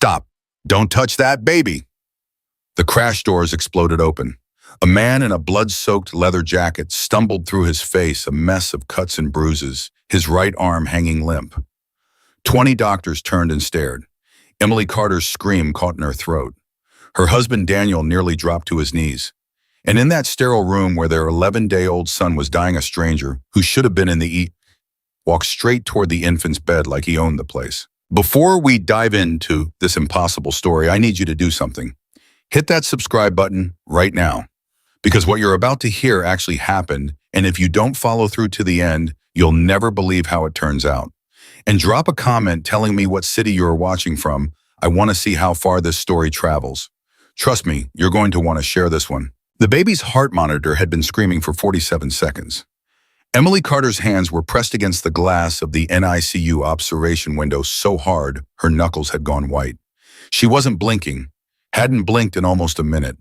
Stop. Don't touch that baby. The crash doors exploded open. A man in a blood-soaked leather jacket stumbled through his face, a mess of cuts and bruises, his right arm hanging limp. 20 doctors turned and stared. Emily Carter's scream caught in her throat. Her husband Daniel nearly dropped to his knees. And in that sterile room where their 11-day-old son was dying, a stranger, who should have been in the walked straight toward the infant's bed like he owned the place. Before we dive into this impossible story, I need you to do something. Hit that subscribe button right now, because what you're about to hear actually happened, and if you don't follow through to the end, you'll never believe how it turns out. And drop a comment telling me what city you're watching from. I want to see how far this story travels. Trust me, you're going to want to share this one. The baby's heart monitor had been screaming for 47 seconds. Emily Carter's hands were pressed against the glass of the NICU observation window so hard her knuckles had gone white. She wasn't blinking, hadn't blinked in almost a minute.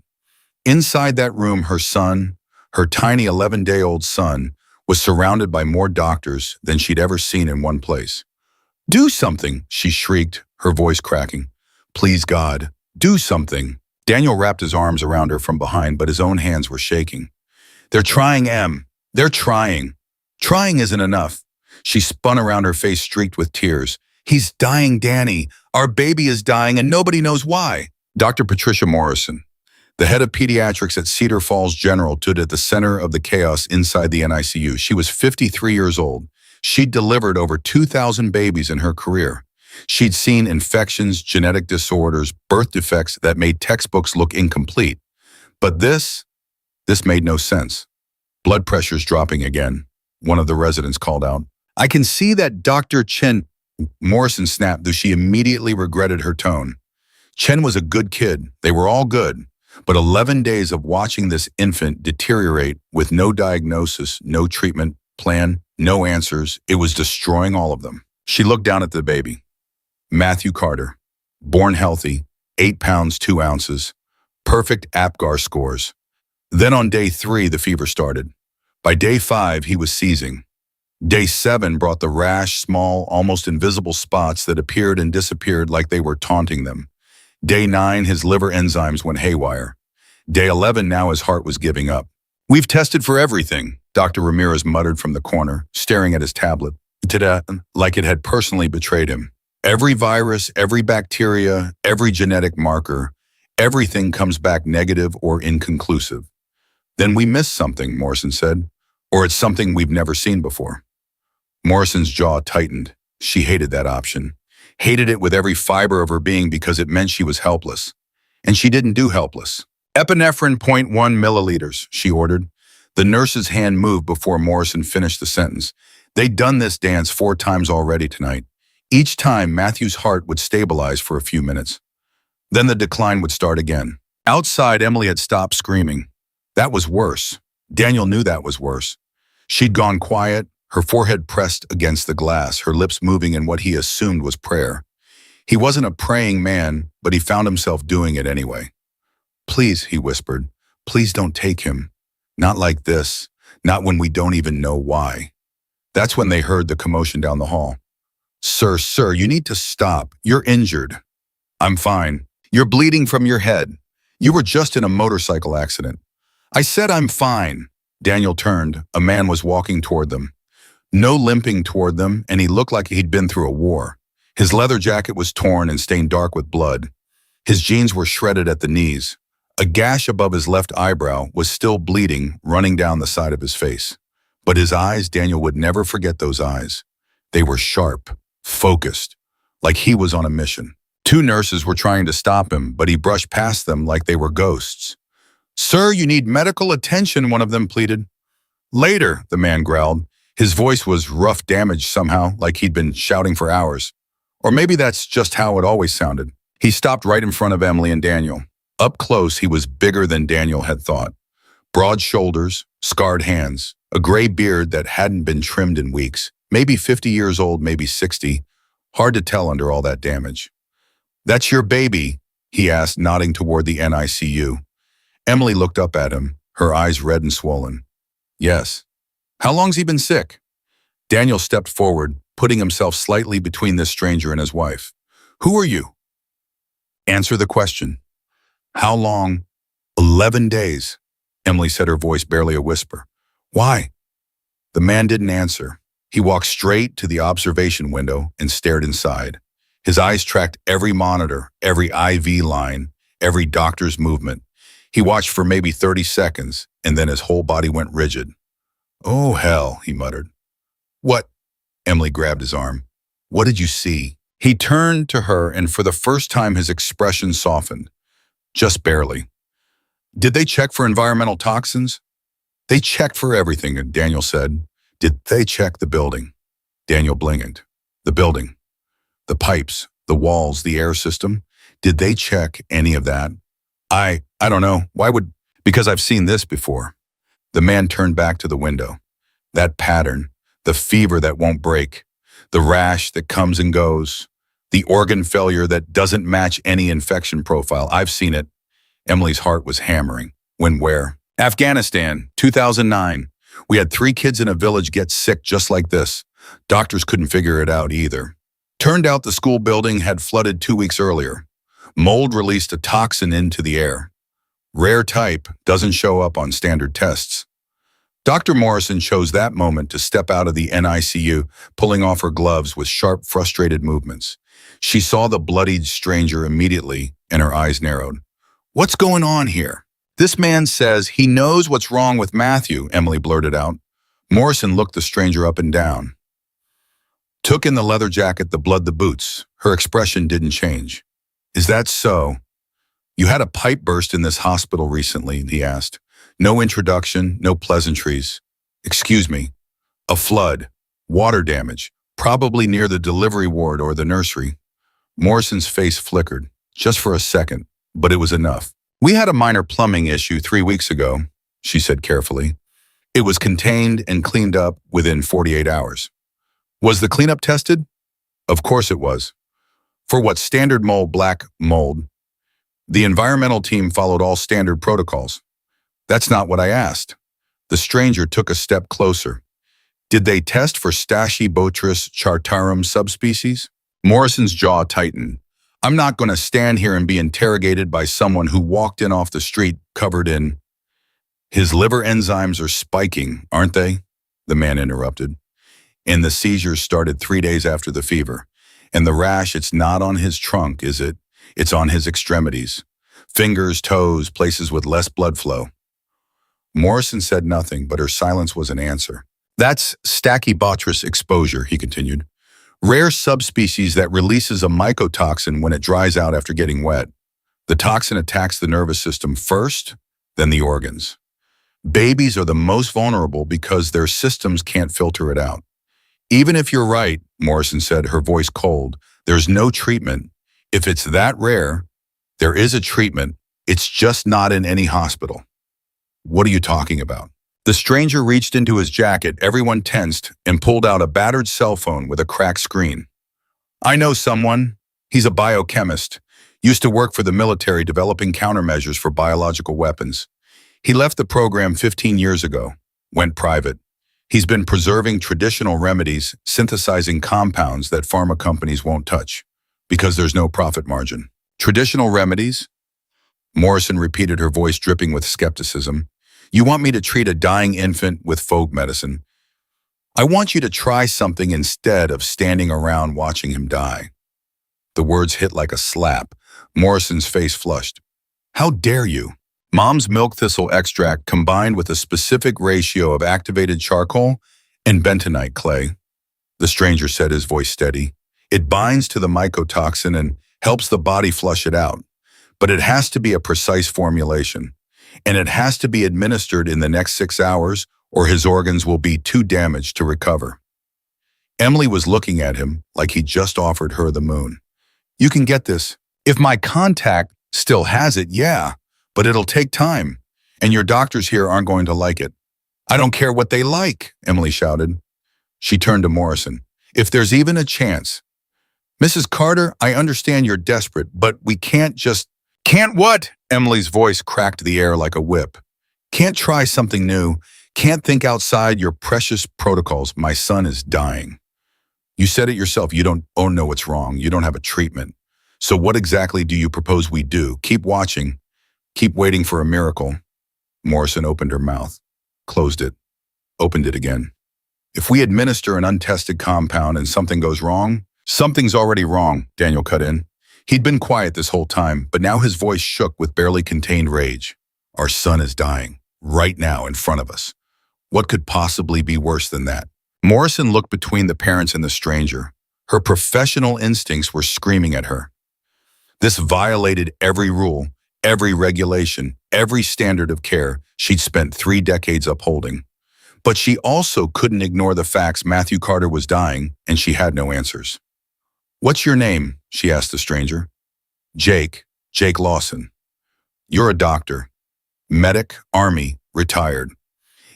Inside that room, her son, her tiny 11-day-old son, was surrounded by more doctors than she'd ever seen in one place. "Do something," she shrieked, her voice cracking. "Please, God, do something." Daniel wrapped his arms around her from behind, but his own hands were shaking. "They're trying, Em. They're trying. Trying isn't enough." She spun around, her face streaked with tears. "He's dying, Danny. Our baby is dying, and nobody knows why." Dr. Patricia Morrison, the head of pediatrics at Cedar Falls General, stood at the center of the chaos inside the NICU. She was 53 years old. She'd delivered over 2,000 babies in her career. She'd seen infections, genetic disorders, birth defects that made textbooks look incomplete. But this made no sense. "Blood pressure's dropping again," one of the residents called out. "I can see that, Dr. Chen," Morrison snapped, though she immediately regretted her tone. Chen was a good kid. They were all good. But 11 days of watching this infant deteriorate with no diagnosis, no treatment plan, no answers, it was destroying all of them. She looked down at the baby. Matthew Carter, born healthy, 8 pounds, 2 ounces, perfect APGAR scores. Then on day 3, the fever started. By day 5, he was seizing. Day 7 brought the rash, small, almost invisible spots that appeared and disappeared like they were taunting them. Day 9, his liver enzymes went haywire. Day 11, now his heart was giving up. "We've tested for everything," Dr. Ramirez muttered from the corner, staring at his tablet, like it had personally betrayed him. "Every virus, every bacteria, every genetic marker, everything comes back negative or inconclusive." "Then we missed something," Morrison said. "Or it's something we've never seen before." Morrison's jaw tightened. She hated that option. Hated it with every fiber of her being because it meant she was helpless. And she didn't do helpless. "Epinephrine 0.1 milliliters, she ordered. The nurse's hand moved before Morrison finished the sentence. They'd done this dance 4 times already tonight. Each time, Matthew's heart would stabilize for a few minutes. Then the decline would start again. Outside, Emily had stopped screaming. That was worse. Daniel knew that was worse. She'd gone quiet, her forehead pressed against the glass, her lips moving in what he assumed was prayer. He wasn't a praying man, but he found himself doing it anyway. "Please," he whispered, "please don't take him. Not like this. Not when we don't even know why." That's when they heard the commotion down the hall. Sir, you need to stop. You're injured." "I'm fine. You're bleeding from your head. You were just in a motorcycle accident." "I said I'm fine." Daniel turned. A man was walking toward them. No limping toward them, and he looked like he'd been through a war. His leather jacket was torn and stained dark with blood. His jeans were shredded at the knees. A gash above his left eyebrow was still bleeding, running down the side of his face. But his eyes, Daniel would never forget those eyes. They were sharp, focused, like he was on a mission. 2 nurses were trying to stop him, but he brushed past them like they were ghosts. "Sir, you need medical attention," one of them pleaded. "Later," the man growled. His voice was rough, damaged somehow, like he'd been shouting for hours. Or maybe that's just how it always sounded. He stopped right in front of Emily and Daniel. Up close, he was bigger than Daniel had thought. Broad shoulders, scarred hands, a gray beard that hadn't been trimmed in weeks. Maybe 50 years old, maybe 60. Hard to tell under all that damage. "That's your baby?" he asked, nodding toward the NICU. Emily looked up at him, her eyes red and swollen. "Yes." "How long's he been sick?" Daniel stepped forward, putting himself slightly between this stranger and his wife. "Who are you?" Answer the question. How long? 11 days, Emily said, her voice barely a whisper. Why? The man didn't answer. He walked straight to the observation window and stared inside. His eyes tracked every monitor, every IV line, every doctor's movement. He watched for maybe 30 seconds, and then his whole body went rigid. Oh, hell, he muttered. What? Emily grabbed his arm. What did you see? He turned to her, and for the first time his expression softened. Just barely. Did they check for environmental toxins? They checked for everything, Daniel said. Did they check the building? Daniel blinked. The building. The pipes, the walls, the air system. Did they check any of that? I don't know. Why would? Because I've seen this before. The man turned back to the window. That pattern, the fever that won't break, the rash that comes and goes, the organ failure that doesn't match any infection profile. I've seen it. Emily's heart was hammering. When where? Afghanistan, 2009. We had 3 kids in a village get sick just like this. Doctors couldn't figure it out either. Turned out the school building had flooded 2 weeks earlier. Mold released a toxin into the air. Rare type, doesn't show up on standard tests. Dr. Morrison chose that moment to step out of the NICU, pulling off her gloves with sharp, frustrated movements. She saw the bloodied stranger immediately, and her eyes narrowed. What's going on here? This man says he knows what's wrong with Matthew, Emily blurted out. Morrison looked the stranger up and down. Took in the leather jacket, the blood, the boots. Her expression didn't change. Is that so? You had a pipe burst in this hospital recently, he asked. No introduction, no pleasantries. Excuse me. A flood. Water damage. Probably near the delivery ward or the nursery. Morrison's face flickered, just for a second, but it was enough. We had a minor plumbing issue 3 weeks ago, she said carefully. It was contained and cleaned up within 48 hours. Was the cleanup tested? Of course it was. For what, standard mold, black mold? The environmental team followed all standard protocols. That's not what I asked. The stranger took a step closer. Did they test for Stachybotrys chartarum subspecies? Morrison's jaw tightened. I'm not going to stand here and be interrogated by someone who walked in off the street covered in... His liver enzymes are spiking, aren't they? The man interrupted. And the seizures started 3 days after the fever. And the rash, it's not on his trunk, is it? It's on his extremities. Fingers, toes, places with less blood flow. Morrison said nothing, but her silence was an answer. That's Stachybotrys exposure, he continued. Rare subspecies that releases a mycotoxin when it dries out after getting wet. The toxin attacks the nervous system first, then the organs. Babies are the most vulnerable because their systems can't filter it out. Even if you're right, Morrison said, her voice cold, there's no treatment. If it's that rare, there is a treatment. It's just not in any hospital. What are you talking about? The stranger reached into his jacket, everyone tensed, and pulled out a battered cell phone with a cracked screen. I know someone. He's a biochemist. Used to work for the military developing countermeasures for biological weapons. He left the program 15 years ago, went private. He's been preserving traditional remedies, synthesizing compounds that pharma companies won't touch, because there's no profit margin. Traditional remedies? Morrison repeated, her voice dripping with skepticism. You want me to treat a dying infant with folk medicine. I want you to try something instead of standing around watching him die. The words hit like a slap. Morrison's face flushed. How dare you? Mom's milk thistle extract combined with a specific ratio of activated charcoal and bentonite clay. The stranger said, his voice steady. It binds to the mycotoxin and helps the body flush it out. But it has to be a precise formulation. And it has to be administered in the next 6 hours or his organs will be too damaged to recover. Emily was looking at him like he just offered her the moon. You can get this. If my contact still has it, yeah, but it'll take time. And your doctors here aren't going to like it. I don't care what they like, Emily shouted. She turned to Morrison. If there's even a chance. Mrs. Carter, I understand you're desperate, but we can't just... Can't what? Emily's voice cracked the air like a whip. Can't try something new. Can't think outside your precious protocols. My son is dying. You said it yourself. You don't know what's wrong. You don't have a treatment. So what exactly do you propose we do? Keep watching. Keep waiting for a miracle. Morrison opened her mouth, closed it, opened it again. If we administer an untested compound and something goes wrong, something's already wrong, Daniel cut in. He'd been quiet this whole time, but now his voice shook with barely contained rage. Our son is dying, right now in front of us. What could possibly be worse than that? Morrison looked between the parents and the stranger. Her professional instincts were screaming at her. This violated every rule, every regulation, every standard of care she'd spent 3 decades upholding. But she also couldn't ignore the facts Matthew Carter was dying, and she had no answers. "What's your name?" she asked the stranger. Jake Lawson. "You're a doctor. Medic, Army, retired.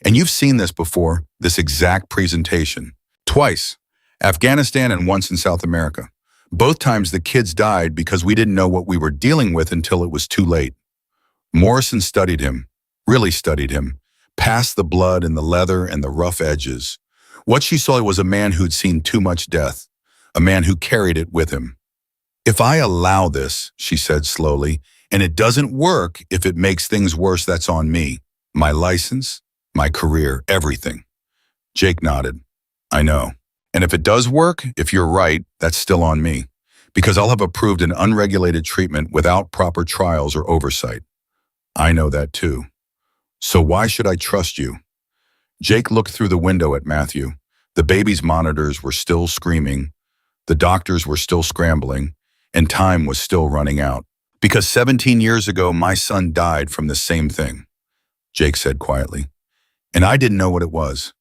And you've seen this before, this exact presentation. Twice. Afghanistan and once in South America. Both times the kids died because we didn't know what we were dealing with until it was too late." Morrison studied him, really studied him, past the blood and the leather and the rough edges. What she saw was a man who'd seen too much death, a man who carried it with him. "If I allow this," she said slowly, "and it doesn't work, if it makes things worse, that's on me. My license, my career, everything." Jake nodded. "I know. And if it does work, if you're right, that's still on me. Because I'll have approved an unregulated treatment without proper trials or oversight." "I know that too. So why should I trust you?" Jake looked through the window at Matthew. The baby's monitors were still screaming. The doctors were still scrambling. And time was still running out. "Because 17 years ago, my son died from the same thing," Jake said quietly. "And I didn't know what it was.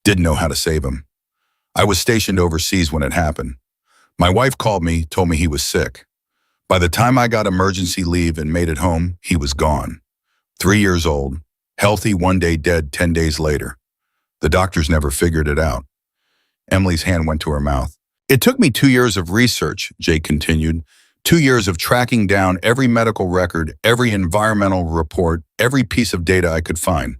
Didn't know how to save him. I was stationed overseas when it happened. My wife called me, told me he was sick. By the time I got emergency leave and made it home, he was gone. 3 years old, healthy, one day dead 10 days later. The doctors never figured it out." Emily's hand went to her mouth. "It took me 2 years of research," Jake continued. 2 years of tracking down every medical record, every environmental report, every piece of data I could find.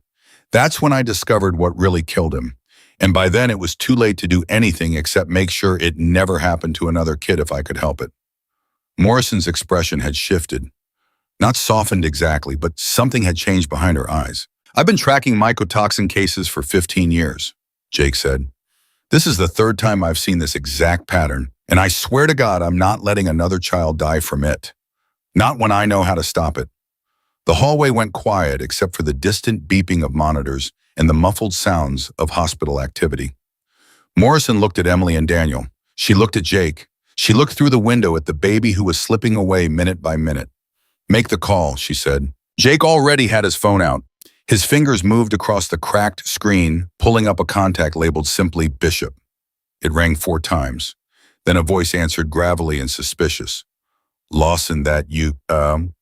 That's when I discovered what really killed him. And by then it was too late to do anything except make sure it never happened to another kid if I could help it." Morrison's expression had shifted. Not softened exactly, but something had changed behind her eyes. "I've been tracking mycotoxin cases for 15 years, Jake said. "This is the 3rd time I've seen this exact pattern, and I swear to God I'm not letting another child die from it. Not when I know how to stop it." The hallway went quiet except for the distant beeping of monitors and the muffled sounds of hospital activity. Morrison looked at Emily and Daniel. She looked at Jake. She looked through the window at the baby who was slipping away minute by minute. "Make the call," she said. Jake already had his phone out. His fingers moved across the cracked screen, pulling up a contact labeled simply Bishop. It rang 4 times. Then a voice answered gravelly and suspicious. "Lawson, that you,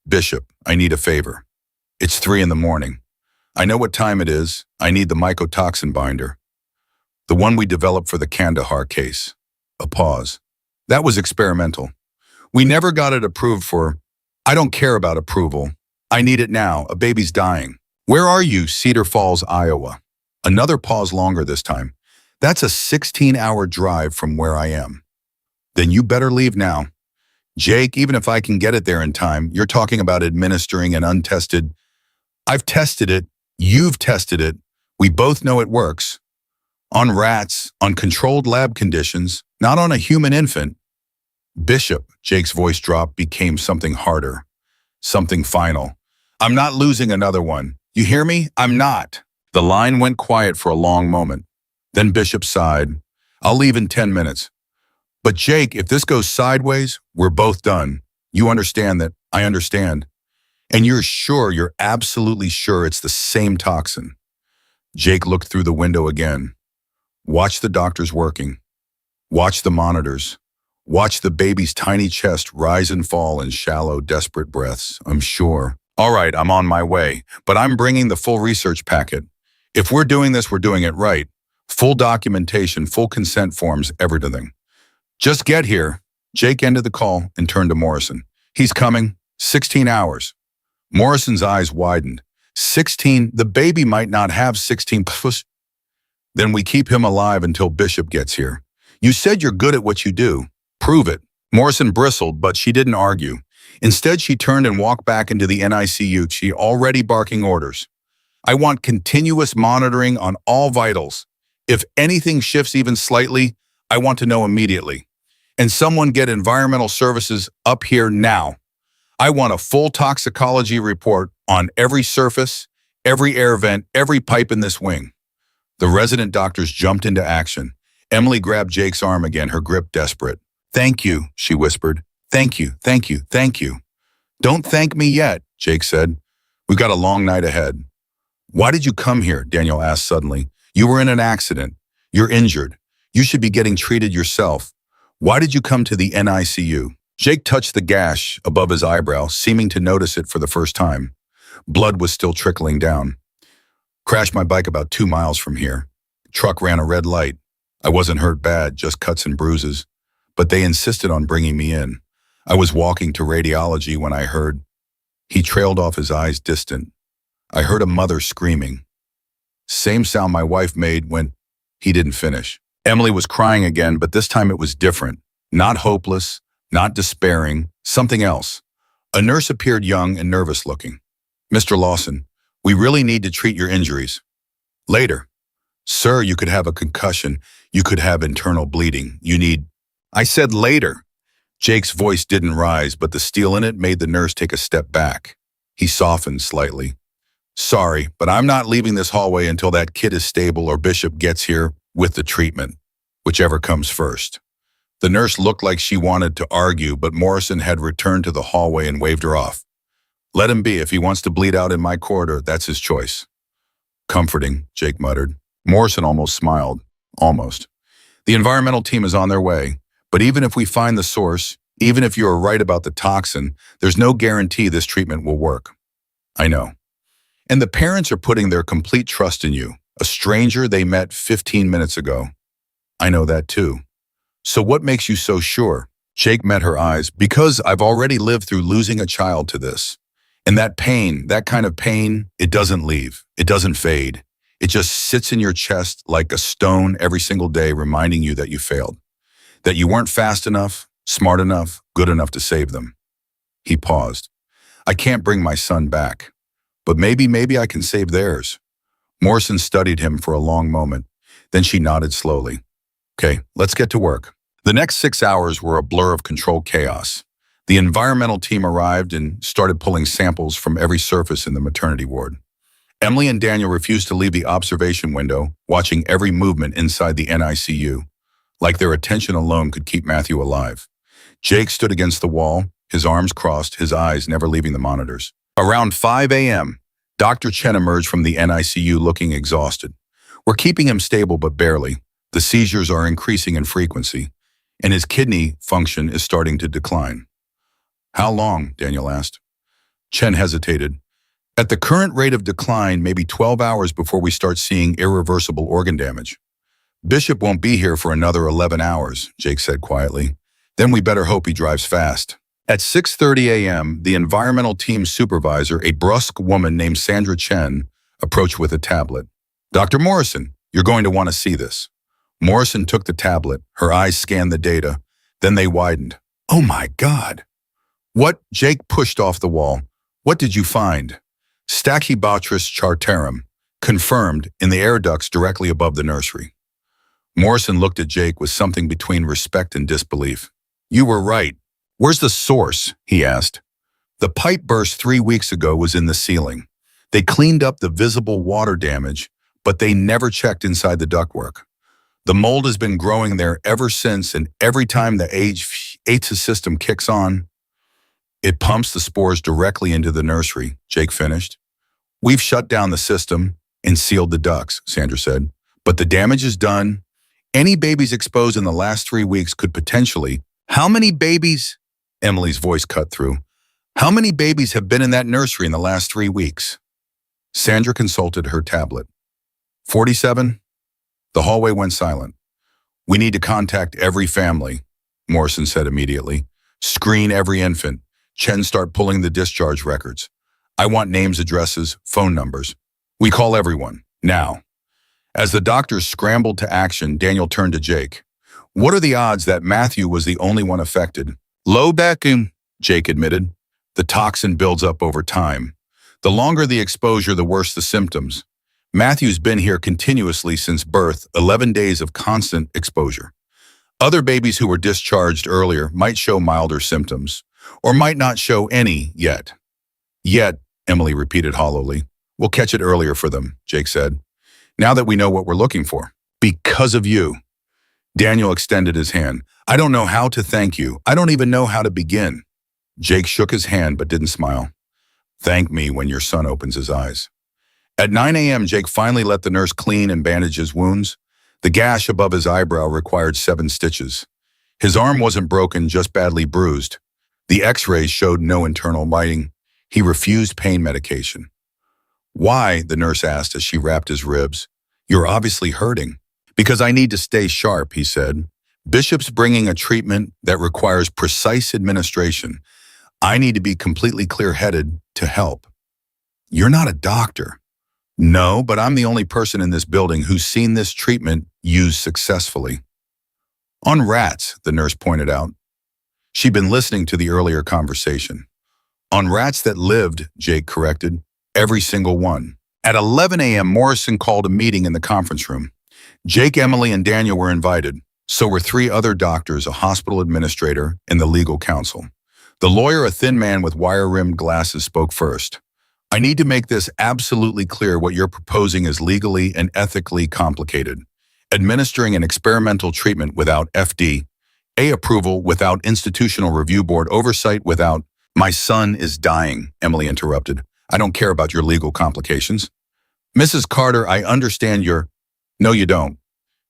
Bishop, I need a favor. It's 3 in the morning. I know what time it is. I need the mycotoxin binder. The one we developed for the Kandahar case." A pause. "That was experimental. We never got it approved for—" "I don't care about approval. I need it now. A baby's dying." "Where are you?" "Cedar Falls, Iowa." Another pause longer this time. "That's a 16-hour drive from where I am." "Then you better leave now." "Jake, even if I can get it there in time, you're talking about administering an untested—" "I've tested it. You've tested it. We both know it works. On rats, on controlled lab conditions, not on a human infant." "Bishop," Jake's voice drop became something harder, something final. "I'm not losing another one. You hear me? I'm not." The line went quiet for a long moment. Then Bishop sighed. "I'll leave in 10 minutes. But Jake, if this goes sideways, we're both done. You understand that? I understand. And you're absolutely sure it's the same toxin." Jake looked through the window again. Watch the doctors working. Watch the monitors. Watch the baby's tiny chest rise and fall in shallow, desperate breaths. "I'm sure." "All right, I'm on my way, but I'm bringing the full research packet. If we're doing this, we're doing it right. Full documentation, full consent forms, everything. Just get here." Jake ended the call and turned to Morrison. "He's coming. 16 hours. Morrison's eyes widened. 16? The baby might not have 16. "Then we keep him alive until Bishop gets here. You said you're good at what you do. Prove it." Morrison bristled, but she didn't argue. Instead, she turned and walked back into the NICU, she already barking orders. I want continuous monitoring on all vitals. If anything shifts even slightly, I want to know immediately. And someone get environmental services up here now. I want a full toxicology report on every surface, every air vent, every pipe in this wing. The resident doctors jumped into action. Emily grabbed Jake's arm again, her grip desperate. Thank you, she whispered. Thank you, thank you, thank you. Don't thank me yet, Jake said. We've got a long night ahead. Why did you come here? Daniel asked suddenly. You were in an accident. You're injured. You should be getting treated yourself. Why did you come to the NICU? Jake touched the gash above his eyebrow, seeming to notice it for the first time. Blood was still trickling down. Crashed my bike about 2 miles from here. Truck ran a red light. I wasn't hurt bad, just cuts and bruises. But they insisted on bringing me in. I was walking to radiology when I heard. He trailed off, his eyes distant. I heard a mother screaming. Same sound my wife made when he didn't finish. Emily was crying again, but this time it was different. Not hopeless, not despairing, something else. A nurse appeared, young and nervous looking. Mr. Lawson, we really need to treat your injuries. Later. Sir, you could have a concussion. You could have internal bleeding. You need... I said later. Jake's voice didn't rise, but the steel in it made the nurse take a step back. He softened slightly. Sorry, but I'm not leaving this hallway until that kid is stable or Bishop gets here with the treatment, whichever comes first. The nurse looked like she wanted to argue, but Morrison had returned to the hallway and waved her off. Let him be. If he wants to bleed out in my corridor, that's his choice. Comforting, Jake muttered. Morrison almost smiled. Almost. The environmental team is on their way, but even if we find the source, even if you are right about the toxin, there's no guarantee this treatment will work. I know. And the parents are putting their complete trust in you, a stranger they met 15 minutes ago. I know that too. So what makes you so sure? Jake met her eyes. Because I've already lived through losing a child to this. And that pain, that kind of pain, it doesn't leave. It doesn't fade. It just sits in your chest like a stone every single day, reminding you that you failed. That you weren't fast enough, smart enough, good enough to save them. He paused. I can't bring my son back. But maybe I can save theirs. Morrison studied him for a long moment. Then she nodded slowly. Okay, let's get to work. The next 6 hours were a blur of controlled chaos. The environmental team arrived and started pulling samples from every surface in the maternity ward. Emily and Daniel refused to leave the observation window, watching every movement inside the NICU, like their attention alone could keep Matthew alive. Jake stood against the wall, his arms crossed, his eyes never leaving the monitors. Around 5 a.m., Dr. Chen emerged from the NICU looking exhausted. We're keeping him stable, but barely. The seizures are increasing in frequency, and his kidney function is starting to decline. How long? Daniel asked. Chen hesitated. At the current rate of decline, maybe 12 hours before we start seeing irreversible organ damage. Bishop won't be here for another 11 hours, Jake said quietly. Then we better hope he drives fast. At 6:30 a.m., the environmental team supervisor, a brusque woman named Sandra Chen, approached with a tablet. Dr. Morrison, you're going to want to see this. Morrison took the tablet. Her eyes scanned the data. Then they widened. Oh my God. What? Jake pushed off the wall. What did you find? Stachybotrys chartarum, confirmed in the air ducts directly above the nursery. Morrison looked at Jake with something between respect and disbelief. You were right. Where's the source? He asked. The pipe burst 3 weeks ago was in the ceiling. They cleaned up the visible water damage, but they never checked inside the ductwork. The mold has been growing there ever since, and every time the HVAC system kicks on, it pumps the spores directly into the nursery, Jake finished. We've shut down the system and sealed the ducts, Sandra said. But the damage is done. Any babies exposed in the last 3 weeks could potentially... How many babies? Emily's voice cut through. How many babies have been in that nursery in the last 3 weeks? Sandra consulted her tablet. 47? The hallway went silent. We need to contact every family, Morrison said immediately. Screen every infant. Chen, start pulling the discharge records. I want names, addresses, phone numbers. We call everyone, now. As the doctors scrambled to action, Daniel turned to Jake. What are the odds that Matthew was the only one affected? Low vacuum, Jake admitted. The toxin builds up over time. The longer the exposure, the worse the symptoms. Matthew's been here continuously since birth, 11 days of constant exposure. Other babies who were discharged earlier might show milder symptoms, or might not show any yet. Yet, Emily repeated hollowly. We'll catch it earlier for them, Jake said. Now that we know what we're looking for. Because of you. Daniel extended his hand. I don't know how to thank you. I don't even know how to begin. Jake shook his hand but didn't smile. Thank me when your son opens his eyes. At 9 a.m., Jake finally let the nurse clean and bandage his wounds. The gash above his eyebrow required 7 stitches. His arm wasn't broken, just badly bruised. The x-rays showed no internal biting. He refused pain medication. Why? The nurse asked as she wrapped his ribs. You're obviously hurting. Because I need to stay sharp, he said. Bishop's bringing a treatment that requires precise administration. I need to be completely clear-headed to help. You're not a doctor. No, but I'm the only person in this building who's seen this treatment used successfully. On rats, the nurse pointed out. She'd been listening to the earlier conversation. On rats that lived, Jake corrected, every single one. At 11 a.m., Morrison called a meeting in the conference room. Jake, Emily, and Daniel were invited. So were 3 other doctors, a hospital administrator, and the legal counsel. The lawyer, a thin man with wire-rimmed glasses, spoke first. I need to make this absolutely clear. What you're proposing is legally and ethically complicated. Administering an experimental treatment without FDA approval, without institutional review board oversight, without... My son is dying, Emily interrupted. I don't care about your legal complications. Mrs. Carter, I understand your... No, you don't.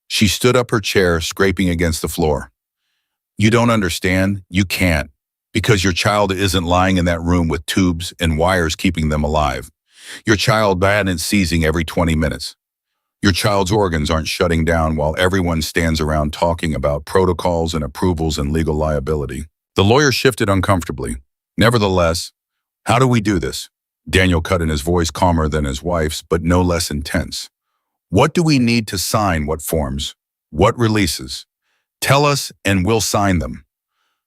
She stood up her chair, scraping against the floor. You don't understand? You can't. Because your child isn't lying in that room with tubes and wires keeping them alive. Your child isn't seizing every 20 minutes. Your child's organs aren't shutting down while everyone stands around talking about protocols and approvals and legal liability. The lawyer shifted uncomfortably. Nevertheless, how do we do this? Daniel cut in, his voice calmer than his wife's, but no less intense. What do we need to sign? What forms? What releases? Tell us and we'll sign them.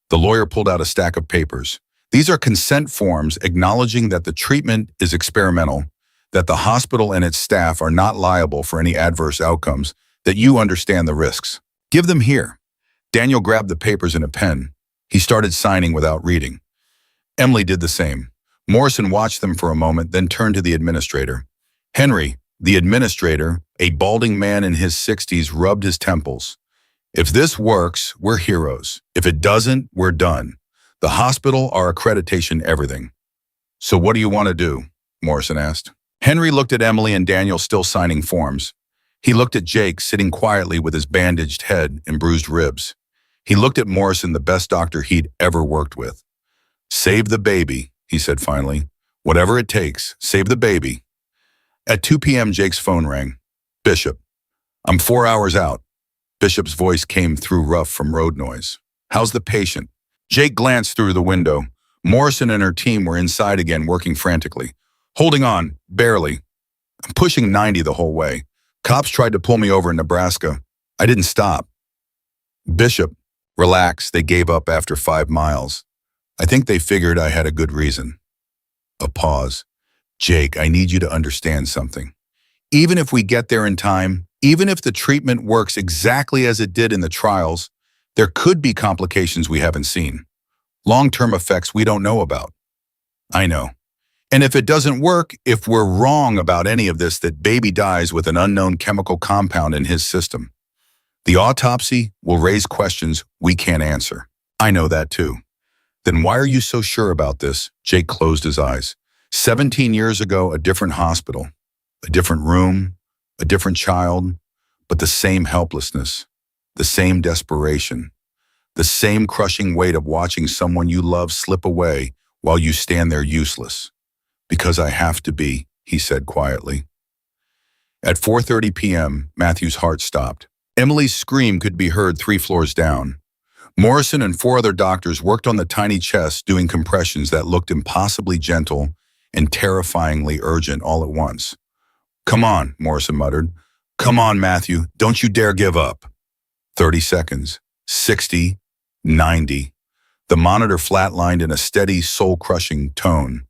The lawyer pulled out a stack of papers. These are consent forms acknowledging that the treatment is experimental, that the hospital and its staff are not liable for any adverse outcomes, that you understand the risks. Give them here. Daniel grabbed the papers and a pen. He started signing without reading. Emily did the same. Morrison watched them for a moment, then turned to the administrator. Henry, the administrator, a balding man in his 60s, rubbed his temples. If this works, we're heroes. If it doesn't, we're done. The hospital, our accreditation, everything. So what do you want to do? Morrison asked. Henry looked at Emily and Daniel still signing forms. He looked at Jake sitting quietly with his bandaged head and bruised ribs. He looked at Morrison, the best doctor he'd ever worked with. Save the baby, he said finally. Whatever it takes, save the baby. At 2 p.m., Jake's phone rang. Bishop. I'm 4 hours out. Bishop's voice came through rough from road noise. How's the patient? Jake glanced through the window. Morrison and her team were inside again, working frantically. Holding on, barely. I'm pushing 90 the whole way. Cops tried to pull me over in Nebraska. I didn't stop. Bishop, relax, they gave up after 5 miles. I think they figured I had a good reason. A pause. Jake, I need you to understand something. Even if we get there in time, even if the treatment works exactly as it did in the trials, there could be complications we haven't seen. Long-term effects we don't know about. I know. And if it doesn't work, if we're wrong about any of this, that baby dies with an unknown chemical compound in his system. The autopsy will raise questions we can't answer. I know that too. Then why are you so sure about this? Jake closed his eyes. 17 years ago, a different hospital, a different room, a different child, but the same helplessness, the same desperation, the same crushing weight of watching someone you love slip away while you stand there useless. Because I have to be, he said quietly. At 4:30 p.m., Matthew's heart stopped. Emily's scream could be heard 3 floors down. Morrison and 4 other doctors worked on the tiny chest, doing compressions that looked impossibly gentle and terrifyingly urgent all at once. Come on, Morrison muttered. Come on, Matthew, don't you dare give up. 30 seconds, 60, 90. The monitor flatlined in a steady, soul-crushing tone.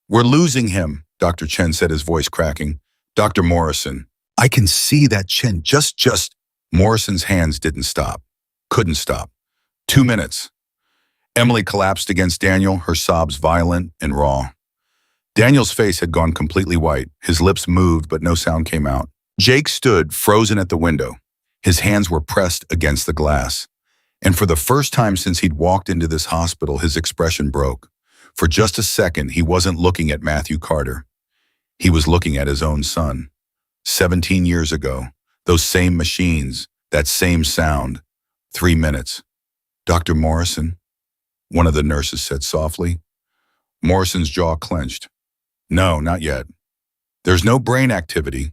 "We're losing him," Dr. Chen said, his voice cracking. "Dr. Morrison." "I can see that, Chen. Just. Morrison's hands didn't stop. Couldn't stop. 2 minutes. Emily collapsed against Daniel, her sobs violent and raw. Daniel's face had gone completely white. His lips moved, but no sound came out. Jake stood, frozen at the window. His hands were pressed against the glass. And for the first time since he'd walked into this hospital, his expression broke. For just a second, he wasn't looking at Matthew Carter. He was looking at his own son. 17 years ago, those same machines, that same sound. 3 minutes. "Dr. Morrison," one of the nurses said softly. Morrison's jaw clenched. "No, not yet. There's no brain activity."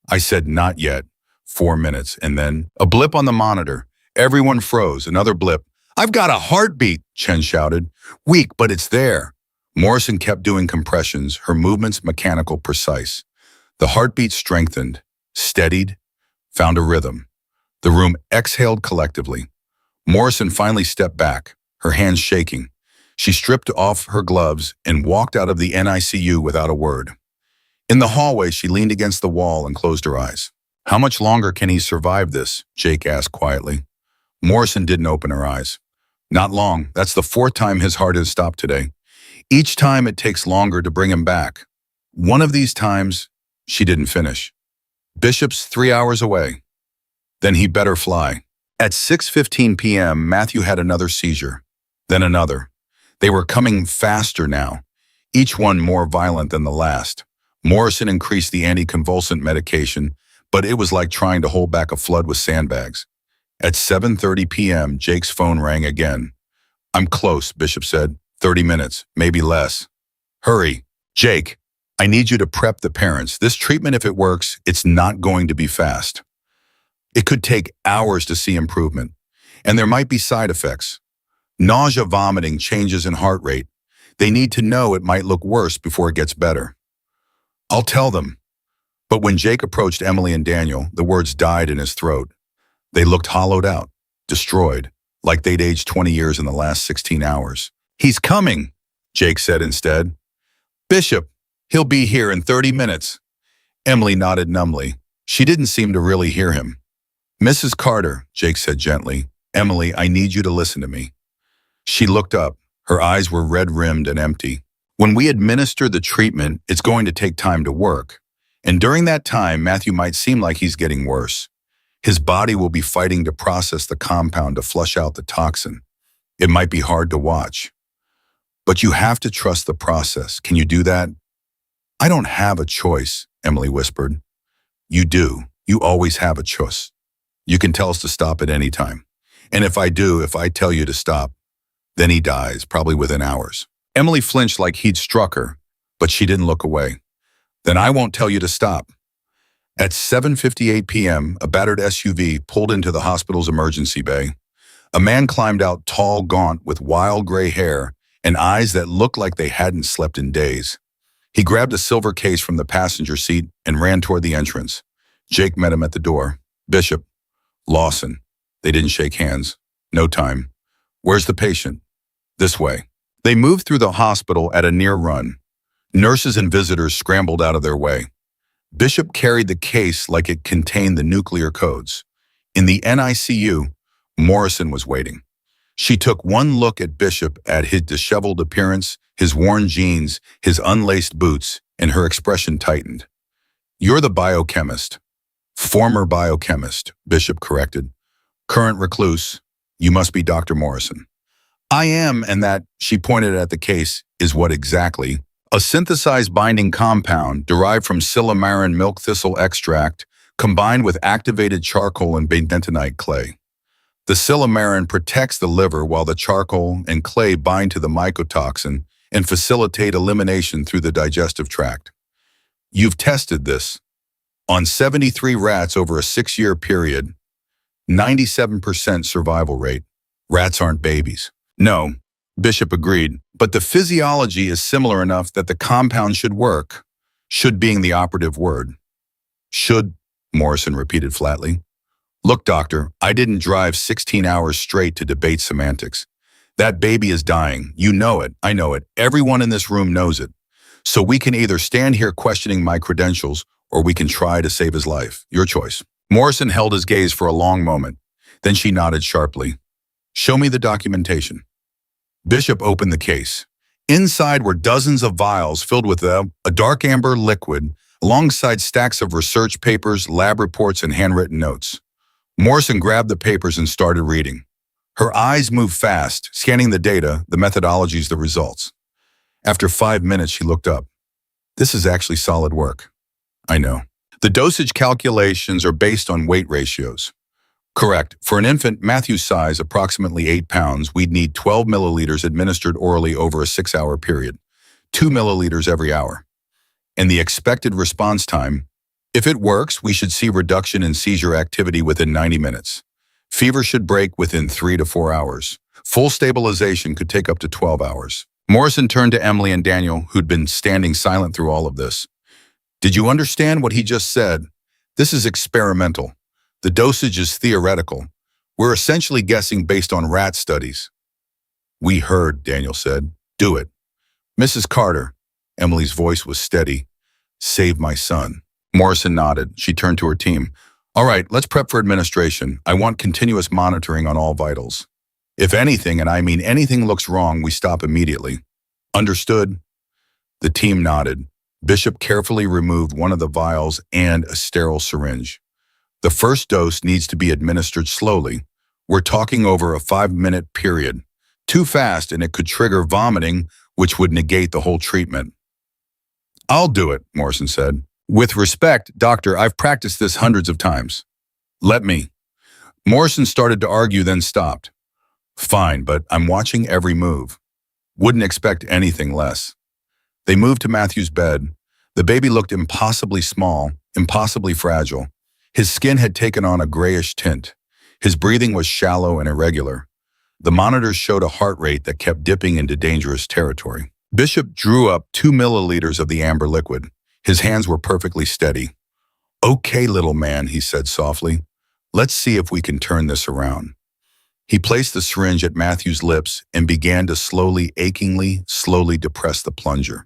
I said not yet. 4 minutes, and then a blip on the monitor. Everyone froze. Another blip. "I've got a heartbeat," Chen shouted. "Weak, but it's there." Morrison kept doing compressions, her movements mechanical, precise. The heartbeat strengthened, steadied, found a rhythm. The room exhaled collectively. Morrison finally stepped back, her hands shaking. She stripped off her gloves and walked out of the NICU without a word. In the hallway, she leaned against the wall and closed her eyes. "How much longer can he survive this?" Jake asked quietly. Morrison didn't open her eyes. "Not long. That's the 4th time his heart has stopped today. Each time it takes longer to bring him back. One of these times," she didn't finish. "Bishop's 3 hours away. Then he better fly." At 6:15 p.m., Matthew had another seizure. Then another. They were coming faster now, each one more violent than the last. Morrison increased the anticonvulsant medication, but it was like trying to hold back a flood with sandbags. At 7:30 p.m., Jake's phone rang again. "I'm close," Bishop said. 30 minutes, maybe less. "Hurry. Jake, I need you to prep the parents. This treatment, if it works, it's not going to be fast. It could take hours to see improvement, and there might be side effects. Nausea, vomiting, changes in heart rate. They need to know it might look worse before it gets better." "I'll tell them." But when Jake approached Emily and Daniel, the words died in his throat. They looked hollowed out, destroyed, like they'd aged 20 years in the last 16 hours. "He's coming," Jake said instead. "Bishop, he'll be here in 30 minutes. Emily nodded numbly. She didn't seem to really hear him. "Mrs. Carter," Jake said gently. "Emily, I need you to listen to me." She looked up. Her eyes were red-rimmed and empty. "When we administer the treatment, it's going to take time to work. And during that time, Matthew might seem like he's getting worse. His body will be fighting to process the compound to flush out the toxin. It might be hard to watch. But you have to trust the process. Can you do that?" "I don't have a choice," Emily whispered. "You do. You always have a choice. You can tell us to stop at any time. And if I tell you to stop, then he dies, probably within hours." Emily flinched like he'd struck her, but she didn't look away. "Then I won't tell you to stop." At 7:58 p.m., a battered SUV pulled into the hospital's emergency bay. A man climbed out, tall, gaunt, with wild gray hair and eyes that looked like they hadn't slept in days. He grabbed a silver case from the passenger seat and ran toward the entrance. Jake met him at the door. "Bishop, Lawson." They didn't shake hands. "No time." "Where's the patient?" "This way." They moved through the hospital at a near run. Nurses and visitors scrambled out of their way. Bishop carried the case like it contained the nuclear codes. In the NICU, Morrison was waiting. She took one look at Bishop, at his disheveled appearance, his worn jeans, his unlaced boots, and her expression tightened. "You're the biochemist." "Former biochemist," Bishop corrected. "Current recluse. You must be Dr. Morrison." "I am, and that," she pointed at the case, "is what exactly?" "A synthesized binding compound derived from silymarin milk thistle extract combined with activated charcoal and bentonite clay. The silymarin protects the liver while the charcoal and clay bind to the mycotoxin and facilitate elimination through the digestive tract. You've tested this on 73 rats over a 6-year period, 97% survival rate. Rats aren't babies." "No," Bishop agreed, "but the physiology is similar enough that the compound should work." Should being the operative word. "Should," Morrison repeated flatly. "Look, doctor, I didn't drive 16 hours straight to debate semantics. That baby is dying. You know it. I know it. Everyone in this room knows it. So we can either stand here questioning my credentials or we can try to save his life. Your choice. Morrison held his gaze for a long moment. Then she nodded sharply. Show me the documentation. Bishop opened the case. Inside were dozens of vials filled with a dark amber liquid, alongside stacks of research papers, lab reports, and handwritten notes. Morrison grabbed the papers and started reading. Her eyes moved fast, scanning the data, the methodologies, the results. After 5 minutes, she looked up. This is actually solid work. I know. The dosage calculations are based on weight ratios. Correct. For an infant Matthew's size, approximately 8 pounds, we'd need 12 milliliters administered orally over a 6-hour period, 2 milliliters every hour. And the expected response time, if it works, we should see reduction in seizure activity within 90 minutes. Fever should break within 3 to 4 hours. Full stabilization could take up to 12 hours. Morrison turned to Emily and Daniel, who'd been standing silent through all of this. Did you understand what he just said? This is experimental. The dosage is theoretical. We're essentially guessing based on rat studies. We heard, Daniel said. Do it. Mrs. Carter. Emily's voice was steady. Save my son. Morrison nodded. She turned to her team. All right, let's prep for administration. I want continuous monitoring on all vitals. If anything, and I mean anything, looks wrong, we stop immediately. Understood? The team nodded. Bishop carefully removed one of the vials and a sterile syringe. The first dose needs to be administered slowly. We're talking over a 5-minute period. Too fast and it could trigger vomiting, which would negate the whole treatment. I'll do it, Morrison said. With respect, doctor, I've practiced this hundreds of times. Let me. Morrison started to argue, then stopped. Fine, but I'm watching every move. Wouldn't expect anything less. They moved to Matthew's bed. The baby looked impossibly small, impossibly fragile. His skin had taken on a grayish tint. His breathing was shallow and irregular. The monitors showed a heart rate that kept dipping into dangerous territory. Bishop drew up 2 milliliters of the amber liquid. His hands were perfectly steady. Okay, little man, he said softly. Let's see if we can turn this around. He placed the syringe at Matthew's lips and began to achingly, slowly depress the plunger.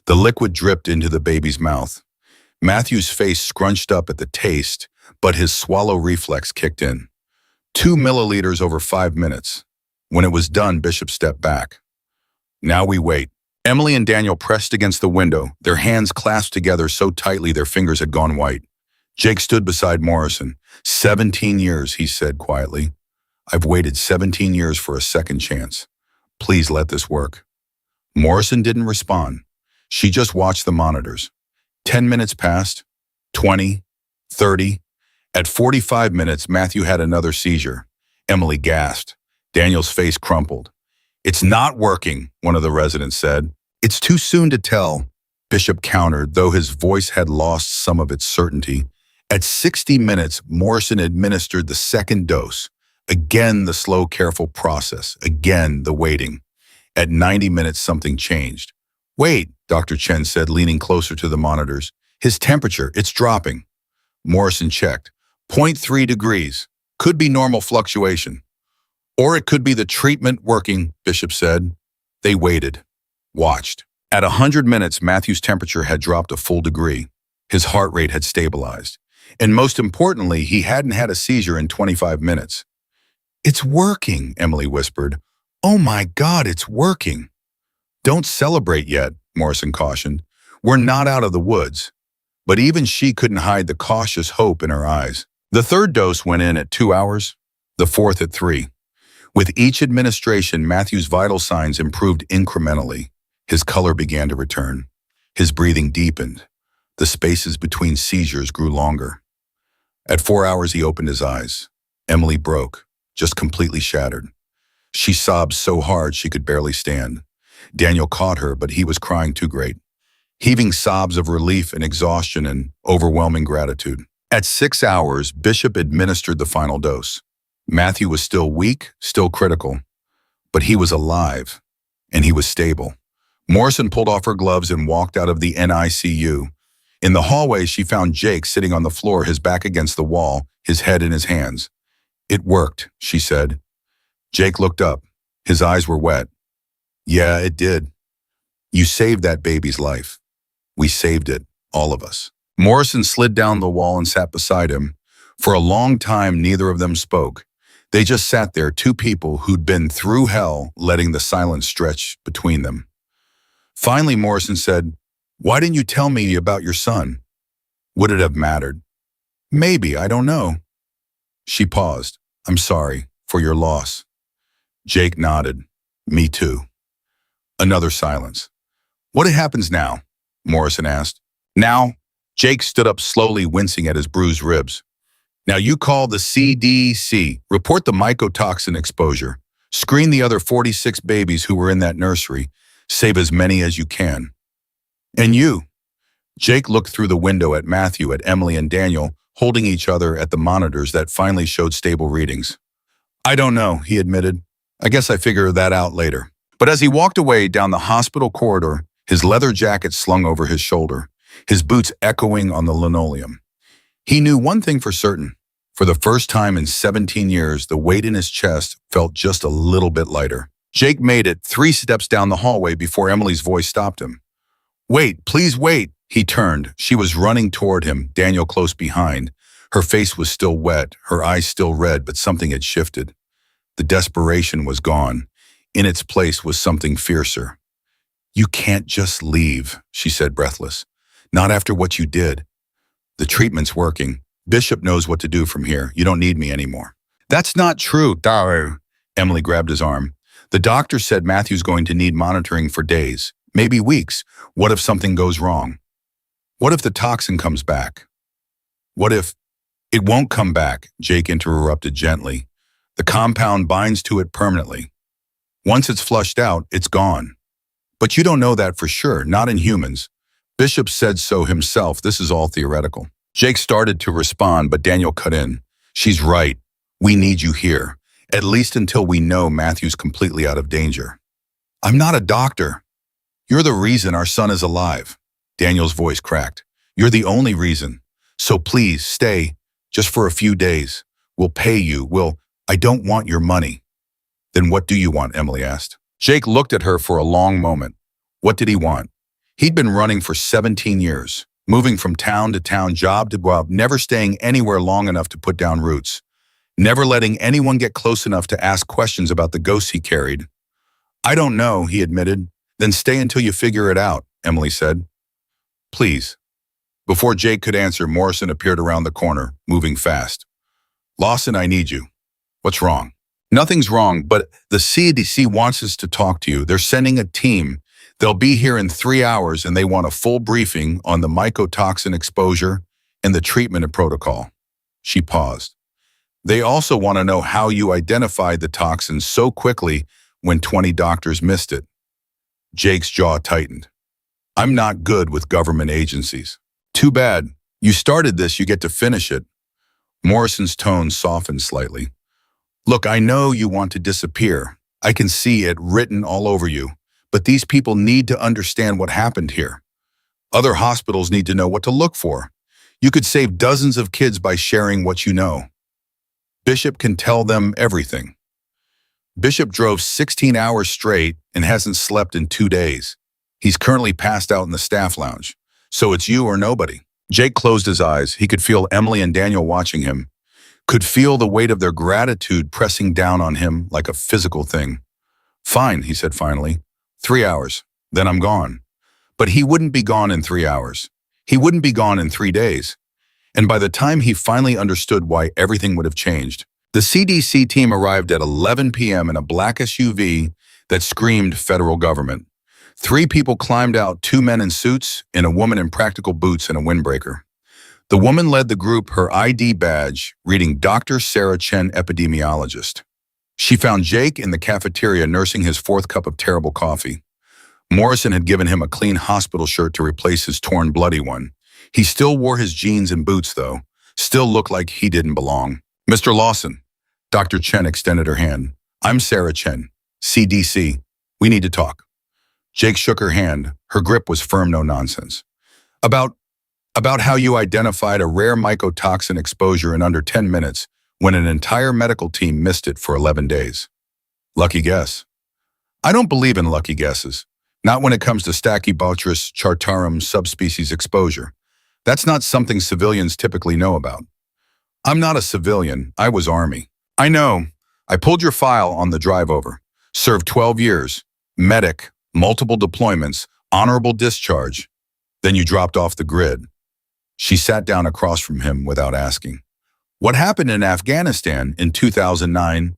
The liquid dripped into the baby's mouth. Matthew's face scrunched up at the taste, but his swallow reflex kicked in. 2 milliliters over 5 minutes. When it was done, Bishop stepped back. Now we wait. Emily and Daniel pressed against the window, their hands clasped together so tightly their fingers had gone white. Jake stood beside Morrison. 17 years, he said quietly. I've waited 17 years for a second chance. Please let this work. Morrison didn't respond. She just watched the monitors. 10 minutes passed, 20, 30. At 45 minutes, Matthew had another seizure. Emily gasped. Daniel's face crumpled. It's not working, one of the residents said. It's too soon to tell, Bishop countered, though his voice had lost some of its certainty. At 60 minutes, Morrison administered the second dose. Again, the slow, careful process. Again, the waiting. At 90 minutes, something changed. Wait, Dr. Chen said, leaning closer to the monitors. His temperature, it's dropping. Morrison checked. 0.3 degrees. Could be normal fluctuation. Or it could be the treatment working, Bishop said. They waited. Watched. At 100 minutes, Matthew's temperature had dropped a full degree. His heart rate had stabilized. And most importantly, he hadn't had a seizure in 25 minutes. It's working, Emily whispered. Oh my God, it's working. Don't celebrate yet, Morrison cautioned. We're not out of the woods. But even she couldn't hide the cautious hope in her eyes. The third dose went in at 2 hours, the fourth at 3. With each administration, Matthew's vital signs improved incrementally. His color began to return. His breathing deepened. The spaces between seizures grew longer. At 4 hours, he opened his eyes. Emily broke, just completely shattered. She sobbed so hard she could barely stand. Daniel caught her, but he was crying too great, heaving sobs of relief and exhaustion and overwhelming gratitude. At 6 hours, Bishop administered the final dose. Matthew was still weak, still critical, but he was alive, and he was stable. Morrison pulled off her gloves and walked out of the NICU. In the hallway, she found Jake sitting on the floor, his back against the wall, his head in his hands. It worked, she said. Jake looked up. His eyes were wet. Yeah, it did. You saved that baby's life. We saved it, all of us. Morrison slid down the wall and sat beside him. For a long time, neither of them spoke. They just sat there, two people who'd been through hell, letting the silence stretch between them. Finally, Morrison said, "Why didn't you tell me about your son? Would it have mattered?" "Maybe, I don't know." She paused. "I'm sorry for your loss." Jake nodded. "Me too." Another silence. "What happens now?" Morrison asked. "Now?" Jake stood up slowly, wincing at his bruised ribs. "Now you call the CDC, report the mycotoxin exposure, screen the other 46 babies who were in that nursery, save as many as you can. And you." Jake looked through the window at Matthew, at Emily and Daniel, holding each other at the monitors that finally showed stable readings. "I don't know," he admitted. "I guess I figure that out later." But as he walked away down the hospital corridor, his leather jacket slung over his shoulder, his boots echoing on the linoleum, he knew one thing for certain. For the first time in 17 years, the weight in his chest felt just a little bit lighter. Jake made it 3 steps down the hallway before Emily's voice stopped him. "Wait, please wait." He turned. She was running toward him, Daniel close behind. Her face was still wet, her eyes still red, but something had shifted. The desperation was gone. In its place was something fiercer. "You can't just leave," she said, breathless. "Not after what you did. The treatment's working. Bishop knows what to do from here. You don't need me anymore." "That's not true, Daru." Emily grabbed his arm. "The doctor said Matthew's going to need monitoring for days, maybe weeks. What if something goes wrong? What if the toxin comes back? What if—" "It won't come back," Jake interrupted gently. "The compound binds to it permanently. Once it's flushed out, it's gone. But you don't know that for sure, not in humans. Bishop said so himself. This is all theoretical." Jake started to respond, but Daniel cut in. "She's right. We need you here, at least until we know Matthew's completely out of danger." "I'm not a doctor." "You're the reason our son is alive." Daniel's voice cracked. "You're the only reason. So please, stay, just for a few days. We'll pay you. I don't want your money." "Then what do you want?" Emily asked. Jake looked at her for a long moment. What did he want? He'd been running for 17 years, moving from town to town, job to job, never staying anywhere long enough to put down roots, never letting anyone get close enough to ask questions about the ghosts he carried. "I don't know," he admitted. "Then stay until you figure it out," Emily said. "Please." Before Jake could answer, Morrison appeared around the corner, moving fast. "Lawson, I need you." "What's wrong?" "Nothing's wrong, but the CDC wants us to talk to you. They're sending a team. They'll be here in 3 hours, and they want a full briefing on the mycotoxin exposure and the treatment protocol." She paused. "They also want to know how you identified the toxin so quickly when 20 doctors missed it." Jake's jaw tightened. "I'm not good with government agencies." "Too bad. You started this, you get to finish it." Morrison's tone softened slightly. "Look, I know you want to disappear. I can see it written all over you. But these people need to understand what happened here. Other hospitals need to know what to look for. You could save dozens of kids by sharing what you know. Bishop can tell them everything. Bishop drove 16 hours straight and hasn't slept in 2 days. He's currently passed out in the staff lounge. So it's you or nobody." Jake closed his eyes. He could feel Emily and Daniel watching him, could feel the weight of their gratitude pressing down on him like a physical thing. "Fine," he said finally. 3 hours. Then I'm gone." But he wouldn't be gone in 3 hours. He wouldn't be gone in 3 days. And by the time he finally understood why everything would have changed, the CDC team arrived at 11 p.m. in a black SUV that screamed federal government. 3 people climbed out, 2 men in suits and a woman in practical boots and a windbreaker. The woman led the group, her ID badge reading Dr. Sarah Chen, epidemiologist. She found Jake in the cafeteria nursing his 4th cup of terrible coffee. Morrison had given him a clean hospital shirt to replace his torn, bloody one. He still wore his jeans and boots, though. Still looked like he didn't belong. "Mr. Lawson." Dr. Chen extended her hand. "I'm Sarah Chen, CDC. We need to talk." Jake shook her hand. Her grip was firm, no nonsense. About how you identified a rare mycotoxin exposure in under 10 minutes when an entire medical team missed it for 11 days. Lucky guess. I don't believe in lucky guesses. Not when it comes to Stachybotrys chartarum subspecies exposure. That's not something civilians typically know about. I'm not a civilian. I was Army. I know. I pulled your file on the drive over. Served 12 years. Medic. Multiple deployments. Honorable discharge. Then you dropped off the grid. She sat down across from him without asking. What happened in Afghanistan in 2009?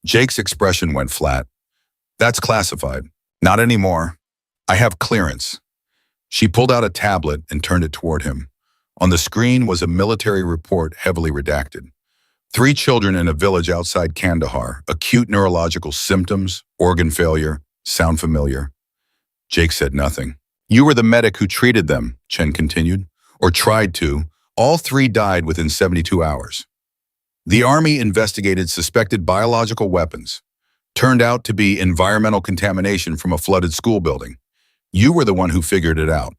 Jake's expression went flat. That's classified. Not anymore. I have clearance. She pulled out a tablet and turned it toward him. On the screen was a military report heavily redacted. 3 children in a village outside Kandahar. Acute neurological symptoms, organ failure. Sound familiar? Jake said nothing. You were the medic who treated them, Chen continued, or tried to. All 3 died within 72 hours. The Army investigated suspected biological weapons. Turned out to be environmental contamination from a flooded school building. You were the one who figured it out.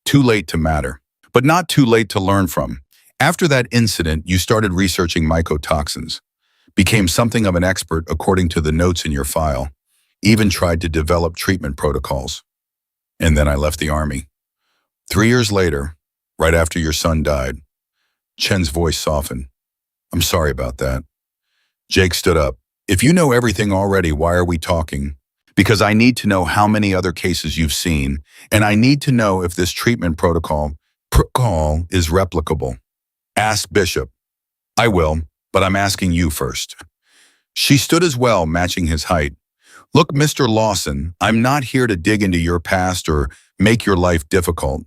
Too late to matter, but not too late to learn from. After that incident, you started researching mycotoxins, became something of an expert according to the notes in your file, even tried to develop treatment protocols. And then I left the Army. 3 years later, right after your son died, Chen's voice softened. I'm sorry about that. Jake stood up. If you know everything already, why are we talking? Because I need to know how many other cases you've seen, and I need to know if this treatment protocol is replicable. Ask Bishop. I will, but I'm asking you first. She stood as well, matching his height. Look, Mr. Lawson, I'm not here to dig into your past or make your life difficult.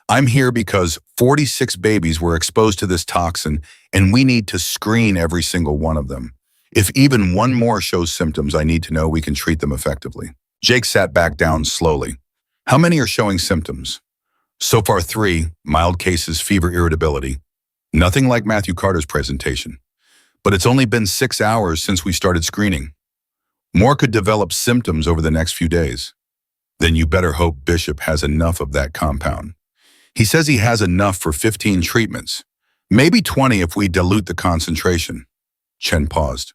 I'm here because 46 babies were exposed to this toxin, and we need to screen every single one of them. If even one more shows symptoms, I need to know we can treat them effectively. Jake sat back down slowly. How many are showing symptoms? So far 3, mild cases, fever, irritability. Nothing like Matthew Carter's presentation. But it's only been 6 hours since we started screening. More could develop symptoms over the next few days. Then you better hope Bishop has enough of that compound. He says he has enough for 15 treatments. Maybe 20 if we dilute the concentration. Chen paused.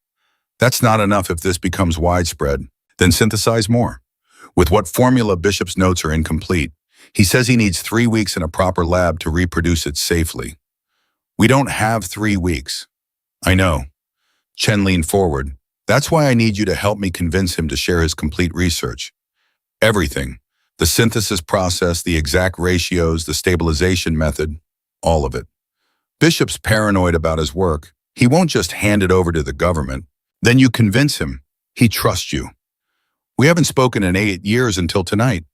That's not enough if this becomes widespread. Then synthesize more. With what formula, Bishop's notes are incomplete. He says he needs 3 weeks in a proper lab to reproduce it safely. We don't have 3 weeks. I know. Chen leaned forward. That's why I need you to help me convince him to share his complete research. Everything. The synthesis process, the exact ratios, the stabilization method, all of it. Bishop's paranoid about his work. He won't just hand it over to the government. Then you convince him. He trusts you. We haven't spoken in 8 years until tonight.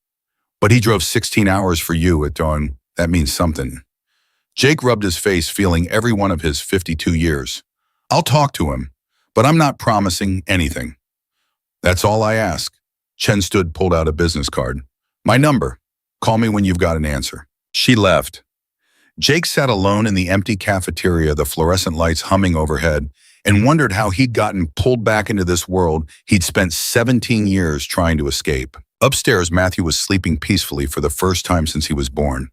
But he drove 16 hours for you at dawn. That means something. Jake rubbed his face, feeling every one of his 52 years. I'll talk to him, but I'm not promising anything. That's all I ask. Chen stood, pulled out a business card. My number. Call me when you've got an answer. She left. Jake sat alone in the empty cafeteria, the fluorescent lights humming overhead, and wondered how he'd gotten pulled back into this world he'd spent 17 years trying to escape. Upstairs, Matthew was sleeping peacefully for the first time since he was born.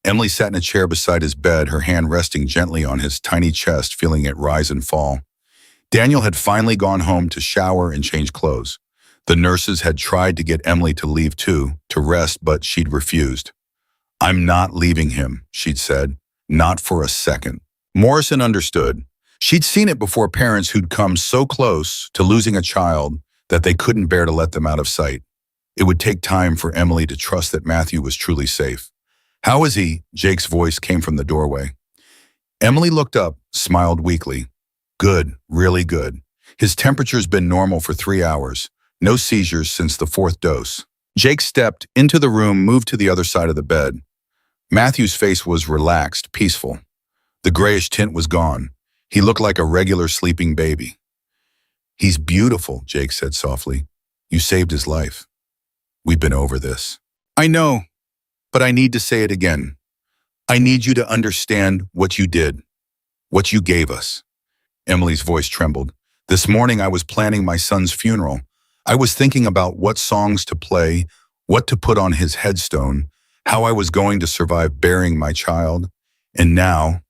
Emily sat in a chair beside his bed, her hand resting gently on his tiny chest, feeling it rise and fall. Daniel had finally gone home to shower and change clothes. The nurses had tried to get Emily to leave too, to rest, but she'd refused. I'm not leaving him, she'd said. Not for a second. Morrison understood. She'd seen it before, parents who'd come so close to losing a child that they couldn't bear to let them out of sight. It would take time for Emily to trust that Matthew was truly safe. How is he? Jake's voice came from the doorway. Emily looked up, smiled weakly. Good, really good. His temperature's been normal for 3 hours. No seizures since the 4th dose. Jake stepped into the room, moved to the other side of the bed. Matthew's face was relaxed, peaceful. The grayish tint was gone. He looked like a regular sleeping baby. He's beautiful, Jake said softly. You saved his life. We've been over this. I know, but I need to say it again. I need you to understand what you did, what you gave us. Emily's voice trembled. This morning I was planning my son's funeral. I was thinking about what songs to play, what to put on his headstone, how I was going to survive burying my child. And now,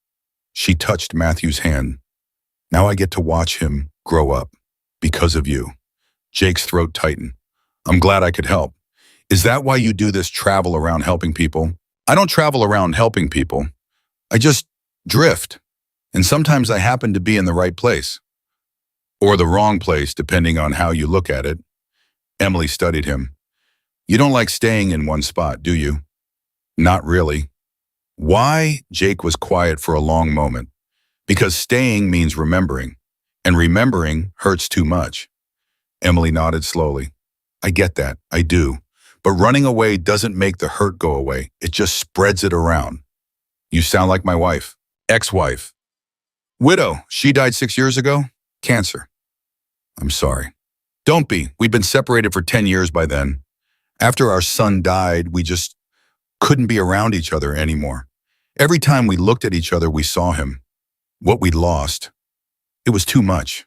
she touched Matthew's hand. Now I get to watch him grow up because of you. Jake's throat tightened. I'm glad I could help. Is that why you do this travel around helping people? I don't travel around helping people. I just drift. And sometimes I happen to be in the right place. Or the wrong place, depending on how you look at it. Emily studied him. You don't like staying in one spot, do you? Not really. Why? Jake was quiet for a long moment. Because staying means remembering. And remembering hurts too much. Emily nodded slowly. I get that, I do. But running away doesn't make the hurt go away. It just spreads it around. You sound like my wife. Ex-wife. Widow. She died 6 years ago? Cancer. I'm sorry. Don't be. We've been separated for 10 years by then. After our son died, we just couldn't be around each other anymore. Every time we looked at each other, we saw him. What we'd lost. It was too much.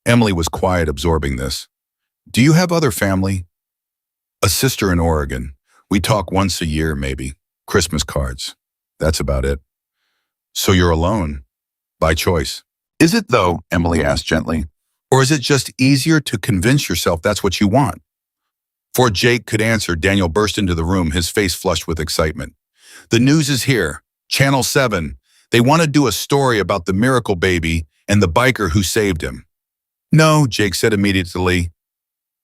Emily was quiet, absorbing this. Do you have other family? A sister in Oregon. We talk once a year, maybe. Christmas cards. That's about it. So you're alone? By choice. Is it though? Emily asked gently. Or is it just easier to convince yourself that's what you want? Before Jake could answer, Daniel burst into the room, his face flushed with excitement. The news is here. Channel 7. They want to do a story about the miracle baby and the biker who saved him. No, Jake said immediately.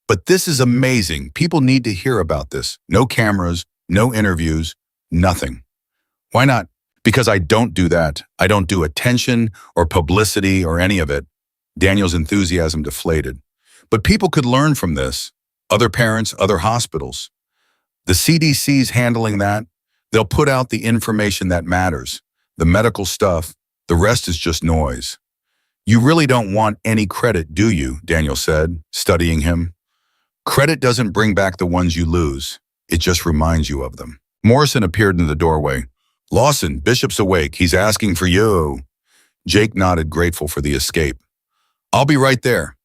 But this is amazing. People need to hear about this. No cameras, no interviews, nothing. Why not? Because I don't do that. I don't do attention or publicity or any of it. Daniel's enthusiasm deflated. But people could learn from this. Other parents, other hospitals. The CDC's handling that. They'll put out the information that matters. The medical stuff. The rest is just noise. You really don't want any credit, do you? Daniel said, studying him. Credit doesn't bring back the ones you lose. It just reminds you of them. Morrison appeared in the doorway. Lawson, Bishop's awake. He's asking for you. Jake nodded, grateful for the escape. I'll be right there.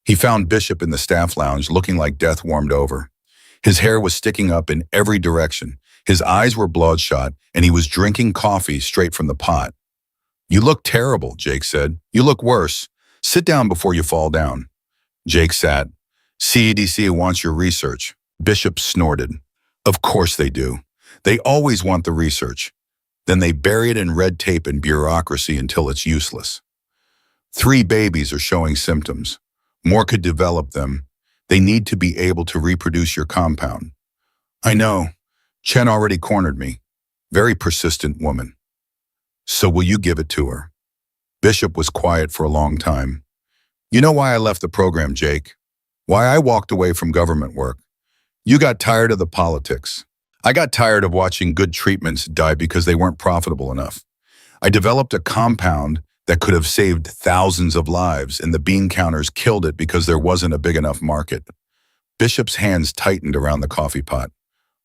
He found Bishop in the staff lounge, looking like death warmed over. His hair was sticking up in every direction. His eyes were bloodshot, and he was drinking coffee straight from the pot. You look terrible, Jake said. You look worse. Sit down before you fall down. Jake sat. CDC wants your research. Bishop snorted. Of course they do. They always want the research. Then they bury it in red tape and bureaucracy until it's useless. 3 babies are showing symptoms. More could develop them. They need to be able to reproduce your compound. I know. Chen already cornered me. Very persistent woman. So will you give it to her? Bishop was quiet for a long time. You know why I left the program, Jake? Why I walked away from government work. You got tired of the politics. I got tired of watching good treatments die because they weren't profitable enough. I developed a compound that could have saved thousands of lives, and the bean counters killed it because there wasn't a big enough market. Bishop's hands tightened around the coffee pot.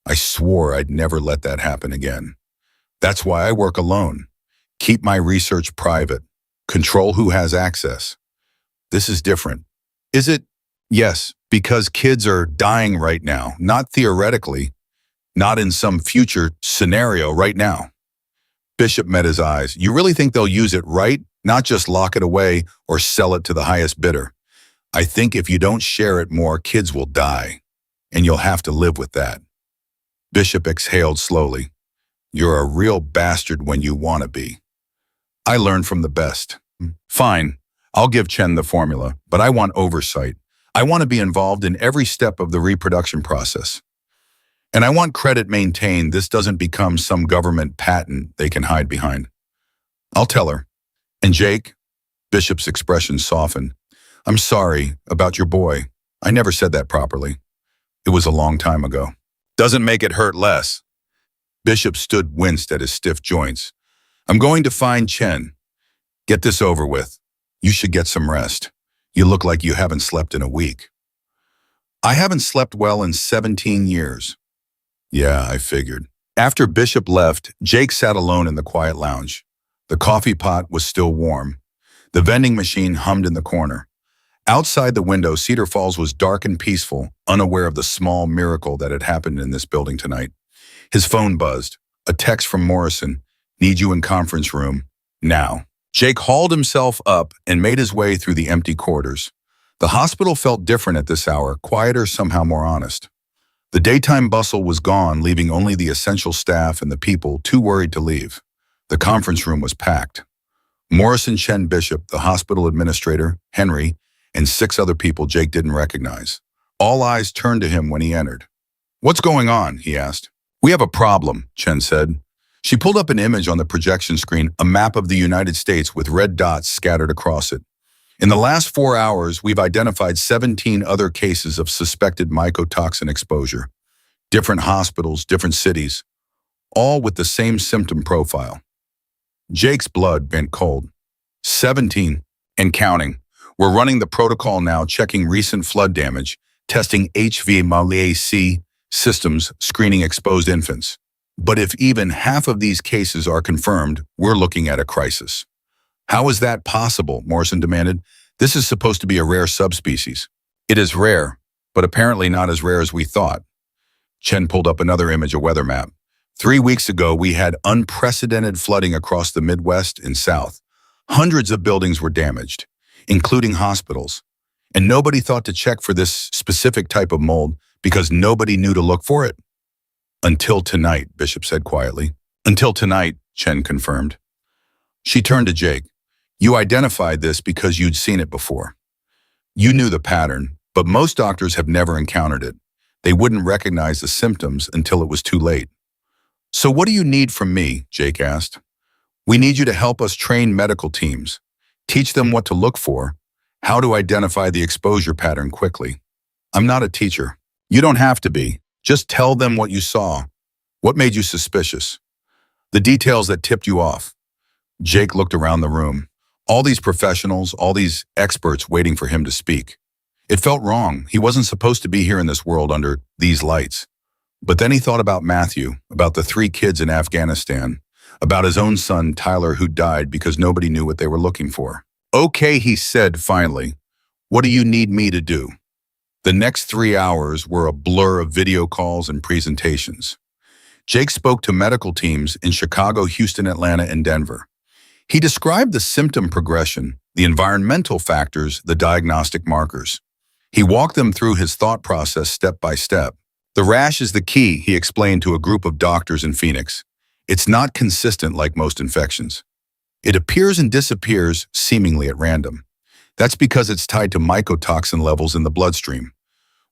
I swore I'd never let that happen again. That's why I work alone. Keep my research private. Control who has access. This is different. Is it? Yes, because kids are dying right now, not theoretically, not in some future scenario right now. Bishop met his eyes. You really think they'll use it right? Not just lock it away or sell it to the highest bidder. I think if you don't share it more, kids will die, and you'll have to live with that. Bishop exhaled slowly. You're a real bastard when you want to be. I learned from the best. Fine, I'll give Chen the formula, but I want oversight. I want to be involved in every step of the reproduction process. And I want credit maintained. This doesn't become some government patent they can hide behind. I'll tell her. And Jake? Bishop's expression softened. I'm sorry about your boy. I never said that properly. It was a long time ago. Doesn't make it hurt less. Bishop winced at his stiff joints. I'm going to find Chen. Get this over with. You should get some rest. You look like you haven't slept in a week. I haven't slept well in 17 years. Yeah, I figured. After Bishop left, Jake sat alone in the quiet lounge. The coffee pot was still warm. The vending machine hummed in the corner. Outside the window, Cedar Falls was dark and peaceful, unaware of the small miracle that had happened in this building tonight. His phone buzzed. A text from Morrison. Need you in conference room. Now. Jake hauled himself up and made his way through the empty corridors. The hospital felt different at this hour, quieter, somehow more honest. The daytime bustle was gone, leaving only the essential staff and the people too worried to leave. The conference room was packed. Morrison Chen Bishop, the hospital administrator, Henry, and 6 other people Jake didn't recognize. All eyes turned to him when he entered. "What's going on?" he asked. "We have a problem," Chen said. She pulled up an image on the projection screen, a map of the United States with red dots scattered across it. "In the last 4 hours, we've identified 17 other cases of suspected mycotoxin exposure. Different hospitals, different cities, all with the same symptom profile." Jake's blood went cold. 17 and counting. "We're running the protocol now, checking recent flood damage, testing HVAC systems, screening exposed infants. But if even half of these cases are confirmed, we're looking at a crisis." "How is that possible?" Morrison demanded. "This is supposed to be a rare subspecies." "It is rare, but apparently not as rare as we thought." Chen pulled up another image, a weather map. 3 weeks ago, we had unprecedented flooding across the Midwest and South. Hundreds of buildings were damaged, including hospitals. And nobody thought to check for this specific type of mold because nobody knew to look for it. "Until tonight," Bishop said quietly. "Until tonight," Chen confirmed. She turned to Jake. "You identified this because you'd seen it before. You knew the pattern, but most doctors have never encountered it. They wouldn't recognize the symptoms until it was too late." "So what do you need from me?" Jake asked. "We need you to help us train medical teams, teach them what to look for, how to identify the exposure pattern quickly." "I'm not a teacher." "You don't have to be. Just tell them what you saw. What made you suspicious? The details that tipped you off." Jake looked around the room. All these professionals, all these experts waiting for him to speak. It felt wrong. He wasn't supposed to be here in this world under these lights. But then he thought about Matthew, about the 3 kids in Afghanistan, about his own son, Tyler, who died because nobody knew what they were looking for. "Okay," he said finally. "What do you need me to do?" The next 3 hours were a blur of video calls and presentations. Jake spoke to medical teams in Chicago, Houston, Atlanta, and Denver. He described the symptom progression, the environmental factors, the diagnostic markers. He walked them through his thought process step by step. "The rash is the key," he explained to a group of doctors in Phoenix. "It's not consistent like most infections. It appears and disappears seemingly at random. That's because it's tied to mycotoxin levels in the bloodstream.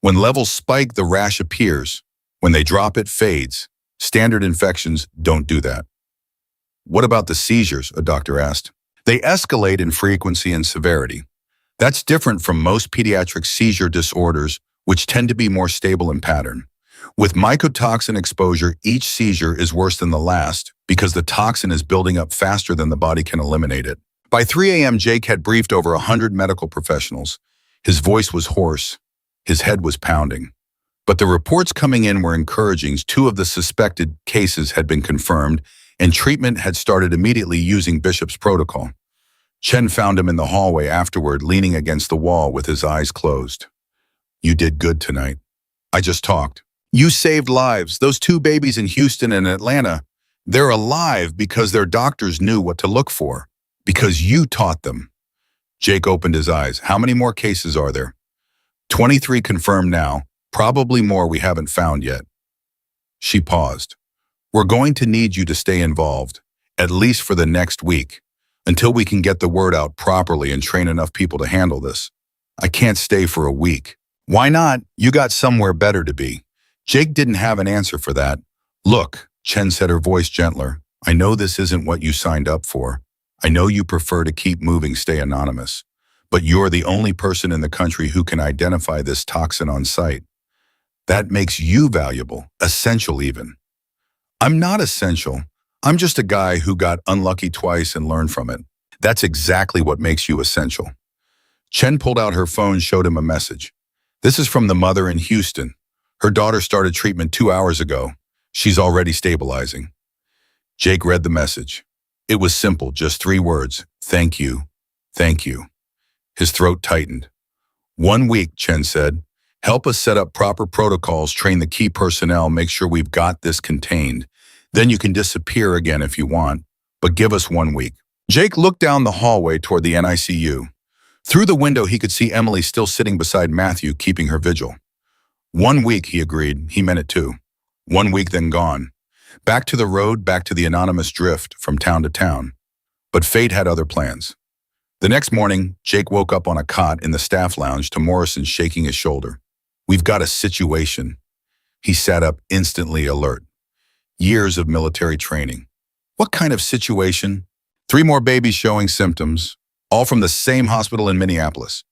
When levels spike, the rash appears. When they drop, it fades. Standard infections don't do that." "What about the seizures?" a doctor asked. "They escalate in frequency and severity. That's different from most pediatric seizure disorders, which tend to be more stable in pattern. With mycotoxin exposure, each seizure is worse than the last because the toxin is building up faster than the body can eliminate it." By 3 a.m., Jake had briefed over 100 medical professionals. His voice was hoarse. His head was pounding. But the reports coming in were encouraging. 2 of the suspected cases had been confirmed, and treatment had started immediately using Bishop's protocol. Chen found him in the hallway afterward, leaning against the wall with his eyes closed. "You did good tonight. I just talked. You saved lives. Those 2 babies in Houston and Atlanta, they're alive because their doctors knew what to look for, because you taught them." Jake opened his eyes. "How many more cases are there?" 23 confirmed now, probably more we haven't found yet." She paused. "We're going to need you to stay involved, at least for the next week, until we can get the word out properly and train enough people to handle this." "I can't stay for a week." "Why not? You got somewhere better to be." Jake didn't have an answer for that. "Look," Chen said, her voice gentler, "I know this isn't what you signed up for. I know you prefer to keep moving, stay anonymous. But you're the only person in the country who can identify this toxin on site. That makes you valuable, essential even." "I'm not essential. I'm just a guy who got unlucky twice and learned from it." "That's exactly what makes you essential." Chen pulled out her phone, showed him a message. "This is from the mother in Houston. Her daughter started treatment 2 hours ago. She's already stabilizing." Jake read the message. It was simple, just 3 words. "Thank you. Thank you." His throat tightened. "1 week," Chen said. "Help us set up proper protocols, train the key personnel, make sure we've got this contained. Then you can disappear again if you want, but give us 1 week." Jake looked down the hallway toward the NICU. Through the window, he could see Emily still sitting beside Matthew, keeping her vigil. 1 week, he agreed. He meant it too. 1 week, then gone. Back to the road, back to the anonymous drift from town to town. But fate had other plans. The next morning, Jake woke up on a cot in the staff lounge to Morrison shaking his shoulder. "We've got a situation." He sat up, instantly alert. Years of military training. What kind of situation? 3 more babies showing symptoms, all from the same hospital in Minneapolis.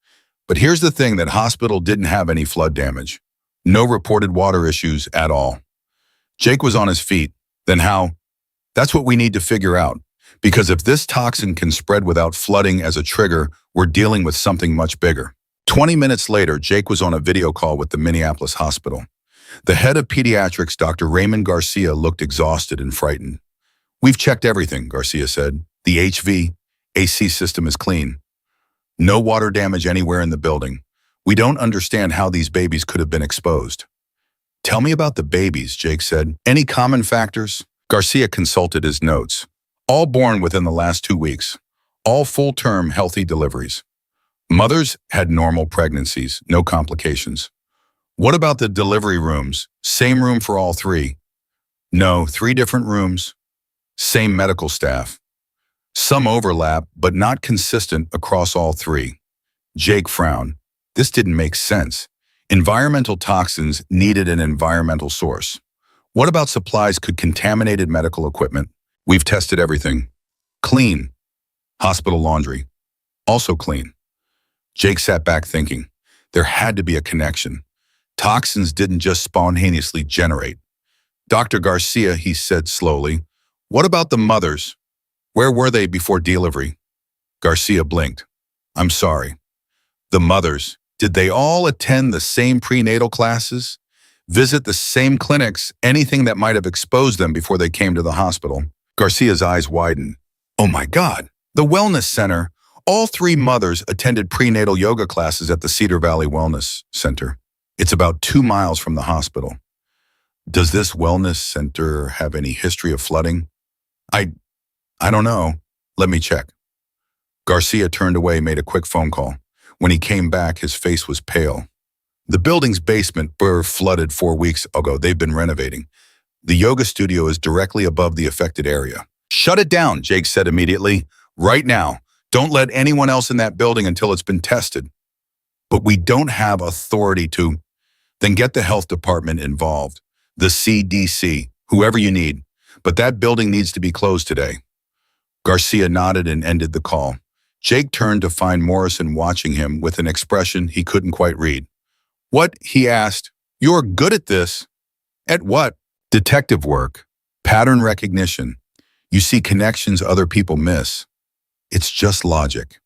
But here's the thing, that hospital didn't have any flood damage. No reported water issues at all. Jake was on his feet. Then how? That's what we need to figure out. Because if this toxin can spread without flooding as a trigger, we're dealing with something much bigger. 20 minutes later, Jake was on a video call with the Minneapolis hospital. The head of pediatrics, Dr. Raymond Garcia, looked exhausted and frightened. "We've checked everything," Garcia said. "The HVAC system is clean. No water damage anywhere in the building. We don't understand how these babies could have been exposed." "Tell me about the babies," Jake said. "Any common factors?" Garcia consulted his notes. "All born within the last 2 weeks. All full-term healthy deliveries. Mothers had normal pregnancies, no complications." "What about the delivery rooms? Same room for all 3? "No, 3 different rooms. Same medical staff. Some overlap, but not consistent across all 3. Jake frowned. This didn't make sense. Environmental toxins needed an environmental source. What about supplies? Could contaminated medical equipment? "We've tested everything. Clean. Hospital laundry. Also clean." Jake sat back thinking. There had to be a connection. Toxins didn't just spontaneously generate. "Dr. Garcia," he said slowly, "what about the mothers? Where were they before delivery?" Garcia blinked. "I'm sorry. The mothers, did they all attend the same prenatal classes? Visit the same clinics? Anything that might have exposed them before they came to the hospital?" Garcia's eyes widened. "Oh my God, the wellness center. All 3 mothers attended prenatal yoga classes at the Cedar Valley Wellness Center. It's about 2 miles from the hospital." "Does this wellness center have any history of flooding?" I don't know. Let me check." Garcia turned away, made a quick phone call. When he came back, his face was pale. "The building's basement were flooded 4 weeks ago. They've been renovating. The yoga studio is directly above the affected area." "Shut it down," Jake said immediately. "Right now. Don't let anyone else in that building until it's been tested." "But we don't have authority to." "Then get the health department involved. The CDC, whoever you need. But that building needs to be closed today." Garcia nodded and ended the call. Jake turned to find Morrison watching him with an expression he couldn't quite read. "What?" he asked. "You're good at this." "At what?" "Detective work. Pattern recognition. You see connections other people miss. It's just logic.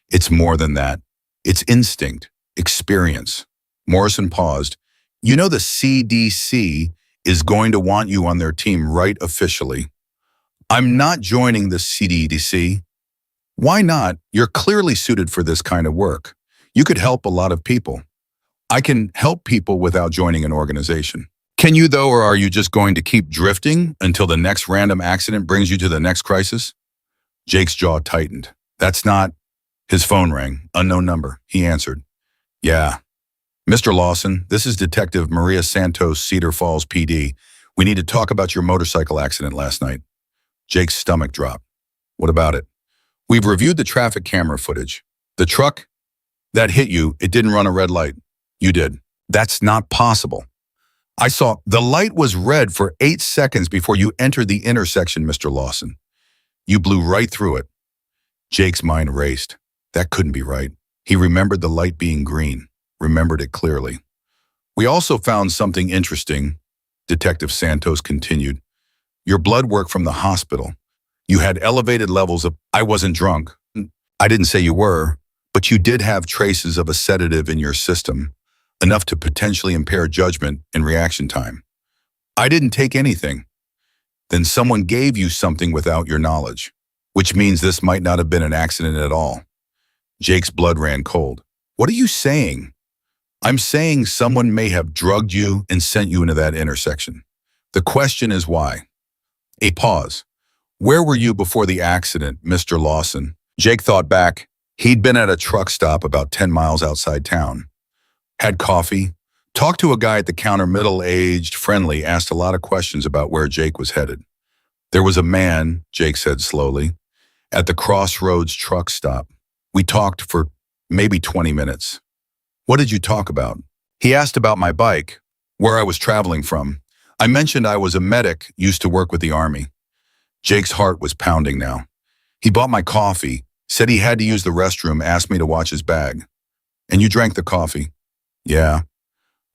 It's more than that. It's instinct, experience." Morrison paused. "You know the CDC is going to want you on their team, right, officially?" "I'm not joining the CDC." "Why not? You're clearly suited for this kind of work. You could help a lot of people." "I can help people without joining an organization." "Can you though, or are you just going to keep drifting until the next random accident brings you to the next crisis?" Jake's jaw tightened. "That's not..." His phone rang. Unknown number. He answered. "Yeah. Mr. Lawson, this is Detective Maria Santos, Cedar Falls PD. We need to talk about your motorcycle accident last night." Jake's stomach dropped. "What about it?" "We've reviewed the traffic camera footage. The truck that hit you, it didn't run a red light. You did." "That's not possible." "I saw the light was red for 8 seconds before you entered the intersection, Mr. Lawson. You blew right through it." Jake's mind raced. That couldn't be right. He remembered the light being green, remembered it clearly. "We also found something interesting," Detective Santos continued. "Your blood work from the hospital. You had elevated levels of..." "I wasn't drunk." "I didn't say you were, but you did have traces of a sedative in your system, enough to potentially impair judgment and reaction time." "I didn't take anything." "Then someone gave you something without your knowledge, which means this might not have been an accident at all." Jake's blood ran cold. "What are you saying?" "I'm saying someone may have drugged you and sent you into that intersection. The question is why." A pause. "Where were you before the accident, Mr. Lawson?" Jake thought back. He'd been at a truck stop about 10 miles outside town. Had coffee, talked to a guy at the counter, middle-aged, friendly, asked a lot of questions about where Jake was headed. There was a man, Jake said slowly, at the Crossroads truck stop. We talked for maybe 20 minutes. What did you talk about? He asked about my bike, where I was traveling from. I mentioned I was a medic, used to work with the Army. Jake's heart was pounding now. He bought my coffee, said he had to use the restroom, asked me to watch his bag. And you drank the coffee? Yeah.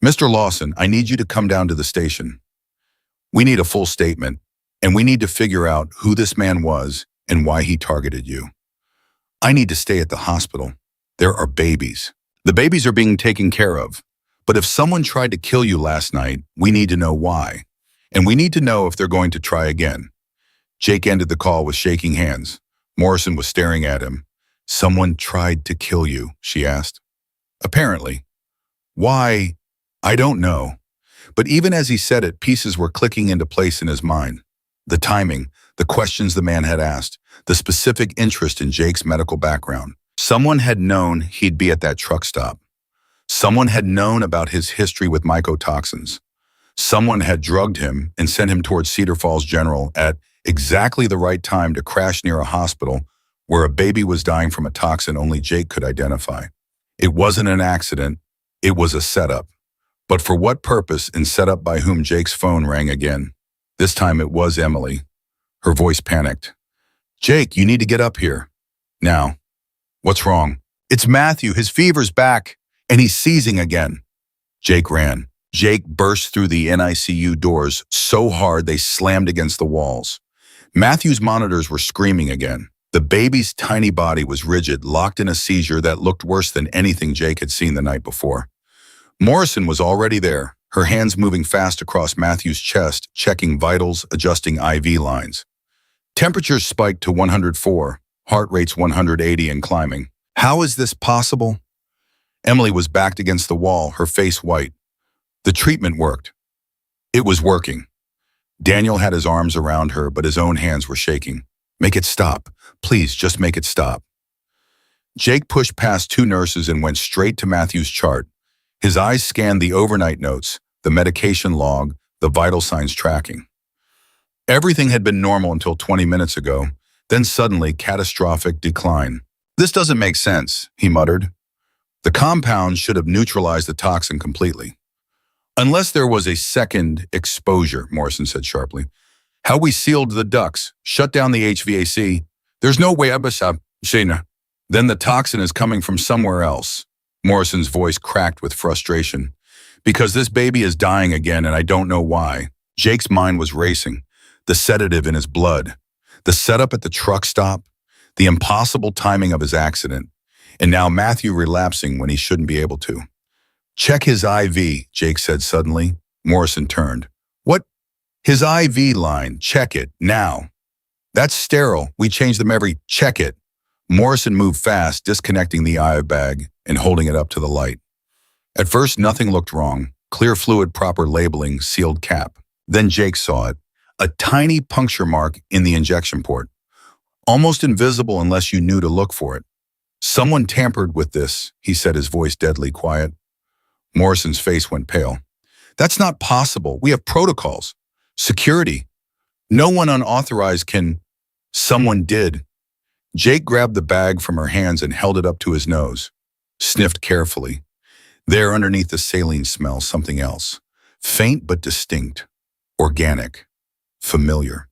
Mr. Lawson, I need you to come down to the station. We need a full statement, and we need to figure out who this man was and why he targeted you. I need to stay at the hospital. There are babies. The babies are being taken care of. But if someone tried to kill you last night, we need to know why. And we need to know if they're going to try again. Jake ended the call with shaking hands. Morrison was staring at him. Someone tried to kill you, she asked. Apparently. Why? I don't know. But even as he said it, pieces were clicking into place in his mind. The timing, the questions the man had asked, the specific interest in Jake's medical background. Someone had known he'd be at that truck stop. Someone had known about his history with mycotoxins. Someone had drugged him and sent him towards Cedar Falls General at exactly the right time to crash near a hospital where a baby was dying from a toxin only Jake could identify. It wasn't an accident, it was a setup. But for what purpose and set up by whom? Jake's phone rang again. This time it was Emily. Her voice panicked. Jake, you need to get up here. Now. What's wrong? It's Matthew, his fever's back. And he's seizing again. Jake ran. Jake burst through the NICU doors so hard they slammed against the walls. Matthew's monitors were screaming again. The baby's tiny body was rigid, locked in a seizure that looked worse than anything Jake had seen the night before. Morrison was already there, her hands moving fast across Matthew's chest, checking vitals, adjusting IV lines. Temperatures spiked to 104, heart rates 180 and climbing. How is this possible? Emily was backed against the wall, her face white. The treatment worked. It was working. Daniel had his arms around her, but his own hands were shaking. Make it stop. Please, just make it stop. Jake pushed past two nurses and went straight to Matthew's chart. His eyes scanned the overnight notes, the medication log, the vital signs tracking. Everything had been normal until 20 minutes ago, then suddenly catastrophic decline. This doesn't make sense, he muttered. The compound should have neutralized the toxin completely. Unless there was a second exposure, Morrison said sharply. How we sealed the ducts, shut down the HVAC. There's no way Then the toxin is coming from somewhere else. Morrison's voice cracked with frustration. Because this baby is dying again and I don't know why. Jake's mind was racing. The sedative in his blood. The setup at the truck stop. The impossible timing of his accident. And now Matthew relapsing when he shouldn't be able to. Check his IV, Jake said suddenly. Morrison turned. What? His IV line, check it, now. That's sterile, we change them check it. Morrison moved fast, disconnecting the IV bag and holding it up to the light. At first, nothing looked wrong. Clear fluid, proper labeling, sealed cap. Then Jake saw it. A tiny puncture mark in the injection port. Almost invisible unless you knew to look for it. Someone tampered with this, he said, his voice deadly quiet. Morrison's face went pale. That's not possible. We have protocols. Security. No one unauthorized can. Someone did. Jake grabbed the bag from her hands and held it up to his nose. Sniffed carefully. There underneath the saline smell, something else. Faint but distinct. Organic. Familiar.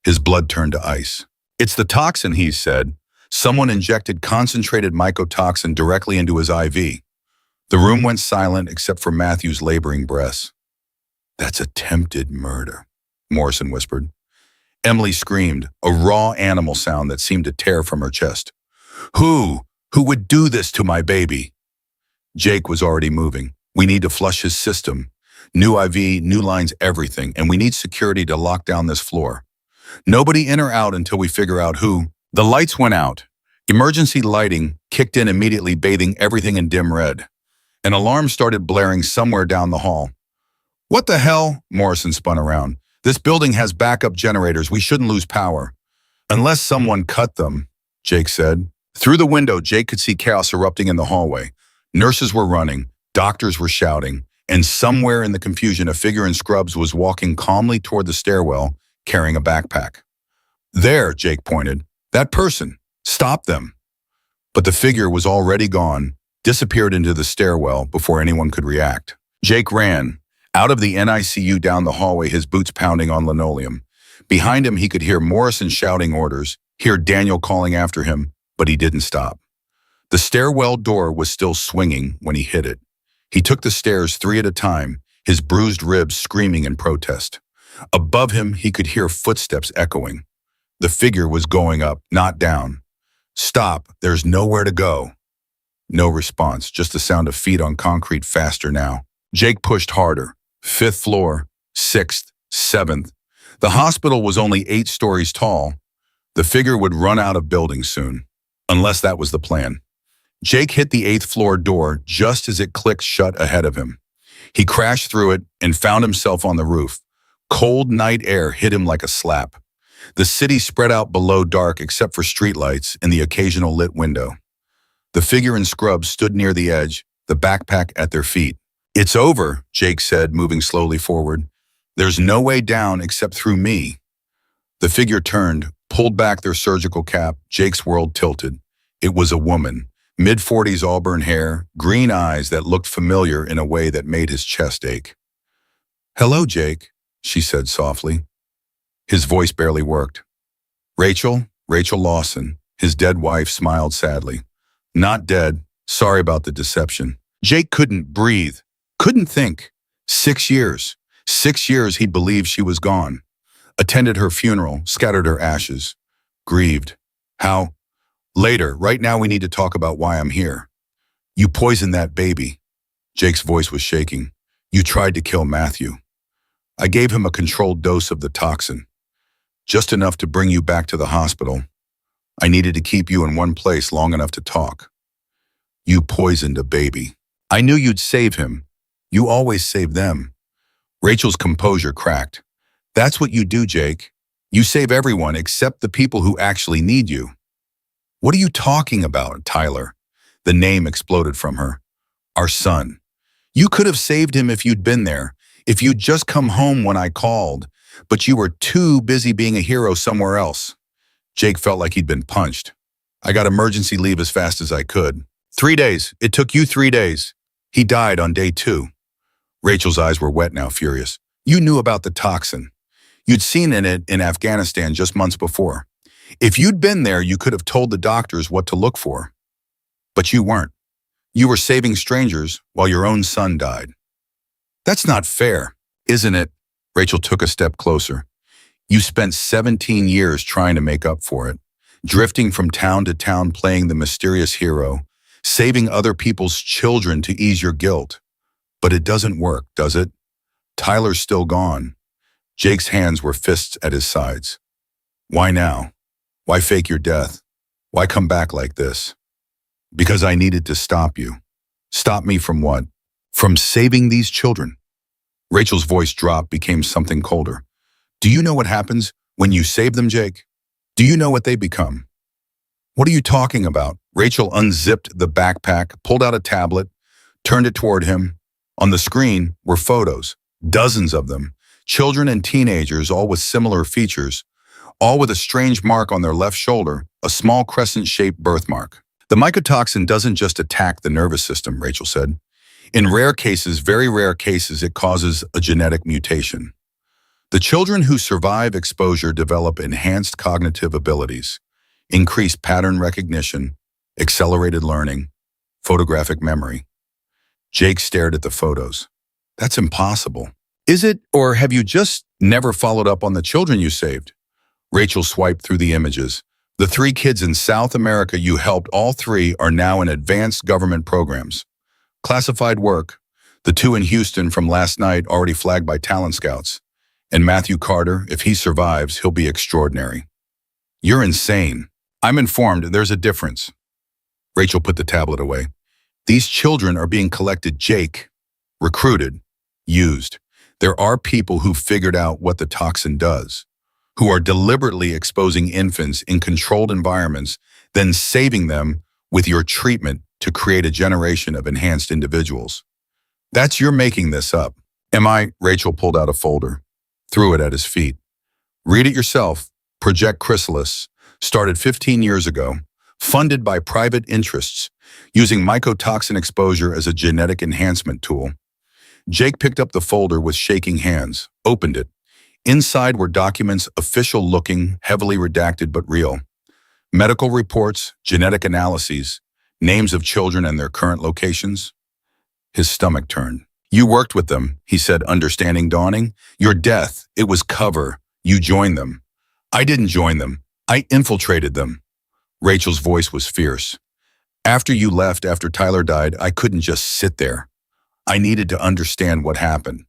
His blood turned to ice. It's the toxin, he said. Someone injected concentrated mycotoxin directly into his IV. The room went silent except for Matthew's laboring breaths. That's attempted murder, Morrison whispered. Emily screamed, a raw animal sound that seemed to tear from her chest. Who would do this to my baby? Jake was already moving. We need to flush his system. New IV, new lines, everything, and we need security to lock down this floor. Nobody in or out until we figure out who. The lights went out. Emergency lighting kicked in immediately, bathing everything in dim red. An alarm started blaring somewhere down the hall. What the hell? Morrison spun around. This building has backup generators. We shouldn't lose power. Unless someone cut them, Jake said. Through the window, Jake could see chaos erupting in the hallway. Nurses were running, doctors were shouting, and somewhere in the confusion, a figure in scrubs was walking calmly toward the stairwell, carrying a backpack. There, Jake pointed. That person. Stop them. But the figure was already gone, disappeared into the stairwell before anyone could react. Jake ran, out of the NICU down the hallway, his boots pounding on linoleum. Behind him, he could hear Morrison shouting orders, hear Daniel calling after him, but he didn't stop. The stairwell door was still swinging when he hit it. He took the stairs 3 at a time, his bruised ribs screaming in protest. Above him, he could hear footsteps echoing. The figure was going up, not down. Stop, there's nowhere to go. No response, just the sound of feet on concrete faster now. Jake pushed harder. 5th floor, 6th, 7th. The hospital was only 8 stories tall. The figure would run out of buildings soon, unless that was the plan. Jake hit the 8th floor door just as it clicked shut ahead of him. He crashed through it and found himself on the roof. Cold night air hit him like a slap. The city spread out below dark except for streetlights and the occasional lit window. The figure in scrubs stood near the edge, the backpack at their feet. It's over, Jake said, moving slowly forward. There's no way down except through me. The figure turned, pulled back their surgical cap. Jake's world tilted. It was a woman, mid-40s auburn hair, green eyes that looked familiar in a way that made his chest ache. Hello, Jake, she said softly. His voice barely worked. Rachel Lawson, his dead wife, smiled sadly. Not dead. Sorry about the deception. Jake couldn't breathe, couldn't think. 6 years. 6 years he believed she was gone. Attended her funeral, scattered her ashes. Grieved. How? Later, right now we need to talk about why I'm here. You poisoned that baby. Jake's voice was shaking. You tried to kill Matthew. I gave him a controlled dose of the toxin. Just enough to bring you back to the hospital. I needed to keep you in one place long enough to talk. You poisoned a baby. I knew you'd save him. You always save them. Rachel's composure cracked. That's what you do, Jake. You save everyone except the people who actually need you. What are you talking about, Tyler? The name exploded from her. Our son. You could have saved him if you'd been there, if you'd just come home when I called, but you were too busy being a hero somewhere else. Jake felt like he'd been punched. I got emergency leave as fast as I could. 3 days. It took you 3 days. He died on day 2. Rachel's eyes were wet now, furious. You knew about the toxin. You'd seen it in Afghanistan just months before. If you'd been there, you could have told the doctors what to look for. But you weren't. You were saving strangers while your own son died. That's not fair, isn't it? Rachel took a step closer. You spent 17 years trying to make up for it, drifting from town to town playing the mysterious hero, saving other people's children to ease your guilt. But it doesn't work, does it? Tyler's still gone. Jake's hands were fists at his sides. Why now? Why fake your death? Why come back like this? Because I needed to stop you. Stop me from what? From saving these children. Rachel's voice dropped, became something colder. Do you know what happens when you save them, Jake? Do you know what they become? What are you talking about? Rachel unzipped the backpack, pulled out a tablet, turned it toward him. On the screen were photos, dozens of them, children and teenagers, all with similar features, all with a strange mark on their left shoulder, a small crescent-shaped birthmark. The mycotoxin doesn't just attack the nervous system, Rachel said. In rare cases, very rare cases, it causes a genetic mutation. The children who survive exposure develop enhanced cognitive abilities, increased pattern recognition, accelerated learning, photographic memory. Jake stared at the photos. That's impossible. Is it, or have you just never followed up on the children you saved? Rachel swiped through the images. The 3 kids in South America you helped, all 3 are now in advanced government programs. Classified work. The 2 in Houston from last night already flagged by talent scouts. And Matthew Carter, if he survives, he'll be extraordinary. You're insane. I'm informed there's a difference. Rachel put the tablet away. These children are being collected, Jake. Recruited. Used. There are people who figured out what the toxin does, who are deliberately exposing infants in controlled environments then saving them with your treatment to create a generation of enhanced individuals. That's your making this up. Am I? Rachel pulled out a folder, threw it at his feet. Read it yourself. Project Chrysalis started 15 years ago, funded by private interests, using mycotoxin exposure as a genetic enhancement tool. Jake picked up the folder with shaking hands, opened it. Inside were documents official-looking, heavily redacted but real. Medical reports, genetic analyses, names of children and their current locations. His stomach turned. You worked with them, he said, understanding dawning. Your death, it was cover. You joined them. I didn't join them. I infiltrated them. Rachel's voice was fierce. After you left, after Tyler died, I couldn't just sit there. I needed to understand what happened.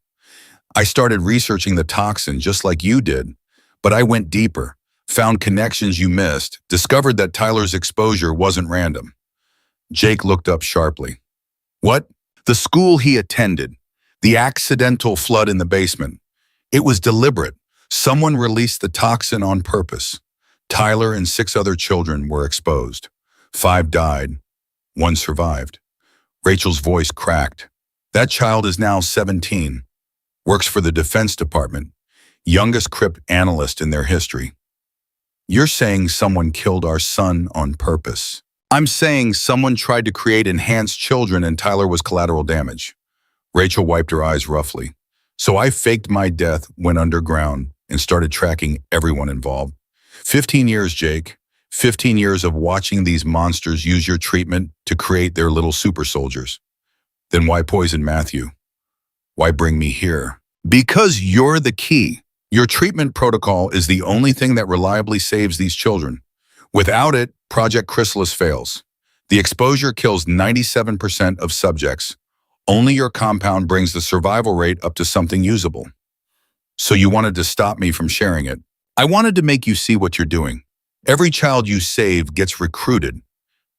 I started researching the toxin just like you did, but I went deeper, found connections you missed, discovered that Tyler's exposure wasn't random. Jake looked up sharply. What? The school he attended, the accidental flood in the basement. It was deliberate. Someone released the toxin on purpose. Tyler and 6 other children were exposed. 5 died. 1 survived. Rachel's voice cracked. That child is now 17, works for the Defense Department, youngest crypt analyst in their history. You're saying someone killed our son on purpose. I'm saying someone tried to create enhanced children and Tyler was collateral damage. Rachel wiped her eyes roughly. So I faked my death, went underground, and started tracking everyone involved. 15 years, Jake. 15 years of watching these monsters use your treatment to create their little super soldiers. Then why poison Matthew? Why bring me here? Because you're the key. Your treatment protocol is the only thing that reliably saves these children. Without it, Project Chrysalis fails. The exposure kills 97% of subjects. Only your compound brings the survival rate up to something usable. So you wanted to stop me from sharing it. I wanted to make you see what you're doing. Every child you save gets recruited,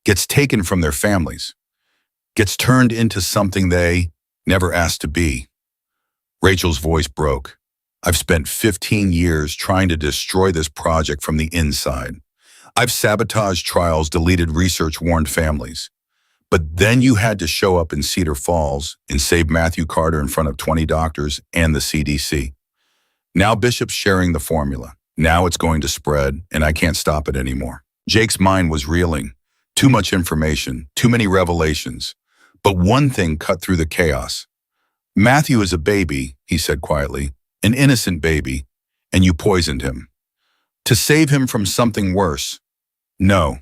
gets taken from their families, gets turned into something they never asked to be. Rachel's voice broke. I've spent 15 years trying to destroy this project from the inside. I've sabotaged trials, deleted research, warned families. But then you had to show up in Cedar Falls and save Matthew Carter in front of 20 doctors and the CDC. Now Bishop's sharing the formula. Now it's going to spread, and I can't stop it anymore. Jake's mind was reeling. Too much information, too many revelations. But one thing cut through the chaos. Matthew is a baby, he said quietly, an innocent baby, and you poisoned him. To save him from something worse. No.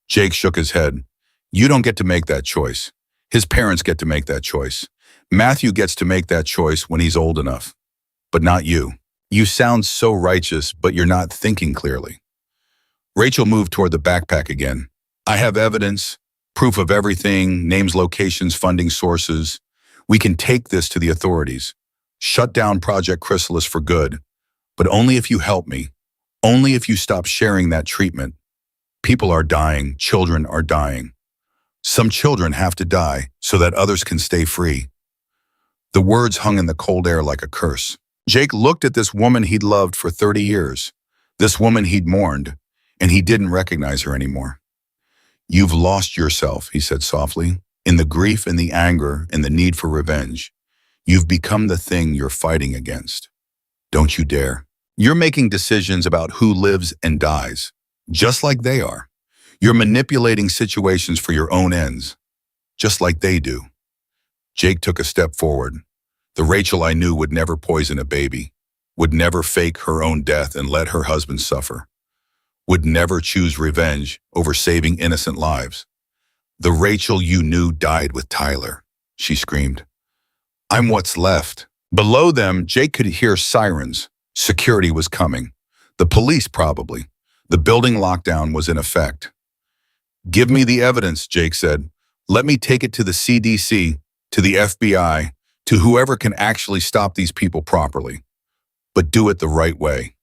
Jake shook his head. You don't get to make that choice. His parents get to make that choice. Matthew gets to make that choice when he's old enough. But not you. You sound so righteous, but you're not thinking clearly. Rachel moved toward the backpack again. I have evidence, proof of everything, names, locations, funding sources. We can take this to the authorities. Shut down Project Chrysalis for good. But only if you help me. Only if you stop sharing that treatment. People are dying. Children are dying. Some children have to die so that others can stay free. The words hung in the cold air like a curse. Jake looked at this woman he'd loved for 30 years, this woman he'd mourned, and he didn't recognize her anymore. You've lost yourself, he said softly, in the grief and the anger and the need for revenge. You've become the thing you're fighting against. Don't you dare. You're making decisions about who lives and dies, just like they are. You're manipulating situations for your own ends, just like they do. Jake took a step forward. The Rachel I knew would never poison a baby, would never fake her own death and let her husband suffer, would never choose revenge over saving innocent lives. The Rachel you knew died with Tyler, she screamed. I'm what's left. Below them, Jake could hear sirens. Security was coming. The police probably. The building lockdown was in effect. Give me the evidence, Jake said. Let me take it to the CDC, to the FBI, to whoever can actually stop these people properly. But do it the right way.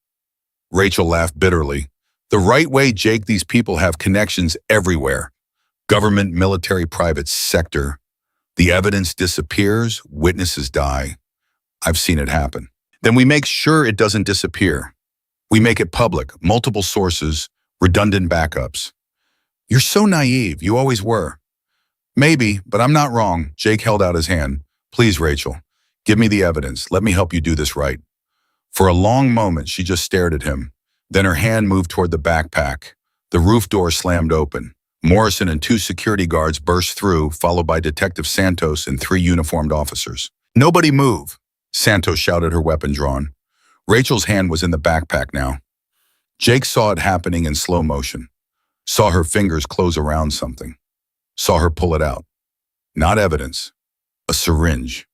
Rachel laughed bitterly. The right way, Jake, these people have connections everywhere. Government, military, private sector. The evidence disappears, witnesses die. I've seen it happen. Then we make sure it doesn't disappear. We make it public, multiple sources, redundant backups. You're so naive. You always were. Maybe, but I'm not wrong. Jake held out his hand. Please, Rachel, give me the evidence. Let me help you do this right. For a long moment, she just stared at him. Then her hand moved toward the backpack. The roof door slammed open. Morrison and 2 security guards burst through, followed by Detective Santos and 3 uniformed officers. Nobody move, Santos shouted, her weapon drawn. Rachel's hand was in the backpack now. Jake saw it happening in slow motion. Saw her fingers close around something. Saw her pull it out. Not evidence. A syringe.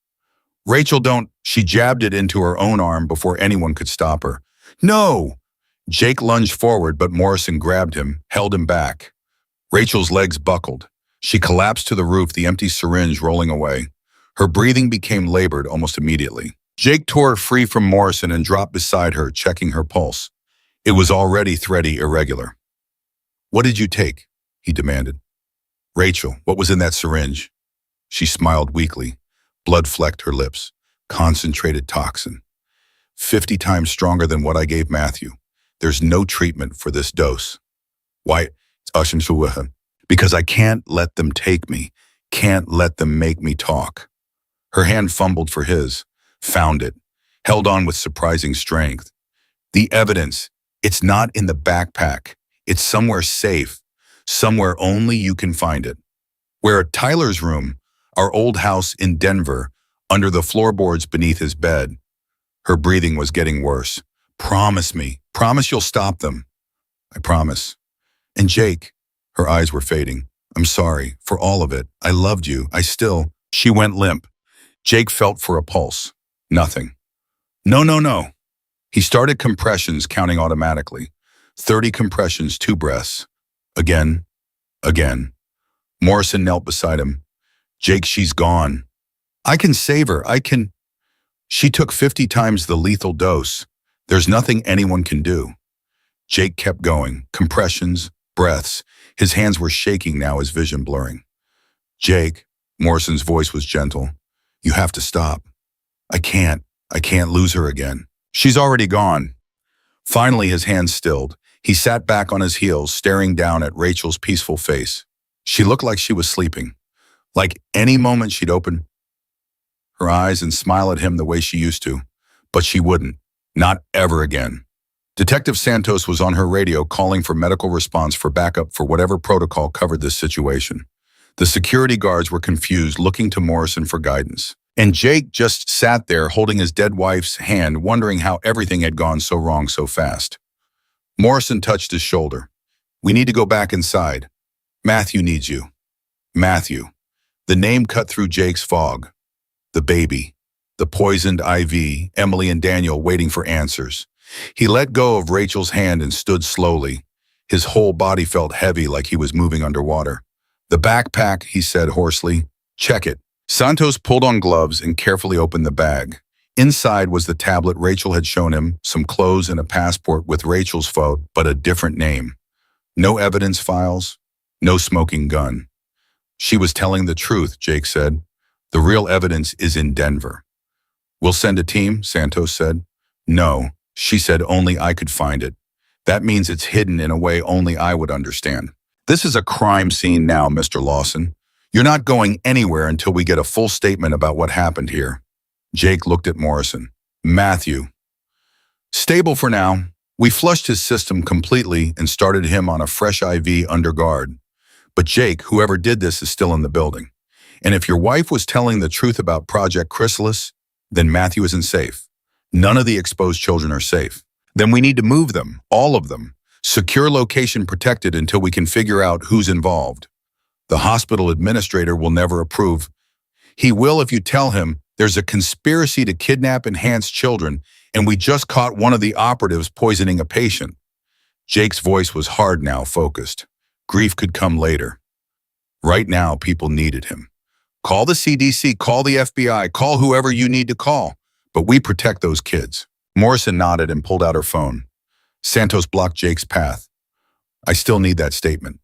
Rachel, don't. She jabbed it into her own arm before anyone could stop her. No! Jake lunged forward, but Morrison grabbed him, held him back. Rachel's legs buckled. She collapsed to the roof, the empty syringe rolling away. Her breathing became labored almost immediately. Jake tore free from Morrison and dropped beside her, checking her pulse. It was already thready irregular. What did you take? He demanded. Rachel, what was in that syringe? She smiled weakly. Blood flecked her lips. Concentrated toxin. 50 times stronger than what I gave Matthew. There's no treatment for this dose. Why? Because I can't let them take me. Can't let them make me talk. Her hand fumbled for his. Found it. Held on with surprising strength. The evidence. It's not in the backpack. It's somewhere safe. Somewhere only you can find it. We're at Tyler's room, our old house in Denver, under the floorboards beneath his bed. Her breathing was getting worse. Promise me. Promise you'll stop them. I promise. And Jake, her eyes were fading. I'm sorry for all of it. I loved you. She went limp. Jake felt for a pulse. Nothing. No. He started compressions, counting automatically. 30 compressions, 2 breaths. Again. Morrison knelt beside him. Jake, she's gone. I can save her. She took 50 times the lethal dose. There's nothing anyone can do. Jake kept going. Compressions, breaths. His hands were shaking now, his vision blurring. Jake, Morrison's voice was gentle. You have to stop. I can't lose her again. She's already gone. Finally, his hands stilled. He sat back on his heels, staring down at Rachel's peaceful face. She looked like she was sleeping. Like any moment she'd open her eyes and smile at him the way she used to. But she wouldn't. Not ever again. Detective Santos was on her radio calling for medical response for backup for whatever protocol covered this situation. The security guards were confused, looking to Morrison for guidance. And Jake just sat there holding his dead wife's hand, wondering how everything had gone so wrong so fast. Morrison touched his shoulder. We need to go back inside. Matthew needs you. Matthew. The name cut through Jake's fog. The baby. The poisoned IV, Emily and Daniel waiting for answers. He let go of Rachel's hand and stood slowly. His whole body felt heavy, like he was moving underwater. The backpack, he said hoarsely. Check it. Santos pulled on gloves and carefully opened the bag. Inside was the tablet Rachel had shown him, some clothes and a passport with Rachel's photo, but a different name. No evidence files, no smoking gun. She was telling the truth, Jake said. The real evidence is in Denver. We'll send a team, Santos said. No, she said, only I could find it. That means it's hidden in a way only I would understand. This is a crime scene now, Mr. Lawson. You're not going anywhere until we get a full statement about what happened here. Jake looked at Morrison. Matthew. Stable for now. We flushed his system completely and started him on a fresh IV under guard. But Jake, whoever did this, is still in the building. And if your wife was telling the truth about Project Chrysalis, then Matthew isn't safe. None of the exposed children are safe. Then we need to move them, all of them. Secure location protected until we can figure out who's involved. The hospital administrator will never approve. He will if you tell him there's a conspiracy to kidnap enhanced children and we just caught one of the operatives poisoning a patient. Jake's voice was hard now, focused. Grief could come later. Right now, people needed him. Call the CDC, call the FBI, call whoever you need to call. But we protect those kids. Morrison nodded and pulled out her phone. Santos blocked Jake's path. I still need that statement.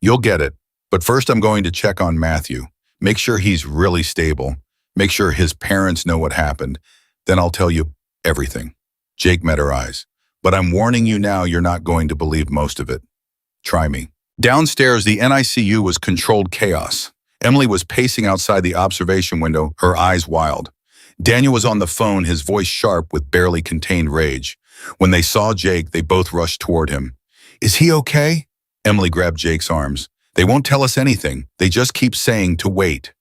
You'll get it. But first I'm going to check on Matthew. Make sure he's really stable. Make sure his parents know what happened. Then I'll tell you everything. Jake met her eyes. But I'm warning you now, you're not going to believe most of it. Try me. Downstairs, the NICU was controlled chaos. Emily was pacing outside the observation window, her eyes wild. Daniel was on the phone, his voice sharp with barely contained rage. When they saw Jake, they both rushed toward him. "Is he okay?" Emily grabbed Jake's arms. "They won't tell us anything. They just keep saying to wait."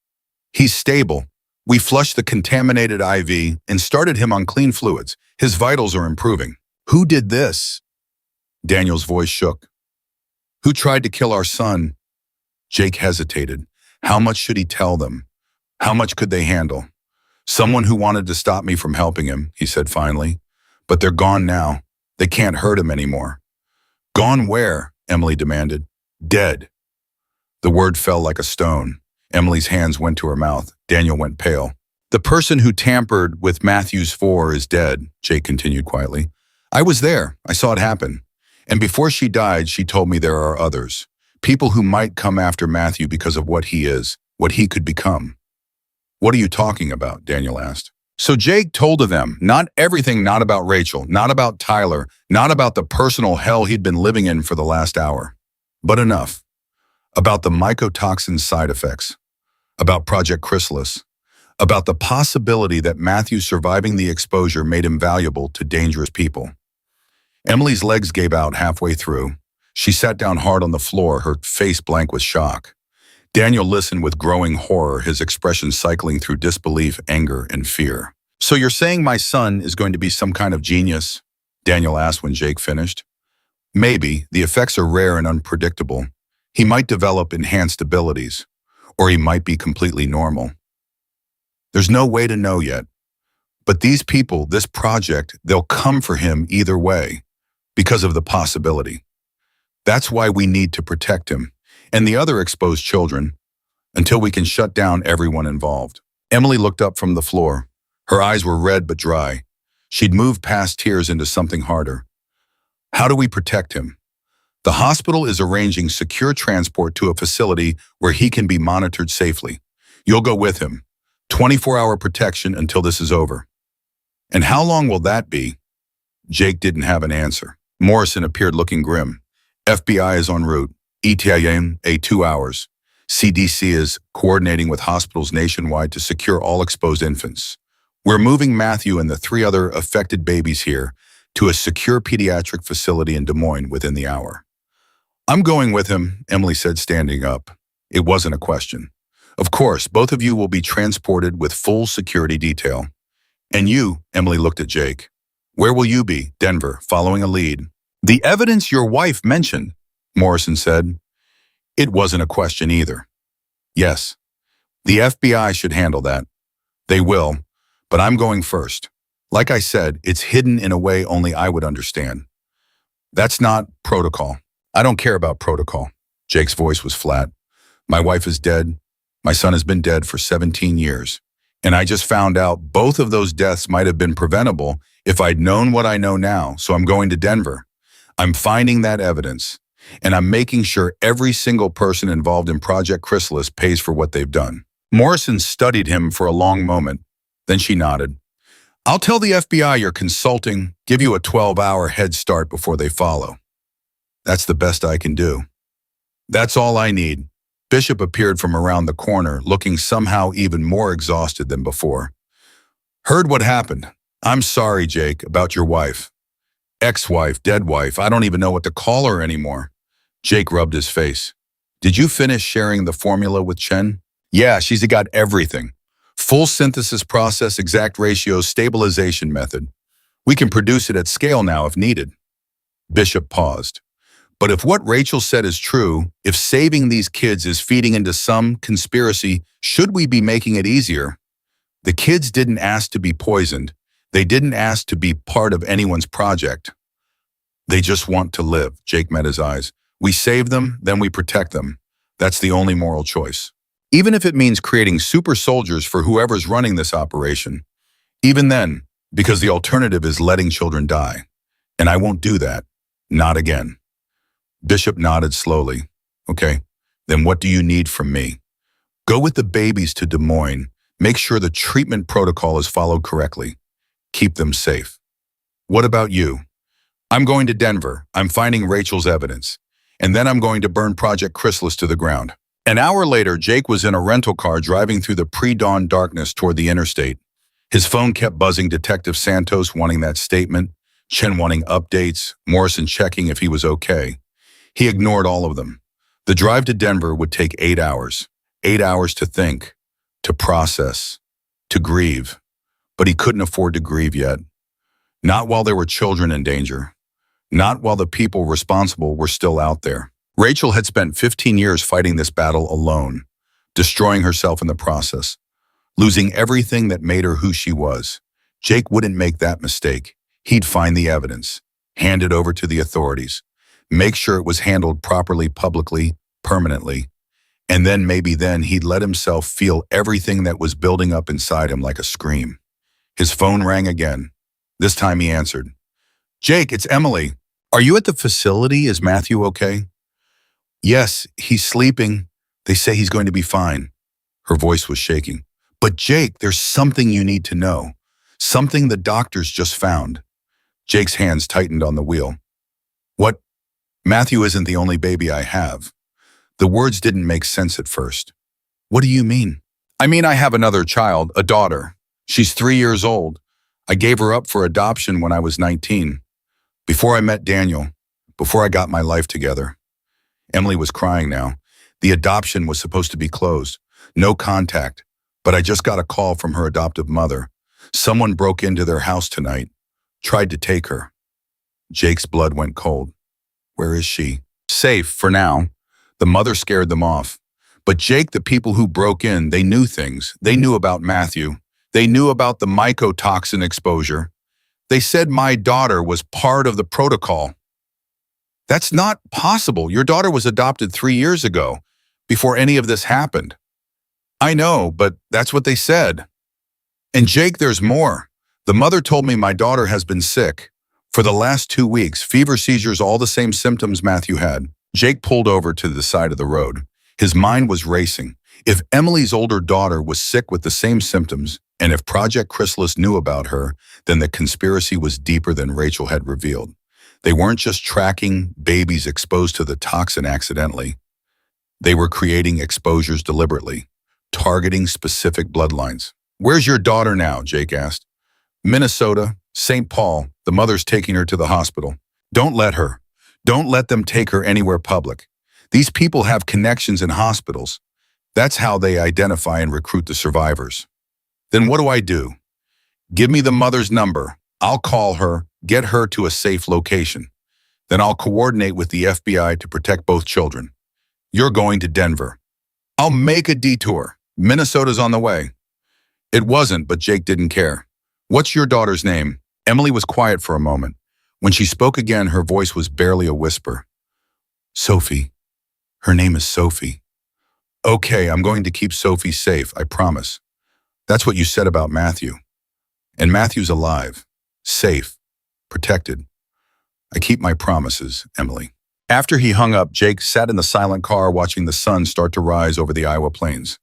"He's stable. We flushed the contaminated IV and started him on clean fluids. His vitals are improving." "Who did this?" Daniel's voice shook. "Who tried to kill our son?" Jake hesitated. How much should he tell them? How much could they handle? "Someone who wanted to stop me from helping him," he said finally. "But they're gone now. They can't hurt him anymore." "Gone where?" Emily demanded. "Dead." The word fell like a stone. Emily's hands went to her mouth. Daniel went pale. "The person who tampered with Matthew's 4 is dead," Jake continued quietly. "I was there. I saw it happen. And before she died, she told me there are others. People who might come after Matthew because of what he is, what he could become." "What are you talking about?" Daniel asked. So Jake told of them, not everything, not about Rachel, not about Tyler, not about the personal hell he'd been living in for the last hour, but enough. About the mycotoxin side effects, about Project Chrysalis, about the possibility that Matthew surviving the exposure made him valuable to dangerous people. Emily's legs gave out halfway through. She sat down hard on the floor, her face blank with shock. Daniel listened with growing horror, his expression cycling through disbelief, anger, and fear. "So you're saying my son is going to be some kind of genius?" Daniel asked when Jake finished. "Maybe. The effects are rare and unpredictable. He might develop enhanced abilities, or he might be completely normal. There's no way to know yet. But these people, this project, they'll come for him either way, because of the possibility. That's why we need to protect him, and the other exposed children, until we can shut down everyone involved." Emily looked up from the floor. Her eyes were red but dry. She'd moved past tears into something harder. "How do we protect him?" "The hospital is arranging secure transport to a facility where he can be monitored safely. You'll go with him. 24-hour protection until this is over." "And how long will that be?" Jake didn't have an answer. Morrison appeared looking grim. "FBI is en route. ETA in 2 hours. CDC is coordinating with hospitals nationwide to secure all exposed infants. We're moving Matthew and the 3 other affected babies here to a secure pediatric facility in Des Moines within the hour." "I'm going with him," Emily said, standing up. It wasn't a question. "Of course, both of you will be transported with full security detail." "And you," Emily looked at Jake. "Where will you be?" "Denver, following a lead." "The evidence your wife mentioned," Morrison said. It wasn't a question either. "Yes, the FBI should handle that. They will, but I'm going first. Like I said, it's hidden in a way only I would understand. That's not protocol. I don't care about protocol." Jake's voice was flat. "My wife is dead. My son has been dead for 17 years. And I just found out both of those deaths might have been preventable if I'd known what I know now, so I'm going to Denver. I'm finding that evidence, and I'm making sure every single person involved in Project Chrysalis pays for what they've done." Morrison studied him for a long moment. Then she nodded. "I'll tell the FBI you're consulting, give you a 12-hour head start before they follow. That's the best I can do." "That's all I need." Bishop appeared from around the corner, looking somehow even more exhausted than before. "Heard what happened. I'm sorry, Jake, about your wife. Ex-wife, dead wife, I don't even know what to call her anymore." Jake rubbed his face. "Did you finish sharing the formula with Chen?" "Yeah, she's got everything. Full synthesis process, exact ratios, stabilization method. We can produce it at scale now if needed." Bishop paused. "But if what Rachel said is true, if saving these kids is feeding into some conspiracy, should we be making it easier? The kids didn't ask to be poisoned. They didn't ask to be part of anyone's project. They just want to live." Jake met his eyes. "We save them, then we protect them. That's the only moral choice. Even if it means creating super soldiers for whoever's running this operation. Even then, because the alternative is letting children die. And I won't do that. Not again." Bishop nodded slowly. "Okay, then what do you need from me?" "Go with the babies to Des Moines. Make sure the treatment protocol is followed correctly. Keep them safe." "What about you?" "I'm going to Denver. I'm finding Rachel's evidence. And then I'm going to burn Project Chrysalis to the ground. An hour later, Jake was in a rental car driving through the pre-dawn darkness toward the interstate. His phone kept buzzing Detective Santos wanting that statement, Chen wanting updates, Morrison checking if he was okay. He ignored all of them. The drive to Denver would take 8 hours. 8 hours to think, to process, to grieve. But he couldn't afford to grieve yet. Not while there were children in danger. Not while the people responsible were still out there. Rachel had spent 15 years fighting this battle alone, destroying herself in the process, losing everything that made her who she was. Jake wouldn't make that mistake. He'd find the evidence, hand it over to the authorities, make sure it was handled properly, publicly, permanently, and then he'd let himself feel everything that was building up inside him like a scream. His phone rang again. This time he answered. "Jake, it's Emily. Are you at the facility? Is Matthew okay?" "Yes, he's sleeping. They say he's going to be fine." Her voice was shaking. "But Jake, there's something you need to know. Something the doctors just found." Jake's hands tightened on the wheel. "What? Matthew isn't the only baby I have." The words didn't make sense at first. "What do you mean?" "I mean, I have another child, a daughter. She's 3 years old. I gave her up for adoption when I was 19. Before I met Daniel, before I got my life together." Emily was crying now. The adoption was supposed to be closed. No contact. But I just got a call from her adoptive mother. Someone broke into their house tonight. Tried to take her. Jake's blood went cold. "Where is she?" "Safe, for now." The mother scared them off. But Jake, the people who broke in, they knew things. They knew about Matthew. They knew about the mycotoxin exposure. They said my daughter was part of the protocol. "That's not possible. Your daughter was adopted 3 years ago, before any of this happened." "I know, but that's what they said." "And Jake, there's more. The mother told me my daughter has been sick. For the last 2 weeks, fever, seizures, all the same symptoms Matthew had." Jake pulled over to the side of the road. His mind was racing. If Emily's older daughter was sick with the same symptoms, and if Project Chrysalis knew about her, then the conspiracy was deeper than Rachel had revealed. They weren't just tracking babies exposed to the toxin accidentally. They were creating exposures deliberately, targeting specific bloodlines. "Where's your daughter now?" Jake asked. "Minnesota, St. Paul. The mother's taking her to the hospital." "Don't let her. Don't let them take her anywhere public. These people have connections in hospitals. That's how they identify and recruit the survivors." "Then what do I do?" "Give me the mother's number. I'll call her, get her to a safe location. Then I'll coordinate with the FBI to protect both children. You're going to Denver." "I'll make a detour. Minnesota's on the way." It wasn't, but Jake didn't care. "What's your daughter's name?" Emily was quiet for a moment. When she spoke again, her voice was barely a whisper. "Sophie. Her name is Sophie." "Okay, I'm going to keep Sophie safe, I promise. That's what you said about Matthew. And Matthew's alive, safe, protected. I keep my promises, Emily." After he hung up, Jake sat in the silent car watching the sun start to rise over the Iowa plains.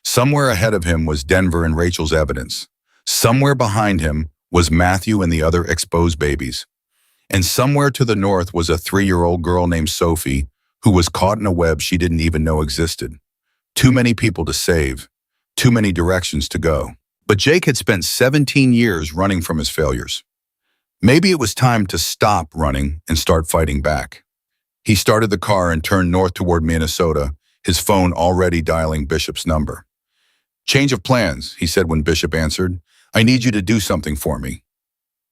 Somewhere ahead of him was Denver and Rachel's evidence. Somewhere behind him was Matthew and the other exposed babies. And somewhere to the north was a 3-year-old girl named Sophie who was caught in a web she didn't even know existed. Too many people to save, too many directions to go. But Jake had spent 17 years running from his failures. Maybe it was time to stop running and start fighting back. He started the car and turned north toward Minnesota, his phone already dialing Bishop's number. "Change of plans," he said when Bishop answered. "I need you to do something for me."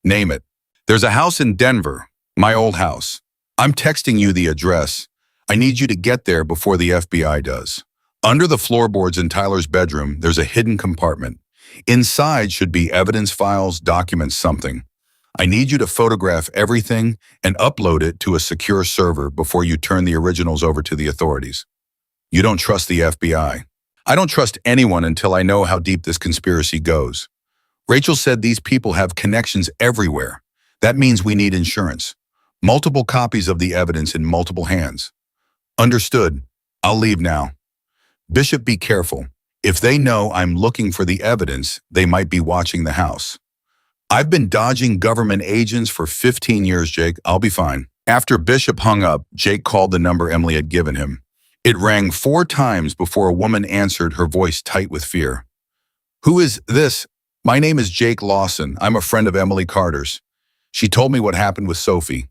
"Name it." "There's a house in Denver, my old house. I'm texting you the address. I need you to get there before the FBI does. Under the floorboards in Tyler's bedroom, there's a hidden compartment. Inside should be evidence files, documents, something. I need you to photograph everything and upload it to a secure server before you turn the originals over to the authorities. You don't trust the FBI. I don't trust anyone until I know how deep this conspiracy goes. Rachel said these people have connections everywhere. That means we need insurance. Multiple copies of the evidence in multiple hands." "Understood. I'll leave now." "Bishop, be careful. If they know I'm looking for the evidence, they might be watching the house." "I've been dodging government agents for 15 years, Jake. I'll be fine." After Bishop hung up, Jake called the number Emily had given him. It rang 4 times before a woman answered, her voice tight with fear. "Who is this? My name is Jake Lawson. I'm a friend of Emily Carter's. She told me what happened with Sophie."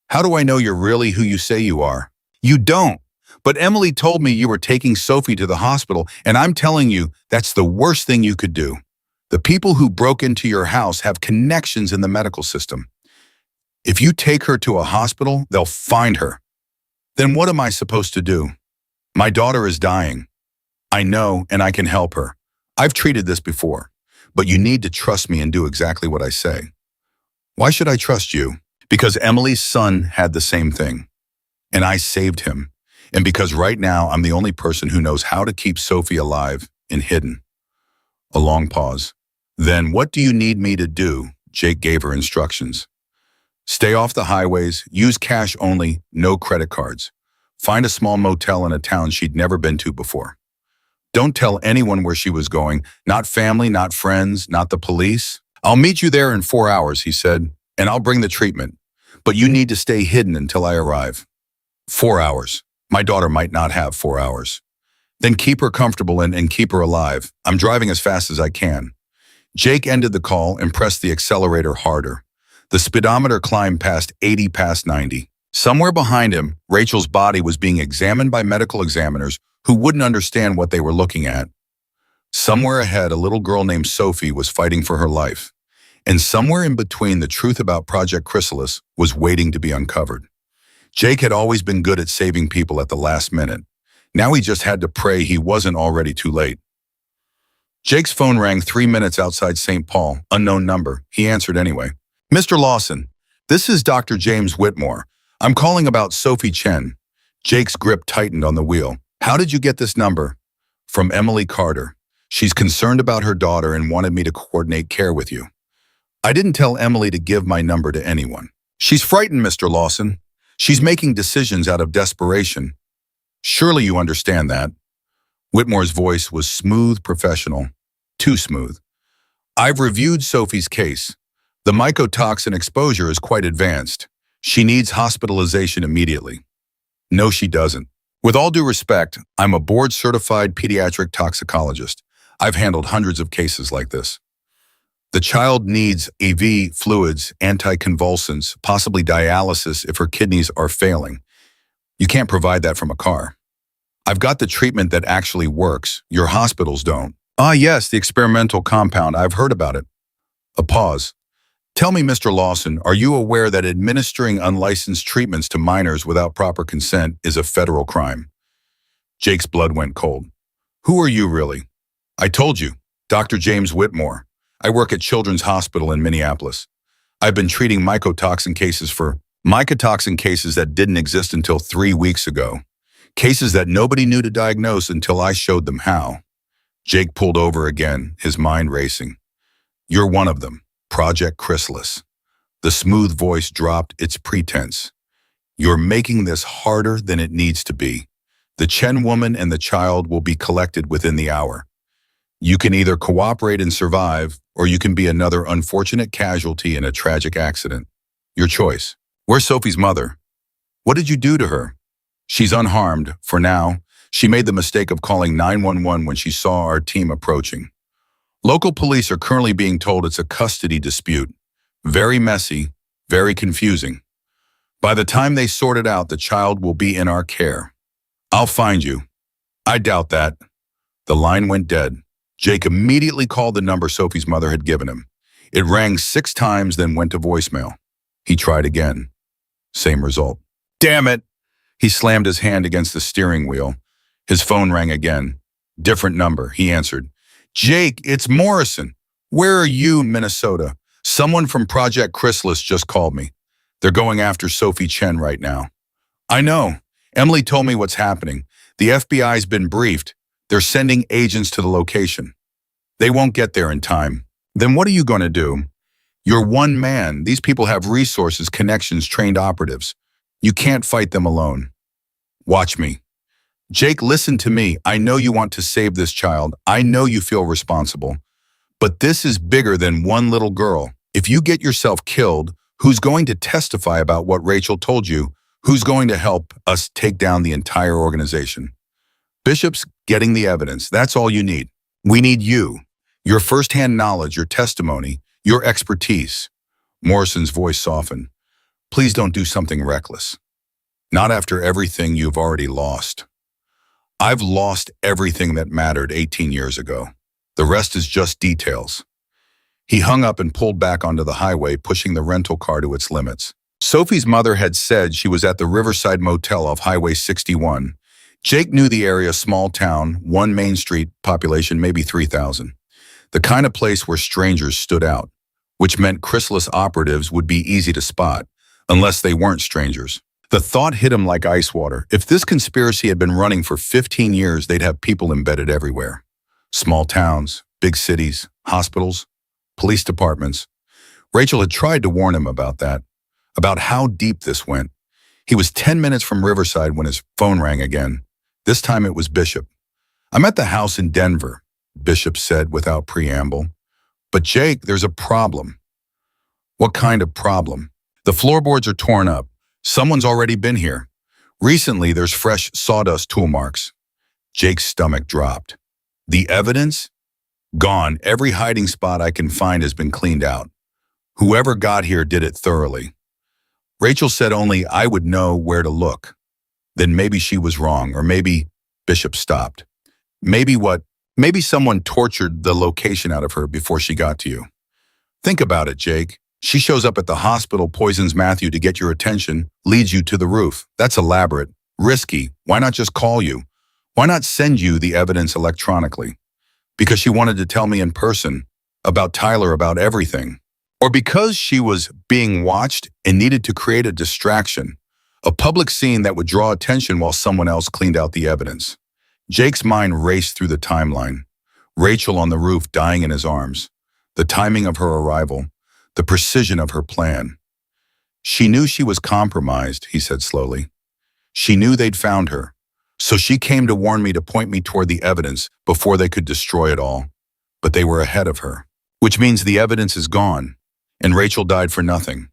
"How do I know you're really who you say you are?" "You don't. But Emily told me you were taking Sophie to the hospital, and I'm telling you, that's the worst thing you could do. The people who broke into your house have connections in the medical system. If you take her to a hospital, they'll find her. Then what am I supposed to do? My daughter is dying. I know, and I can help her. I've treated this before, but you need to trust me and do exactly what I say." "Why should I trust you?" "Because Emily's son had the same thing, and I saved him. And because right now I'm the only person who knows how to keep Sophie alive and hidden." A long pause. "Then what do you need me to do?" Jake gave her instructions. "Stay off the highways, use cash only, no credit cards. Find a small motel in a town she'd never been to before. Don't tell anyone where she was going, not family, not friends, not the police. I'll meet you there in 4 hours," he said, "and I'll bring the treatment. But you need to stay hidden until I arrive." 4 hours. My daughter might not have 4 hours. "Then keep her comfortable and keep her alive. I'm driving as fast as I can." Jake ended the call and pressed the accelerator harder. The speedometer climbed past 80 past 90. Somewhere behind him, Rachel's body was being examined by medical examiners who wouldn't understand what they were looking at. Somewhere ahead, a little girl named Sophie was fighting for her life. And somewhere in between, the truth about Project Chrysalis was waiting to be uncovered. Jake had always been good at saving people at the last minute. Now he just had to pray he wasn't already too late. Jake's phone rang 3 minutes outside St. Paul, unknown number. He answered anyway. "Mr. Lawson, this is Dr. James Whitmore. I'm calling about Sophie Chen." Jake's grip tightened on the wheel. "How did you get this number?" "From Emily Carter. She's concerned about her daughter and wanted me to coordinate care with you." "I didn't tell Emily to give my number to anyone." "She's frightened, Mr. Lawson. She's making decisions out of desperation. Surely you understand that." Whitmore's voice was smooth, professional. Too smooth. "I've reviewed Sophie's case. The mycotoxin exposure is quite advanced. She needs hospitalization immediately." "No, she doesn't. With all due respect, I'm a board-certified pediatric toxicologist. I've handled hundreds of cases like this. The child needs IV fluids, anticonvulsants, possibly dialysis if her kidneys are failing. You can't provide that from a car. I've got the treatment that actually works. Your hospitals don't." "Ah, yes, the experimental compound. I've heard about it." A pause. "Tell me, Mr. Lawson, are you aware that administering unlicensed treatments to minors without proper consent is a federal crime?" Jake's blood went cold. "Who are you really?" "I told you, Dr. James Whitmore. I work at Children's Hospital in Minneapolis. I've been treating mycotoxin cases that didn't exist until 3 weeks ago. Cases that nobody knew to diagnose until I showed them how." Jake pulled over again, his mind racing. "You're one of them. Project Chrysalis." The smooth voice dropped its pretense. "You're making this harder than it needs to be. The Chen woman and the child will be collected within the hour. You can either cooperate and survive, or you can be another unfortunate casualty in a tragic accident. Your choice." "Where's Sophie's mother?" "What did you do to her?" "She's unharmed, for now. She made the mistake of calling 911 when she saw our team approaching. Local police are currently being told it's a custody dispute. Very messy, very confusing. By the time they sort it out, the child will be in our care. I'll find you." "I doubt that." The line went dead. Jake immediately called the number Sophie's mother had given him. It rang 6 times, then went to voicemail. He tried again. Same result. "Damn it!" He slammed his hand against the steering wheel. His phone rang again. Different number, he answered. "Jake, it's Morrison. Where are you, Minnesota? Someone from Project Chrysalis just called me. They're going after Sophie Chen right now." "I know. Emily told me what's happening. The FBI's been briefed. They're sending agents to the location. They won't get there in time." "Then what are you going to do?" "You're one man. These people have resources, connections, trained operatives. You can't fight them alone. Watch me." "Jake, listen to me. I know you want to save this child. I know you feel responsible. But this is bigger than one little girl. If you get yourself killed, Who's going to testify about what Rachel told you? Who's going to help us take down the entire organization? Bishop's getting the evidence. That's all you need. We need you. Your firsthand knowledge, your testimony, your expertise. Morrison's voice softened. Please don't do something reckless. Not after everything you've already lost. I've lost everything that mattered 18 years ago. The rest is just details. He hung up and pulled back onto the highway, pushing the rental car to its limits. Sophie's mother had said she was at the Riverside Motel off Highway 61. Jake knew the area, small town, one main street, population maybe 3,000. The kind of place where strangers stood out, which meant chrysalis operatives would be easy to spot, unless they weren't strangers. The thought hit him like ice water. If this conspiracy had been running for 15 years, they'd have people embedded everywhere. Small towns, big cities, hospitals, police departments. Rachel had tried to warn him about that, about how deep this went. He was 10 minutes from Riverside when his phone rang again. This time it was Bishop. "I'm at the house in Denver," Bishop said without preamble. "But Jake, there's a problem." "What kind of problem?" "The floorboards are torn up. Someone's already been here. Recently, there's fresh sawdust tool marks." Jake's stomach dropped. "The evidence? Gone. Every hiding spot I can find has been cleaned out. Whoever got here did it thoroughly." Rachel said only I would know where to look. Then maybe she was wrong, or maybe Bishop stopped. Maybe what? Maybe someone tortured the location out of her before she got to you. Think about it, Jake. She shows up at the hospital, poisons Matthew to get your attention, leads you to the roof. That's elaborate, risky. Why not just call you? Why not send you the evidence electronically? Because she wanted to tell me in person, about Tyler, about everything. Or because she was being watched and needed to create a distraction, a public scene that would draw attention while someone else cleaned out the evidence. Jake's mind raced through the timeline. Rachel on the roof dying in his arms, the timing of her arrival, the precision of her plan. She knew she was compromised, he said slowly. She knew they'd found her. So she came to warn me, to point me toward the evidence before they could destroy it all. But they were ahead of her. Which means the evidence is gone, and Rachel died for nothing.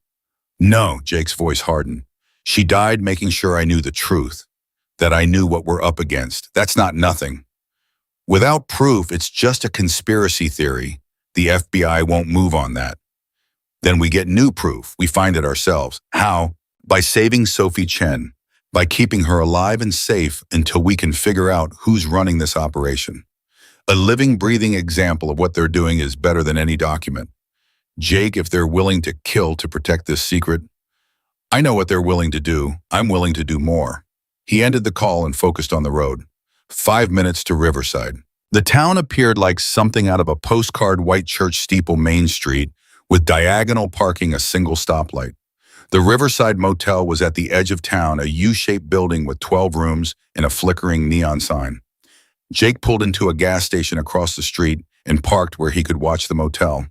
No, Jake's voice hardened. She died making sure I knew the truth, that I knew what we're up against. That's not nothing. Without proof, it's just a conspiracy theory. The FBI won't move on that. Then we get new proof. We find it ourselves. How? By saving Sophie Chen, by keeping her alive and safe until we can figure out who's running this operation. A living, breathing example of what they're doing is better than any document. Jake, if they're willing to kill to protect this secret, I know what they're willing to do. I'm willing to do more. He ended the call and focused on the road. 5 minutes to Riverside. The town appeared like something out of a postcard, white church steeple, Main Street, with diagonal parking, a single stoplight. The Riverside Motel was at the edge of town, a U-shaped building with 12 rooms and a flickering neon sign. Jake pulled into a gas station across the street and parked where he could watch the motel.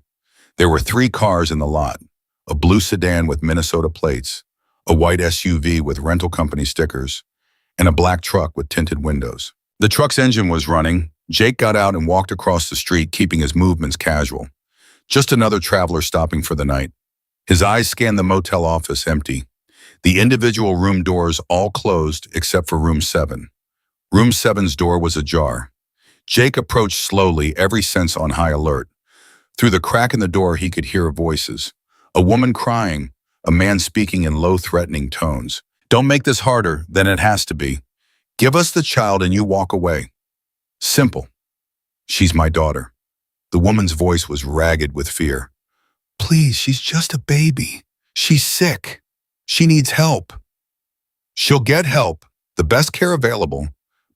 There were 3 cars in the lot, a blue sedan with Minnesota plates, a white SUV with rental company stickers, and a black truck with tinted windows. The truck's engine was running. Jake got out and walked across the street, keeping his movements casual. Just another traveler stopping for the night. His eyes scanned the motel office, empty. The individual room doors all closed except for room 7. Room 7's door was ajar. Jake approached slowly, every sense on high alert. Through the crack in the door, he could hear voices. A woman crying, a man speaking in low, threatening tones. "Don't make this harder than it has to be. Give us the child and you walk away. Simple. She's my daughter." The woman's voice was ragged with fear. "Please, she's just a baby. She's sick. She needs help." "She'll get help, the best care available,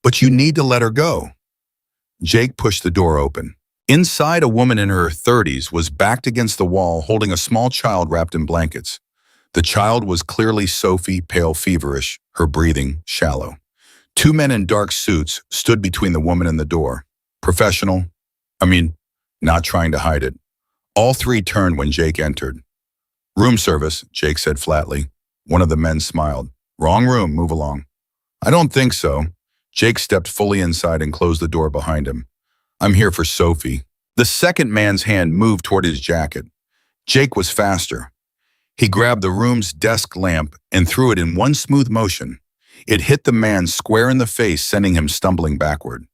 but you need to let her go." Jake pushed the door open. Inside, a woman in her 30s was backed against the wall, holding a small child wrapped in blankets. The child was clearly Sophie, pale, feverish, her breathing shallow. 2 men in dark suits stood between the woman and the door. Professional. Not trying to hide it. All 3 turned when Jake entered. "Room service," Jake said flatly. One of the men smiled. "Wrong room, move along." "I don't think so." Jake stepped fully inside and closed the door behind him. "I'm here for Sophie." The second man's hand moved toward his jacket. Jake was faster. He grabbed the room's desk lamp and threw it in one smooth motion. It hit the man square in the face, sending him stumbling backward.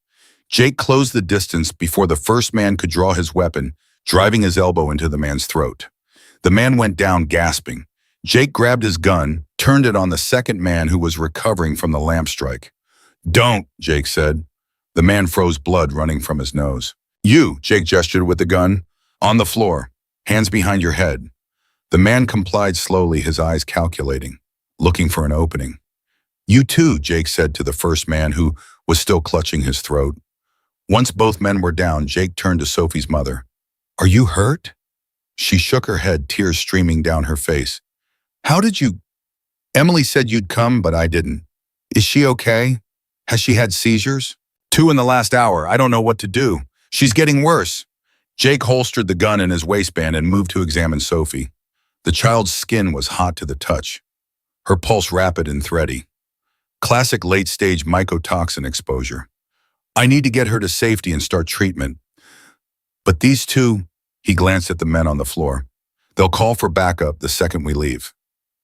Jake closed the distance before the first man could draw his weapon, driving his elbow into the man's throat. The man went down gasping. Jake grabbed his gun, turned it on the second man who was recovering from the lamp strike. "Don't," Jake said. The man froze, blood running from his nose. "You," Jake gestured with the gun, "on the floor, hands behind your head." The man complied slowly, his eyes calculating, looking for an opening. "You too," Jake said to the first man who was still clutching his throat. Once both men were down, Jake turned to Sophie's mother. "Are you hurt?" She shook her head, tears streaming down her face. "How did you—" "Emily said you'd come, but I didn't. Is she okay? Has she had seizures?" "2 in the last hour. I don't know what to do. She's getting worse." Jake holstered the gun in his waistband and moved to examine Sophie. The child's skin was hot to the touch, her pulse rapid and thready. Classic late-stage mycotoxin exposure. "I need to get her to safety and start treatment. But these two," he glanced at the men on the floor, "they'll call for backup the second we leave.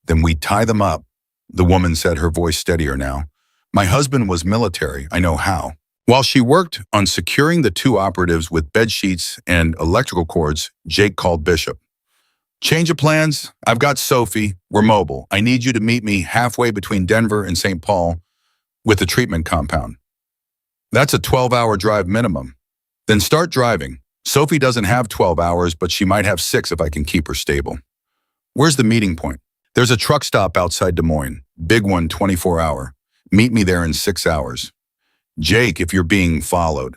Then we tie them up," the woman said, her voice steadier now. "My husband was military. I know how." While she worked on securing the two operatives with bed sheets and electrical cords, Jake called Bishop. "Change of plans? I've got Sophie. We're mobile. I need you to meet me halfway between Denver and St. Paul with the treatment compound." "That's a 12-hour drive minimum." "Then start driving. Sophie doesn't have 12 hours, but she might have 6 if I can keep her stable." "Where's the meeting point?" "There's a truck stop outside Des Moines. Big one, 24-hour. Meet me there in 6 hours." "Jake, if you're being followed."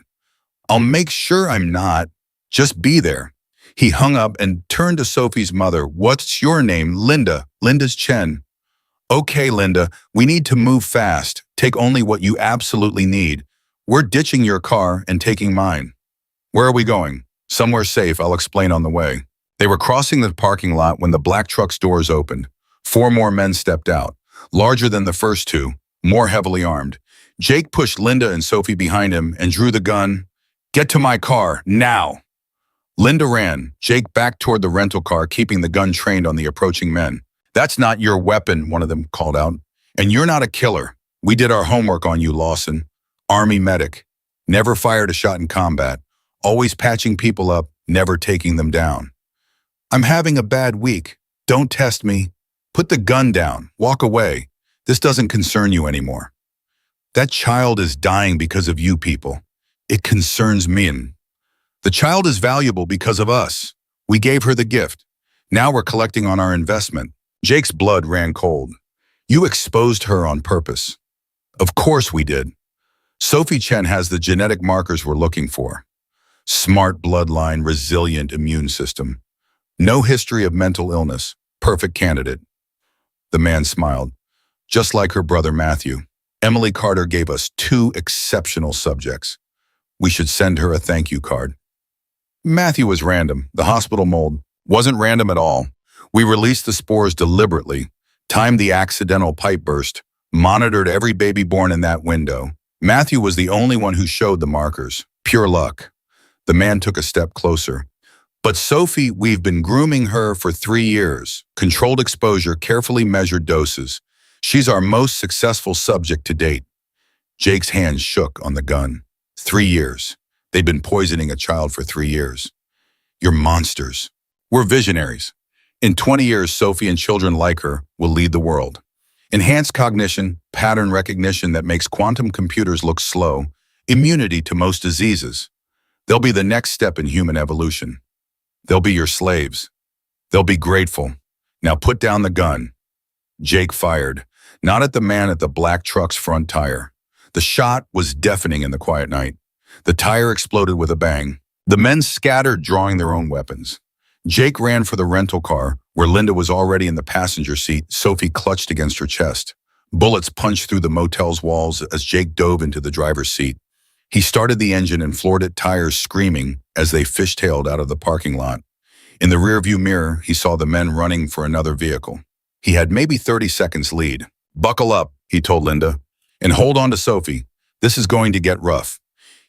"I'll make sure I'm not. Just be there." He hung up and turned to Sophie's mother. "What's your name?" "Linda. Linda's Chen." "Okay, Linda, we need to move fast. Take only what you absolutely need. We're ditching your car and taking mine." "Where are we going?" "Somewhere safe. I'll explain on the way." They were crossing the parking lot when the black truck's doors opened. 4 more men stepped out, larger than the first 2, more heavily armed. Jake pushed Linda and Sophie behind him and drew the gun. "Get to my car, now!" Linda ran, Jake back toward the rental car, keeping the gun trained on the approaching men. "That's not your weapon," one of them called out. "And you're not a killer. We did our homework on you, Lawson. Army medic. Never fired a shot in combat. Always patching people up, never taking them down." "I'm having a bad week. Don't test me. Put the gun down. Walk away. This doesn't concern you anymore." "That child is dying because of you people. It concerns me. The child is valuable because of us. We gave her the gift. Now we're collecting on our investment." Jake's blood ran cold. "You exposed her on purpose." "Of course we did. Sophie Chen has the genetic markers we're looking for. Smart bloodline, resilient immune system. No history of mental illness. Perfect candidate." The man smiled. "Just like her brother Matthew. Emily Carter gave us 2 exceptional subjects. We should send her a thank you card." "Matthew was random. The hospital mold wasn't random at all. We released the spores deliberately, timed the accidental pipe burst, monitored every baby born in that window. Matthew was the only one who showed the markers. Pure luck." The man took a step closer. "But Sophie, we've been grooming her for 3 years. Controlled exposure, carefully measured doses. She's our most successful subject to date." Jake's hands shook on the gun. 3 years. They'd been poisoning a child for 3 years. "You're monsters. We're visionaries. In 20 years, Sophie and children like her will lead the world. Enhanced cognition, pattern recognition that makes quantum computers look slow, immunity to most diseases. They'll be the next step in human evolution. They'll be your slaves. They'll be grateful. Now put down the gun." Jake fired, not at the man at the black truck's front tire. The shot was deafening in the quiet night. The tire exploded with a bang. The men scattered, drawing their own weapons. Jake ran for the rental car, where Linda was already in the passenger seat. Sophie clutched against her chest. Bullets punched through the motel's walls as Jake dove into the driver's seat. He started the engine and floored it, tires screaming as they fishtailed out of the parking lot. In the rearview mirror, he saw the men running for another vehicle. He had maybe 30 seconds lead. "Buckle up," he told Linda, "and hold on to Sophie. This is going to get rough."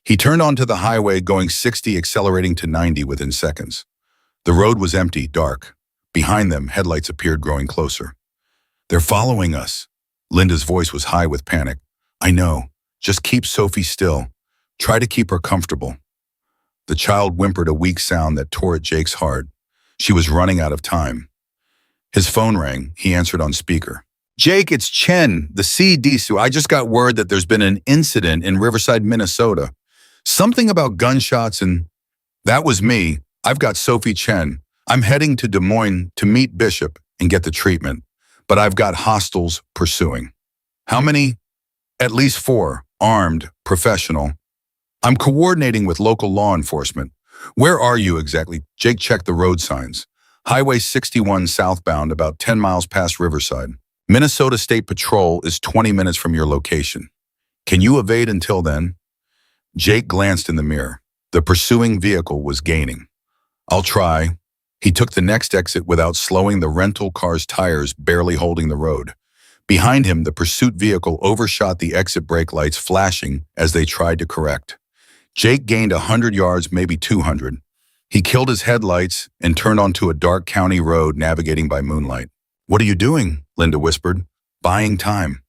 He turned onto the highway, going 60, accelerating to 90 within seconds. The road was empty, dark. Behind them, headlights appeared growing closer. They're following us. Linda's voice was high with panic. I know. Just keep Sophie still. Try to keep her comfortable. The child whimpered a weak sound that tore at Jake's heart. She was running out of time. His phone rang. He answered on speaker. Jake, it's Chen, the CDSU. I just got word that there's been an incident in Riverside, Minnesota. Something about gunshots and... That was me. I've got Sophie Chen. I'm heading to Des Moines to meet Bishop and get the treatment. But I've got hostiles pursuing. How many? At least 4. Armed, professional. I'm coordinating with local law enforcement. Where are you exactly? Jake checked the road signs. Highway 61 southbound, about 10 miles past Riverside. Minnesota State Patrol is 20 minutes from your location. Can you evade until then? Jake glanced in the mirror. The pursuing vehicle was gaining. I'll try. He took the next exit without slowing, the rental car's tires barely holding the road. Behind him, the pursuit vehicle overshot the exit brake lights, flashing as they tried to correct. Jake gained 100 yards, maybe 200. He killed his headlights and turned onto a dark county road, navigating by moonlight. What are you doing? Linda whispered. Buying time.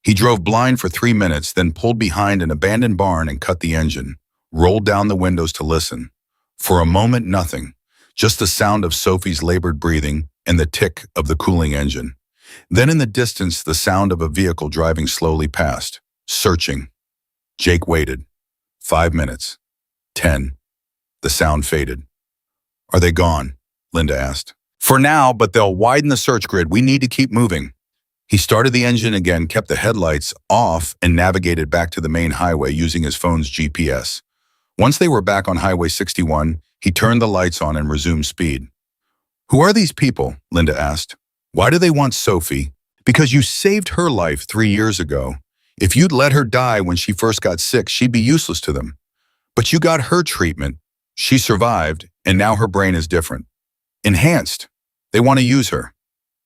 He drove blind for 3 minutes, then pulled behind an abandoned barn and cut the engine, rolled down the windows to listen. For a moment, nothing. Just the sound of Sophie's labored breathing and the tick of the cooling engine. Then in the distance, the sound of a vehicle driving slowly past, searching. Jake waited. 5 minutes. 10. The sound faded. Are they gone? Linda asked. For now, but they'll widen the search grid. We need to keep moving. He started the engine again, kept the headlights off, and navigated back to the main highway using his phone's GPS. Once they were back on Highway 61, he turned the lights on and resumed speed. Who are these people? Linda asked. Why do they want Sophie? Because you saved her life 3 years ago. If you'd let her die when she first got sick, she'd be useless to them. But you got her treatment. She survived, and now her brain is different. Enhanced. They want to use her.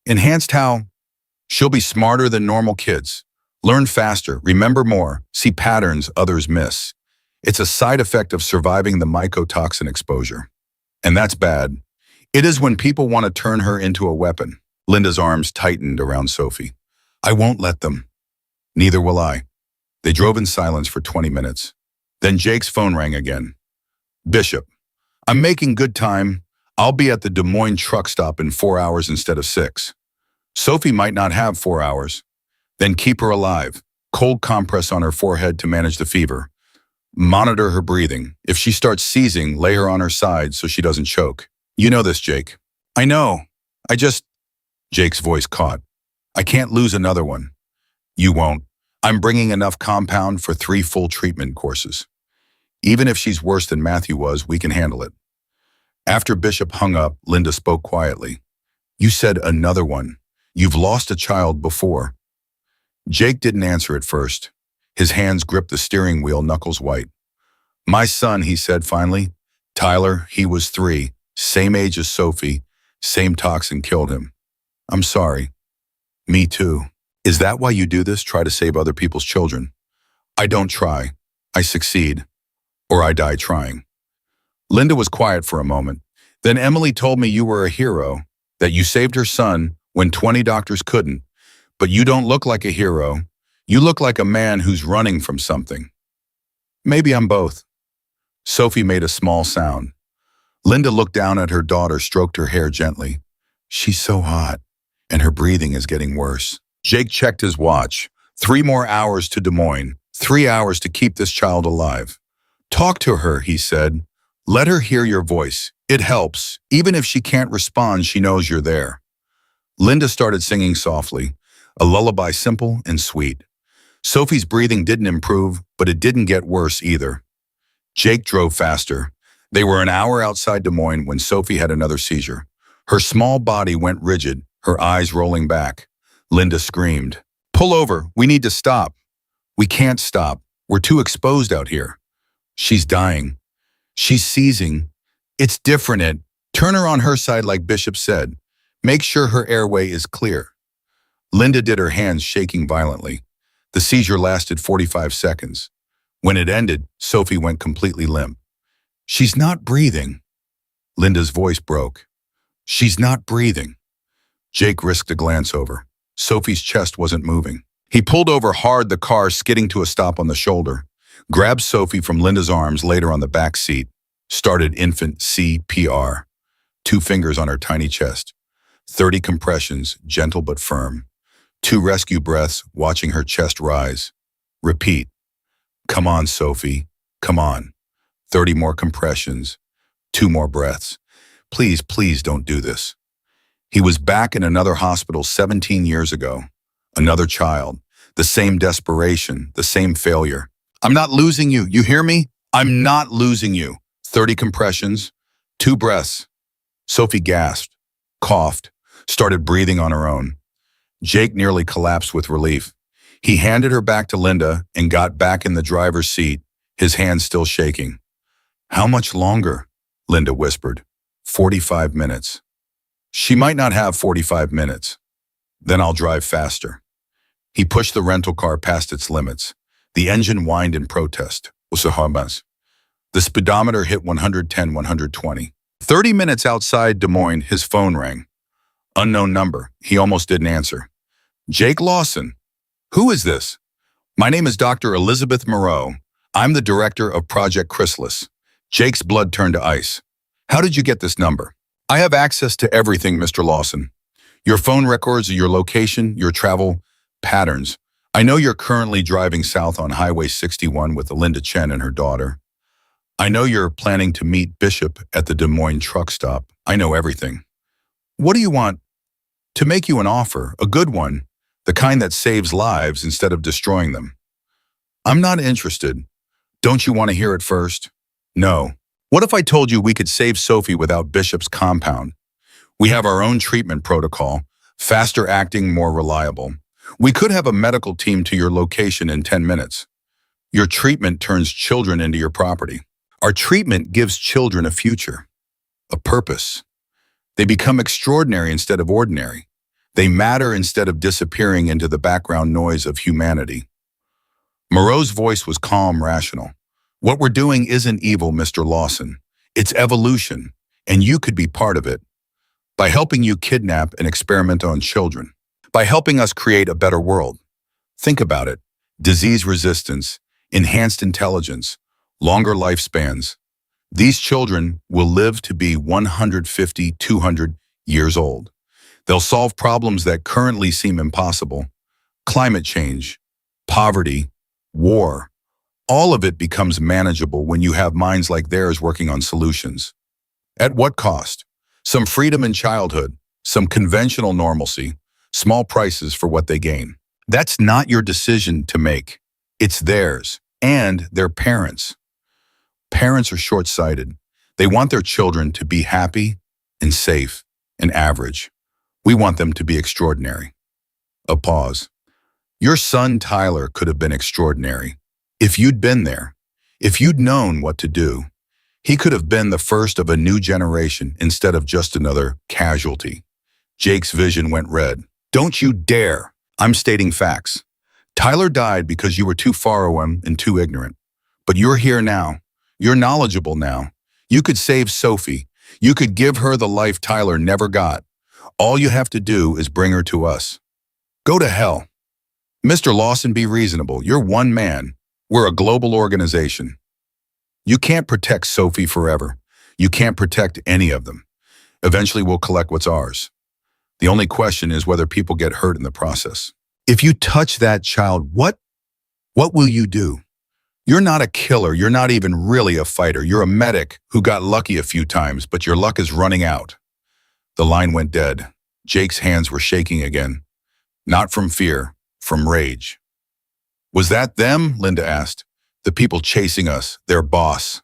Enhanced how? She'll be smarter than normal kids. Learn faster, remember more, see patterns others miss. It's a side effect of surviving the mycotoxin exposure. And that's bad. It is when people want to turn her into a weapon. Linda's arms tightened around Sophie. I won't let them. Neither will I. They drove in silence for 20 minutes. Then Jake's phone rang again. Bishop, I'm making good time. I'll be at the Des Moines truck stop in 4 hours instead of 6. Sophie might not have 4 hours. Then keep her alive. Cold compress on her forehead to manage the fever. Monitor her breathing. If she starts seizing, lay her on her side so she doesn't choke. You know this, Jake. I know. Jake's voice caught. I can't lose another one. You won't. I'm bringing enough compound for 3 full treatment courses. Even if she's worse than Matthew was, we can handle it. After Bishop hung up, Linda spoke quietly. You said another one. You've lost a child before. Jake didn't answer at first. His hands gripped the steering wheel, knuckles white. My son, he said finally. Tyler, he was 3, same age as Sophie, same toxin killed him. I'm sorry. Me too. Is that why you do this, try to save other people's children? I don't try. I succeed. Or I die trying. Linda was quiet for a moment. Then Emily told me you were a hero, that you saved her son when 20 doctors couldn't. But you don't look like a hero. You look like a man who's running from something. Maybe I'm both. Sophie made a small sound. Linda looked down at her daughter, stroked her hair gently. She's so hot, and her breathing is getting worse. Jake checked his watch. 3 more hours to Des Moines. 3 hours to keep this child alive. Talk to her, he said. Let her hear your voice. It helps. Even if she can't respond, she knows you're there. Linda started singing softly, a lullaby simple and sweet. Sophie's breathing didn't improve, but it didn't get worse either. Jake drove faster. They were an hour outside Des Moines when Sophie had another seizure. Her small body went rigid, her eyes rolling back. Linda screamed, Pull over, we need to stop. We can't stop. We're too exposed out here. She's dying. She's seizing. It's different. Turn her on her side like Bishop said. Make sure her airway is clear. Linda did, her hands shaking violently. The seizure lasted 45 seconds. When it ended, Sophie went completely limp. She's not breathing. Linda's voice broke. She's not breathing. Jake risked a glance over. Sophie's chest wasn't moving. He pulled over hard, the car skidding to a stop on the shoulder, grabbed Sophie from Linda's arms, laid her on the back seat, started infant CPR, 2 fingers on her tiny chest, 30 compressions, gentle but firm, 2 rescue breaths, watching her chest rise. Repeat. Come on, Sophie. Come on. 30 more compressions, 2 more breaths. Please, please don't do this. He was back in another hospital 17 years ago. Another child. The same desperation, the same failure. I'm not losing you. You hear me? I'm not losing you. 30 compressions, 2 breaths. Sophie gasped, coughed, started breathing on her own. Jake nearly collapsed with relief. He handed her back to Linda and got back in the driver's seat, his hands still shaking. How much longer? Linda whispered. 45 minutes. She might not have 45 minutes. Then I'll drive faster. He pushed the rental car past its limits. The engine whined in protest. The speedometer hit 110, 120. 30 minutes outside Des Moines, his phone rang. Unknown number. He almost didn't answer. Jake Lawson. Who is this? My name is Dr. Elizabeth Moreau. I'm the director of Project Chrysalis. Jake's blood turned to ice. How did you get this number? I have access to everything, Mr. Lawson. Your phone records, your location, your travel patterns. I know you're currently driving south on Highway 61 with Linda Chen and her daughter. I know you're planning to meet Bishop at the Des Moines truck stop. I know everything. What do you want? To make you an offer, a good one, the kind that saves lives instead of destroying them. I'm not interested. Don't you want to hear it first? No. What if I told you we could save Sophie without Bishop's compound? We have our own treatment protocol, faster acting, more reliable. We could have a medical team to your location in 10 minutes. Your treatment turns children into your property. Our treatment gives children a future, a purpose. They become extraordinary instead of ordinary. They matter instead of disappearing into the background noise of humanity. Moreau's voice was calm, rational. What we're doing isn't evil, Mr. Lawson. It's evolution, and you could be part of it. By helping you kidnap and experiment on children. By helping us create a better world. Think about it. Disease resistance, enhanced intelligence, longer lifespans. These children will live to be 150, 200 years old. They'll solve problems that currently seem impossible. Climate change, poverty, war. All of it becomes manageable when you have minds like theirs working on solutions. At what cost? Some freedom in childhood, some conventional normalcy, small prices for what they gain. That's not your decision to make. It's theirs and their parents. Parents are short-sighted. They want their children to be happy and safe and average. We want them to be extraordinary. A pause. Your son, Tyler, could have been extraordinary. If you'd been there, if you'd known what to do, he could have been the first of a new generation instead of just another casualty. Jake's vision went red. Don't you dare. I'm stating facts. Tyler died because you were too far away and too ignorant. But you're here now. You're knowledgeable now. You could save Sophie. You could give her the life Tyler never got. All you have to do is bring her to us. Go to hell. Mr. Lawson, be reasonable. You're one man. We're a global organization. You can't protect Sophie forever. You can't protect any of them. Eventually, we'll collect what's ours. The only question is whether people get hurt in the process. If you touch that child, what will you do? You're not a killer. You're not even really a fighter. You're a medic who got lucky a few times, but your luck is running out. The line went dead. Jake's hands were shaking again. Not from fear, from rage. Was that them? Linda asked. The people chasing us, their boss.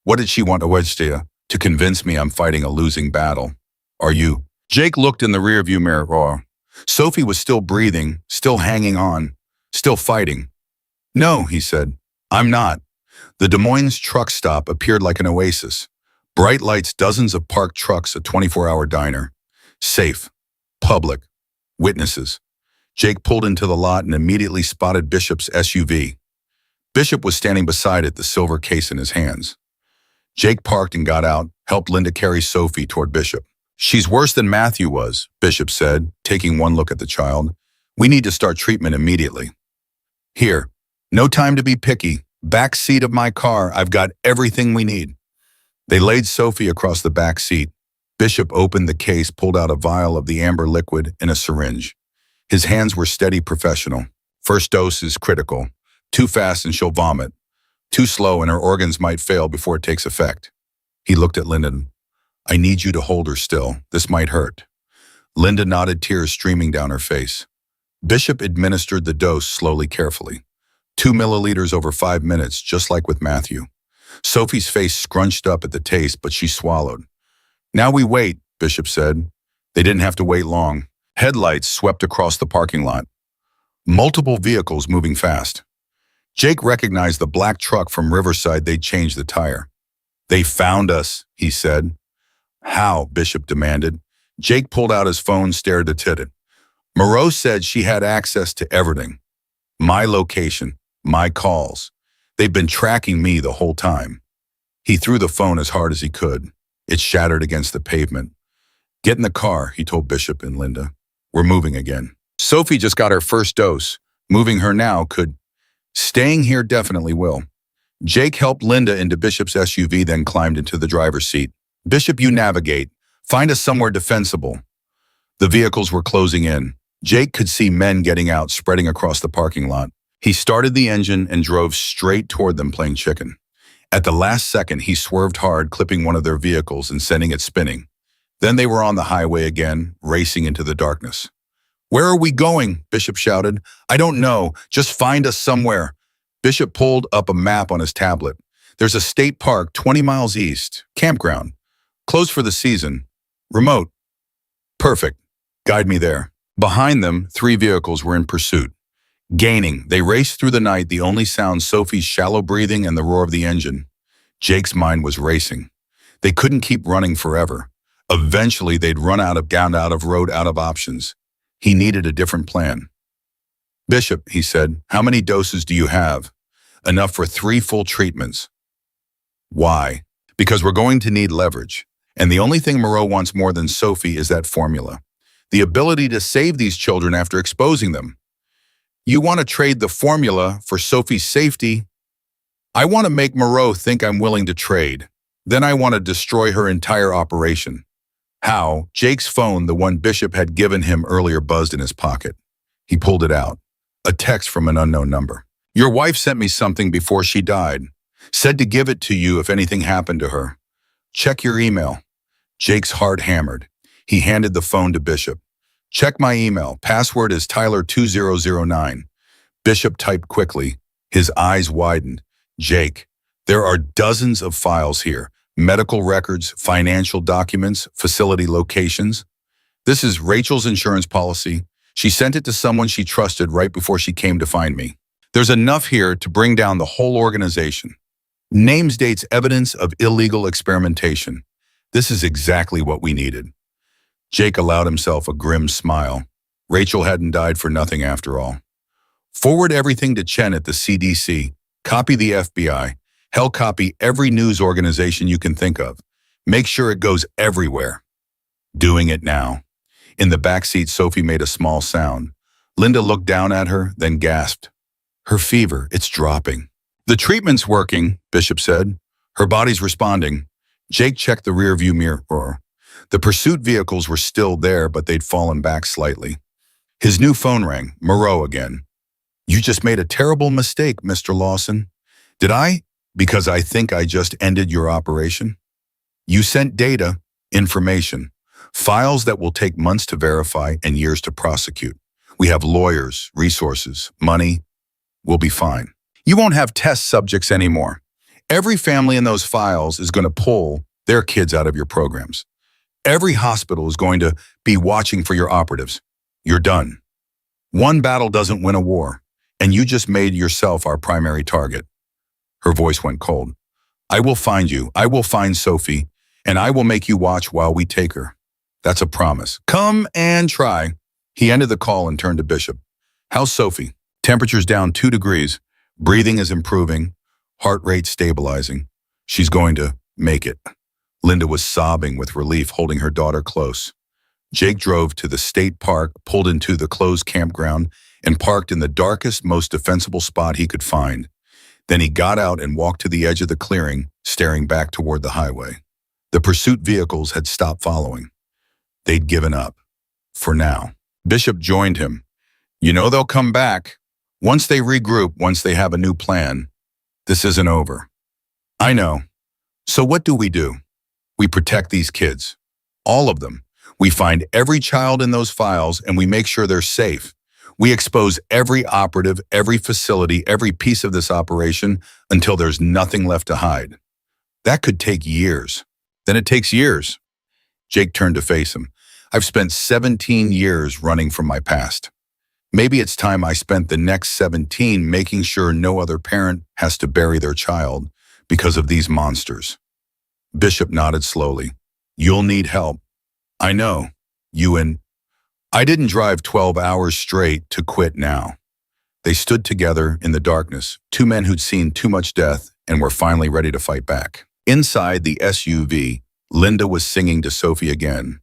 What did she want to convince me I'm fighting a losing battle? Are you? Jake looked in the rearview mirror. Sophie was still breathing, still hanging on, still fighting. No, he said. I'm not. The Des Moines truck stop appeared like an oasis. Bright lights, dozens of parked trucks, a 24-hour diner. Safe. Public. Witnesses. Jake pulled into the lot and immediately spotted Bishop's SUV. Bishop was standing beside it, the silver case in his hands. Jake parked and got out, helped Linda carry Sophie toward Bishop. She's worse than Matthew was, Bishop said, taking one look at the child. We need to start treatment immediately. Here, no time to be picky. Back seat of my car, I've got everything we need. They laid Sophie across the back seat. Bishop opened the case, pulled out a vial of the amber liquid and a syringe. His hands were steady, professional. First dose is critical. Too fast and she'll vomit. Too slow and her organs might fail before it takes effect. He looked at Lyndon. I need you to hold her still. This might hurt. Linda nodded, tears streaming down her face. Bishop administered the dose slowly, carefully. 2 milliliters over 5 minutes, just like with Matthew. Sophie's face scrunched up at the taste, but she swallowed. Now we wait, Bishop said. They didn't have to wait long. Headlights swept across the parking lot. Multiple vehicles moving fast. Jake recognized the black truck from Riverside. They'd changed the tire. They found us, he said. How? Bishop demanded. Jake pulled out his phone, stared at it. Moreau said she had access to everything. My location, my calls. They've been tracking me the whole time. He threw the phone as hard as he could. It shattered against the pavement. Get in the car, he told Bishop and Linda. We're moving again. Sophie just got her first dose. Moving her now could. Staying here definitely will. Jake helped Linda into Bishop's SUV, then climbed into the driver's seat. Bishop, you navigate. Find us somewhere defensible. The vehicles were closing in. Jake could see men getting out, spreading across the parking lot. He started the engine and drove straight toward them, playing chicken. At the last second, he swerved hard, clipping one of their vehicles and sending it spinning. Then they were on the highway again, racing into the darkness. Where are we going? Bishop shouted. I don't know. Just find us somewhere. Bishop pulled up a map on his tablet. There's a state park 20 miles east. Campground. Closed for the season. Remote. Perfect. Guide me there. Behind them, 3 vehicles were in pursuit. Gaining, they raced through the night, the only sound Sophie's shallow breathing and the roar of the engine. Jake's mind was racing. They couldn't keep running forever. Eventually, they'd run out of road, out of options. He needed a different plan. Bishop, he said, how many doses do you have? Enough for 3 full treatments. Why? Because we're going to need leverage. And the only thing Moreau wants more than Sophie is that formula. The ability to save these children after exposing them. You want to trade the formula for Sophie's safety? I want to make Moreau think I'm willing to trade. Then I want to destroy her entire operation. How? Jake's phone, the one Bishop had given him earlier, buzzed in his pocket. He pulled it out. A text from an unknown number. Your wife sent me something before she died. Said to give it to you if anything happened to her. Check your email. Jake's heart hammered. He handed the phone to Bishop. Check my email. Password is Tyler2009. Bishop typed quickly. His eyes widened. Jake, there are dozens of files here. Medical records, financial documents, facility locations. This is Rachel's insurance policy. She sent it to someone she trusted right before she came to find me. There's enough here to bring down the whole organization. Names, dates, evidence of illegal experimentation. This is exactly what we needed. Jake allowed himself a grim smile. Rachel hadn't died for nothing after all. Forward everything to Chen at the CDC. Copy the FBI. Hell, copy every news organization you can think of. Make sure it goes everywhere. Doing it now. In the backseat, Sophie made a small sound. Linda looked down at her, then gasped. Her fever, it's dropping. The treatment's working, Bishop said. Her body's responding. Jake checked the rearview mirror. The pursuit vehicles were still there, but they'd fallen back slightly. His new phone rang. Moreau again. You just made a terrible mistake, Mr. Lawson. Did I? Because I think I just ended your operation. You sent data, information, files that will take months to verify and years to prosecute. We have lawyers, resources, money. We'll be fine. You won't have test subjects anymore. Every family in those files is going to pull their kids out of your programs. Every hospital is going to be watching for your operatives. You're done. One battle doesn't win a war, and you just made yourself our primary target. Her voice went cold. I will find you. I will find Sophie, and I will make you watch while we take her. That's a promise. Come and try. He ended the call and turned to Bishop. How's Sophie? Temperature's down 2 degrees. Breathing is improving. Heart rate stabilizing. She's going to make it. Linda was sobbing with relief, holding her daughter close. Jake drove to the state park, pulled into the closed campground, and parked in the darkest, most defensible spot he could find. Then he got out and walked to the edge of the clearing, staring back toward the highway. The pursuit vehicles had stopped following. They'd given up. For now. Bishop joined him. You know they'll come back. Once they regroup, once they have a new plan. This isn't over. I know. So what do? We protect these kids. All of them. We find every child in those files and we make sure they're safe. We expose every operative, every facility, every piece of this operation until there's nothing left to hide. That could take years. Then it takes years. Jake turned to face him. I've spent 17 years running from my past. Maybe it's time I spent the next 17 making sure no other parent has to bury their child because of these monsters. Bishop nodded slowly. You'll need help. I know. I didn't drive 12 hours straight to quit now. They stood together in the darkness, two men who'd seen too much death and were finally ready to fight back. Inside the SUV, Linda was singing to Sophie again.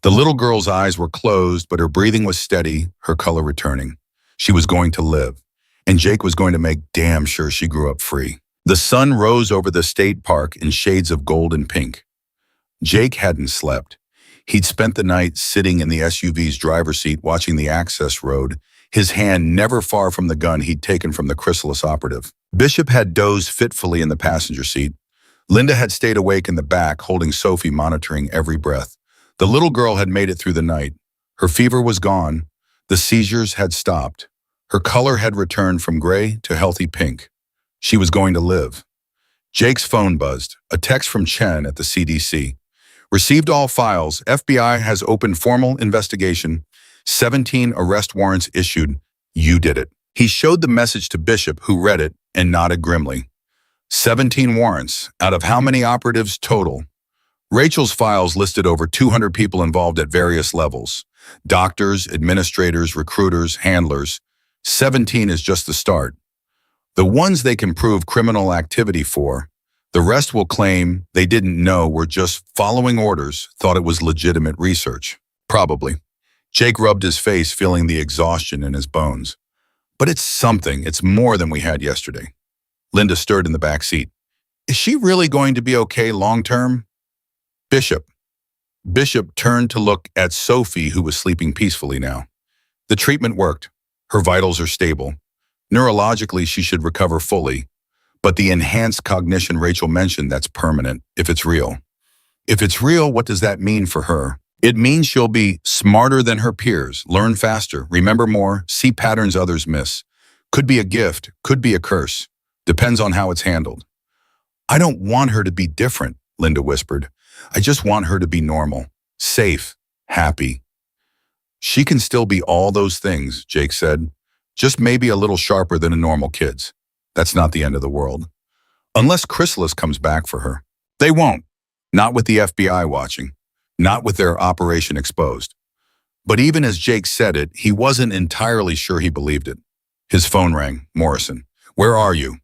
The little girl's eyes were closed, but her breathing was steady, her color returning. She was going to live, and Jake was going to make damn sure she grew up free. The sun rose over the state park in shades of gold and pink. Jake hadn't slept. He'd spent the night sitting in the SUV's driver's seat watching the access road, his hand never far from the gun he'd taken from the chrysalis operative. Bishop had dozed fitfully in the passenger seat. Linda had stayed awake in the back, holding Sophie, monitoring every breath. The little girl had made it through the night. Her fever was gone. The seizures had stopped. Her color had returned from gray to healthy pink. She was going to live. Jake's phone buzzed, a text from Chen at the CDC. Received all files. FBI has opened formal investigation. 17 arrest warrants issued. You did it. He showed the message to Bishop, who read it and nodded grimly. 17 warrants. Out of how many operatives total? Rachel's files listed over 200 people involved at various levels. Doctors, administrators, recruiters, handlers. 17 is just the start. The ones they can prove criminal activity for, the rest will claim they didn't know, were just following orders, thought it was legitimate research. Probably. Jake rubbed his face, feeling the exhaustion in his bones. But it's something. It's more than we had yesterday. Linda stirred in the back seat. Is she really going to be okay long-term? Bishop turned to look at Sophie, who was sleeping peacefully now. The treatment worked. Her vitals are stable. Neurologically, she should recover fully. But the enhanced cognition Rachel mentioned, that's permanent, if it's real. If it's real, what does that mean for her? It means she'll be smarter than her peers, learn faster, remember more, see patterns others miss. Could be a gift, could be a curse. Depends on how it's handled. I don't want her to be different, Linda whispered. I just want her to be normal, safe, happy. She can still be all those things, Jake said. Just maybe a little sharper than a normal kid's. That's not the end of the world. Unless Chrysalis comes back for her. They won't. Not with the FBI watching. Not with their operation exposed. But even as Jake said it, he wasn't entirely sure he believed it. His phone rang. Morrison. Where are you?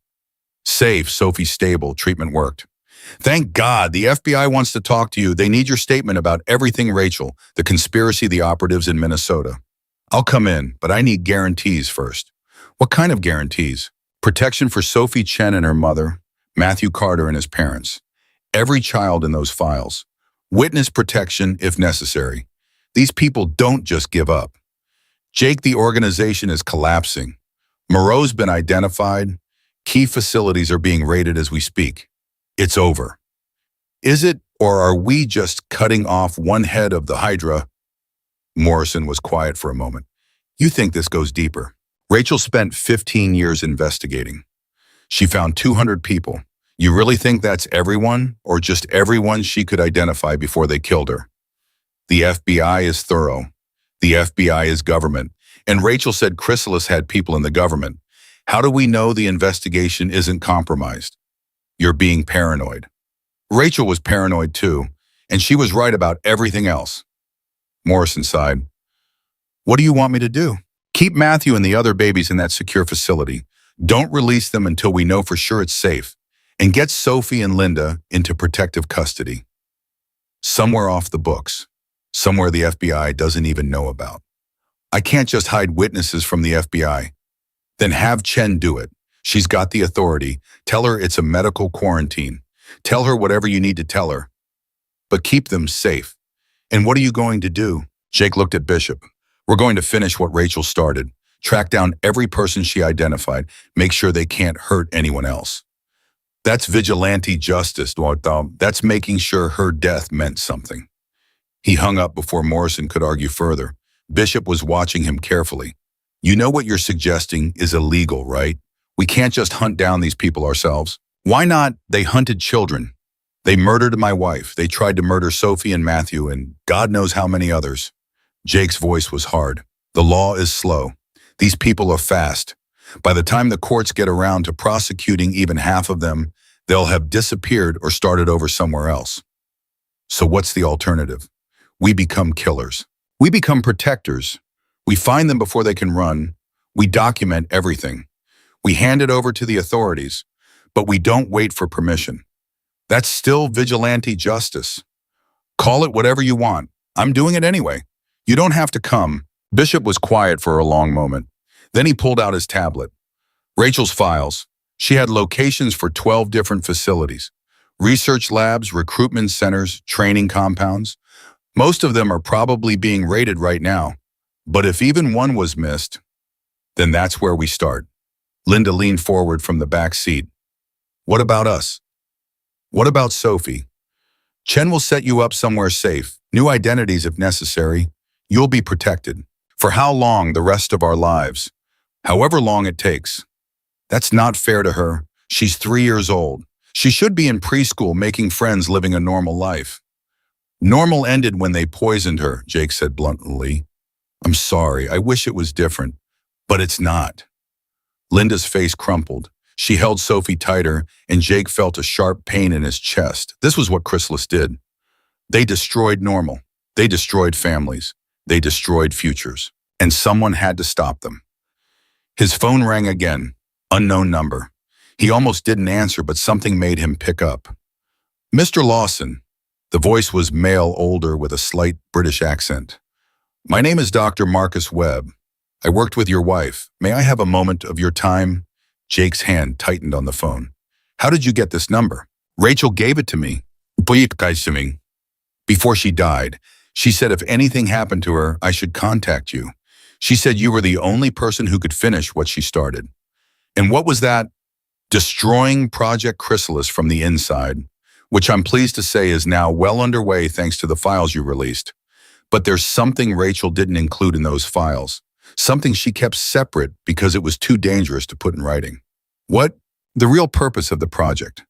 Safe, Sophie stable, treatment worked. Thank God, the FBI wants to talk to you. They need your statement about everything, Rachel, the conspiracy, the operatives in Minnesota. I'll come in, but I need guarantees first. What kind of guarantees? Protection for Sophie Chen and her mother, Matthew Carter and his parents. Every child in those files. Witness protection if necessary. These people don't just give up. Jake, the organization is collapsing. Moreau's been identified. Key facilities are being raided as we speak. It's over. Is it, or are we just cutting off one head of the Hydra? Morrison was quiet for a moment. You think this goes deeper? Rachel spent 15 years investigating. She found 200 people. You really think that's everyone, or just everyone she could identify before they killed her? The FBI is thorough. The FBI is government. And Rachel said Chrysalis had people in the government. How do we know the investigation isn't compromised? You're being paranoid. Rachel was paranoid too, and she was right about everything else. Morrison sighed. What do you want me to do? Keep Matthew and the other babies in that secure facility. Don't release them until we know for sure it's safe. And get Sophie and Linda into protective custody. somewhere off the books, somewhere the FBI doesn't even know about. I can't just hide witnesses from the FBI. Then have Chen do it. She's got the authority. Tell her it's a medical quarantine. Tell her whatever you need to tell her. But keep them safe. And what are you going to do? Jake looked at Bishop. We're going to finish what Rachel started. Track down every person she identified. Make sure they can't hurt anyone else. That's vigilante justice, Dwartham. That's making sure her death meant something. He hung up before Morrison could argue further. Bishop was watching him carefully. You know what you're suggesting is illegal, right? We can't just hunt down these people ourselves. Why not? They hunted children. They murdered my wife. They tried to murder Sophie and Matthew and God knows how many others. Jake's voice was hard. The law is slow. These people are fast. By the time the courts get around to prosecuting even half of them, they'll have disappeared or started over somewhere else. So what's the alternative? We become killers. We become protectors. We find them before they can run. We document everything. We hand it over to the authorities, but we don't wait for permission. That's still vigilante justice. Call it whatever you want. I'm doing it anyway. You don't have to come. Bishop was quiet for a long moment. Then he pulled out his tablet. Rachel's files. She had locations for 12 different facilities. Research labs, recruitment centers, training compounds. Most of them are probably being raided right now. But if even one was missed, then that's where we start. Linda leaned forward from the back seat. What about us? What about Sophie? Chen will set you up somewhere safe. New identities if necessary. You'll be protected. For how long? The rest of our lives. However long it takes. That's not fair to her. She's 3 years old. She should be in preschool making friends, living a normal life. Normal ended when they poisoned her, Jake said bluntly. I'm sorry, I wish it was different, but it's not. Linda's face crumpled. She held Sophie tighter, and Jake felt a sharp pain in his chest. This was what Chrysalis did. They destroyed normal. They destroyed families. They destroyed futures. And someone had to stop them. His phone rang again. Unknown number. He almost didn't answer, but something made him pick up. Mr. Lawson. The voice was male, older, with a slight British accent. My name is Dr. Marcus Webb. I worked with your wife. May I have a moment of your time? Jake's hand tightened on the phone. How did you get this number? Rachel gave it to me. Before she died, she said if anything happened to her, I should contact you. She said you were the only person who could finish what she started. And what was that? Destroying Project Chrysalis from the inside, which I'm pleased to say is now well underway thanks to the files you released. But there's something Rachel didn't include in those files. Something she kept separate because it was too dangerous to put in writing. What? The real purpose of the project.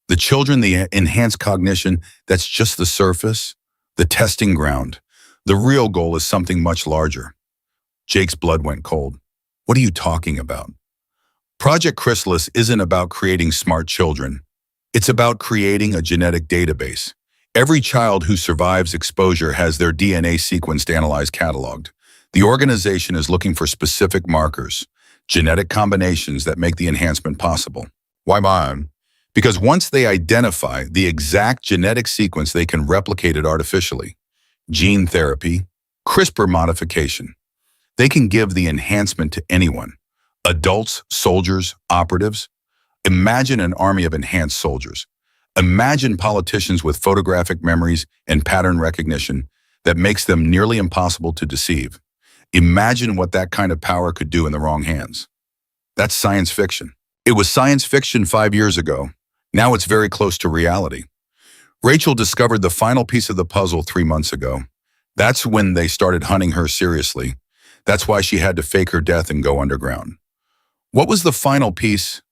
The children, the enhanced cognition, that's just the surface, the testing ground. The real goal is something much larger. Jake's blood went cold. What are you talking about? Project Chrysalis isn't about creating smart children. It's about creating a genetic database. Every child who survives exposure has their DNA sequenced, analyzed, cataloged. The organization is looking for specific markers, genetic combinations that make the enhancement possible. Why mine? Because once they identify the exact genetic sequence, they can replicate it artificially. Gene therapy, CRISPR modification. They can give the enhancement to anyone. Adults, soldiers, operatives. Imagine an army of enhanced soldiers. Imagine politicians with photographic memories and pattern recognition that makes them nearly impossible to deceive. Imagine what that kind of power could do in the wrong hands. That's science fiction. It was science fiction 5 years ago. Now it's very close to reality. Rachel discovered the final piece of the puzzle 3 months ago. That's when they started hunting her seriously. That's why she had to fake her death and go underground. What was the final piece?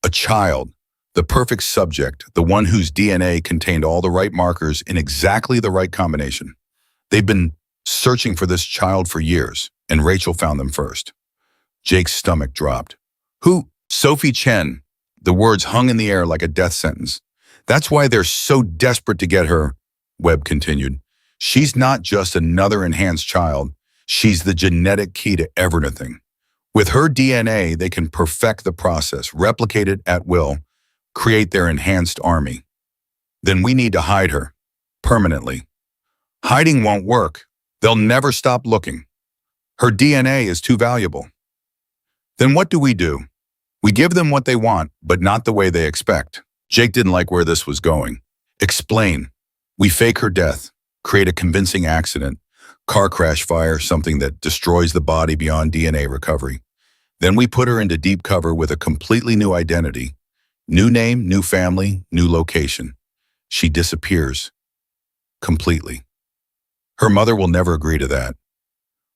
A child, the perfect subject, the one whose DNA contained all the right markers in exactly the right combination. They've been searching for this child for years, and Rachel found them first. Jake's stomach dropped. Who? Sophie Chen. The words hung in the air like a death sentence. That's why they're so desperate to get her, Webb continued. She's not just another enhanced child. She's the genetic key to everything. With her DNA, they can perfect the process, replicate it at will, create their enhanced army. Then we need to hide her, permanently. Hiding won't work. They'll never stop looking. Her DNA is too valuable. Then what do? We give them what they want, but not the way they expect. Jake didn't like where this was going. Explain. We fake her death, create a convincing accident, car crash, fire, something that destroys the body beyond DNA recovery. Then we put her into deep cover with a completely new identity. New name, new family, new location. She disappears. Completely. Her mother will never agree to that.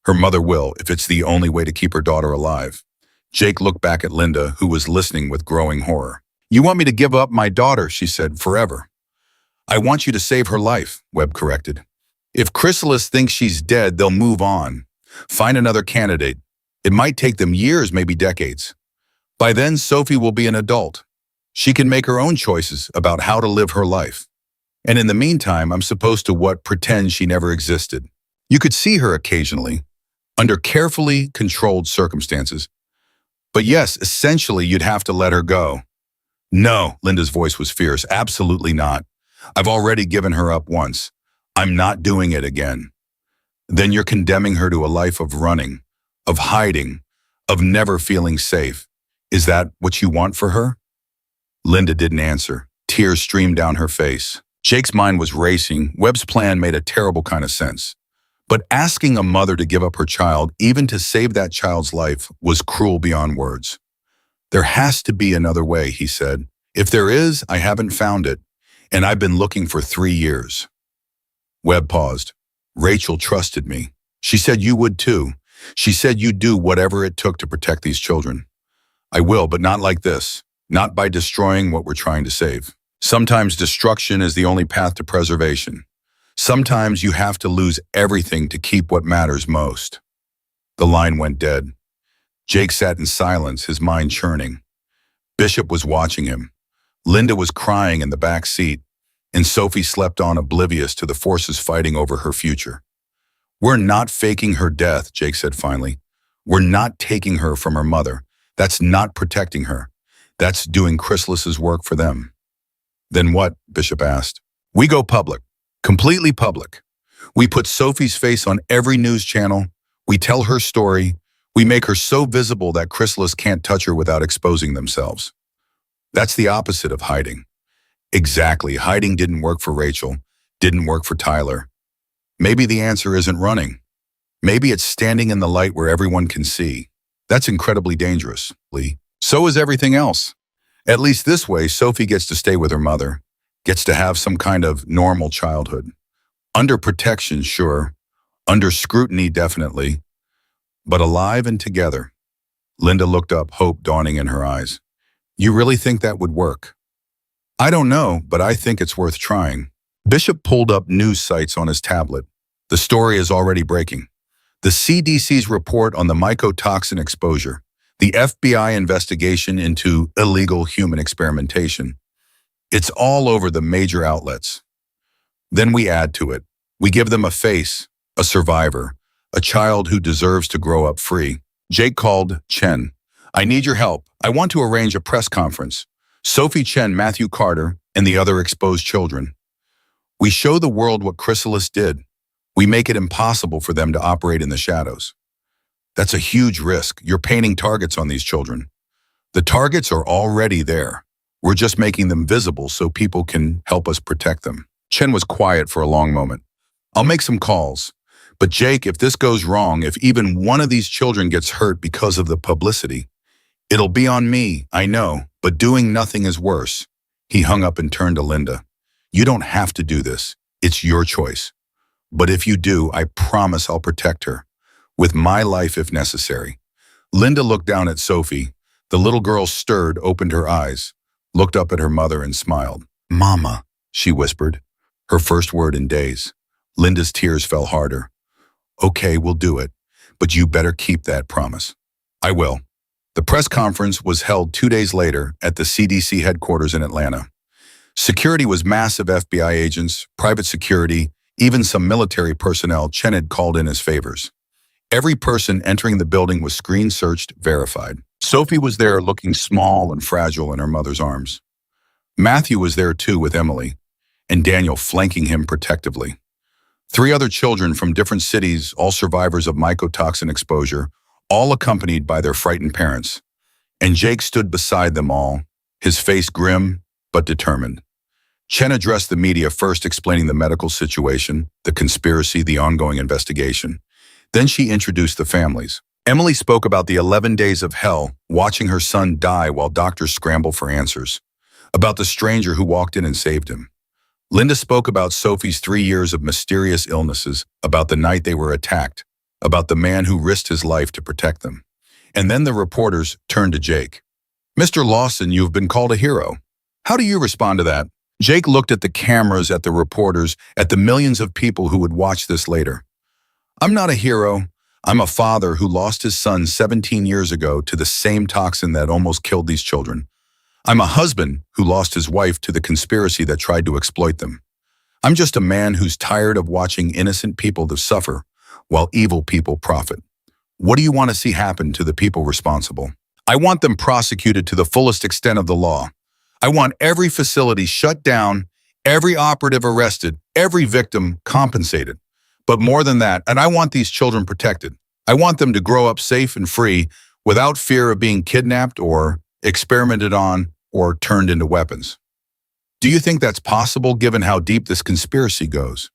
Her mother will, if it's the only way to keep her daughter alive. Jake looked back at Linda, who was listening with growing horror. You want me to give up my daughter, she said, forever. I want you to save her life, Webb corrected. If Chrysalis thinks she's dead, they'll move on. Find another candidate. It might take them years, maybe decades. By then, Sophie will be an adult. She can make her own choices about how to live her life. And in the meantime, I'm supposed to pretend she never existed. You could see her occasionally, under carefully controlled circumstances. But yes, essentially, you'd have to let her go. No, Linda's voice was fierce. Absolutely not. I've already given her up once. I'm not doing it again. Then you're condemning her to a life of running, of hiding, of never feeling safe. Is that what you want for her? Linda didn't answer. Tears streamed down her face. Jake's mind was racing. Webb's plan made a terrible kind of sense. But asking a mother to give up her child, even to save that child's life, was cruel beyond words. There has to be another way, he said. If there is, I haven't found it, and I've been looking for 3 years. Webb paused. Rachel trusted me. She said you would too. She said you'd do whatever it took to protect these children. I will, but not like this. Not by destroying what we're trying to save. Sometimes destruction is the only path to preservation. Sometimes you have to lose everything to keep what matters most. The line went dead. Jake sat in silence, his mind churning. Bishop was watching him. Linda was crying in the back seat, and Sophie slept on, oblivious to the forces fighting over her future. We're not faking her death, Jake said finally. We're not taking her from her mother. That's not protecting her. That's doing Chrysalis's work for them. Then what? Bishop asked. We go public. Completely public. We put Sophie's face on every news channel. We tell her story. We make her so visible that Chrysalis can't touch her without exposing themselves. That's the opposite of hiding. Exactly. Hiding didn't work for Rachel, didn't work for Tyler. Maybe the answer isn't running. Maybe it's standing in the light where everyone can see. That's incredibly dangerous, Lee. So is everything else. At least this way, Sophie gets to stay with her mother, gets to have some kind of normal childhood. Under protection, sure. Under scrutiny, definitely. But alive and together. Linda looked up, hope dawning in her eyes. You really think that would work? I don't know, but I think it's worth trying. Bishop pulled up news sites on his tablet. The story is already breaking. The CDC's report on the mycotoxin exposure. The FBI investigation into illegal human experimentation. It's all over the major outlets. Then we add to it. We give them a face, a survivor, a child who deserves to grow up free. Jake called Chen. I need your help. I want to arrange a press conference. Sophie, Chen, Matthew Carter, and the other exposed children. We show the world what Chrysalis did. We make it impossible for them to operate in the shadows. That's a huge risk. You're painting targets on these children. The targets are already there. We're just making them visible so people can help us protect them. Chen was quiet for a long moment. I'll make some calls. But Jake, if this goes wrong, if even one of these children gets hurt because of the publicity, it'll be on me, I know, but doing nothing is worse. He hung up and turned to Linda. You don't have to do this. It's your choice. But if you do, I promise I'll protect her. With my life if necessary. Linda looked down at Sophie. The little girl stirred, opened her eyes, looked up at her mother and smiled. Mama, she whispered, her first word in days. Linda's tears fell harder. Okay, we'll do it, but you better keep that promise. I will. The press conference was held 2 days later at the CDC headquarters in Atlanta. Security was massive. FBI agents, private security, even some military personnel Chen had called in as favors. Every person entering the building was screen-searched, verified. Sophie was there looking small and fragile in her mother's arms. Matthew was there too with Emily, and Daniel flanking him protectively. 3 other children from different cities, all survivors of mycotoxin exposure, all accompanied by their frightened parents. And Jake stood beside them all, his face grim but determined. Chen addressed the media, first explaining the medical situation, the conspiracy, the ongoing investigation. Then she introduced the families. Emily spoke about the 11 days of hell, watching her son die while doctors scramble for answers. About the stranger who walked in and saved him. Linda spoke about Sophie's 3 years of mysterious illnesses, about the night they were attacked, about the man who risked his life to protect them. And then the reporters turned to Jake. "Mr. Lawson, you have been called a hero. How do you respond to that?" Jake looked at the cameras, at the reporters, at the millions of people who would watch this later. "I'm not a hero. I'm a father who lost his son 17 years ago to the same toxin that almost killed these children. I'm a husband who lost his wife to the conspiracy that tried to exploit them. I'm just a man who's tired of watching innocent people to suffer while evil people profit. What do you want to see happen to the people responsible? I want them prosecuted to the fullest extent of the law. I want every facility shut down, every operative arrested, every victim compensated. But more than that, and I want these children protected. I want them to grow up safe and free without fear of being kidnapped or experimented on or turned into weapons. Do you think that's possible given how deep this conspiracy goes?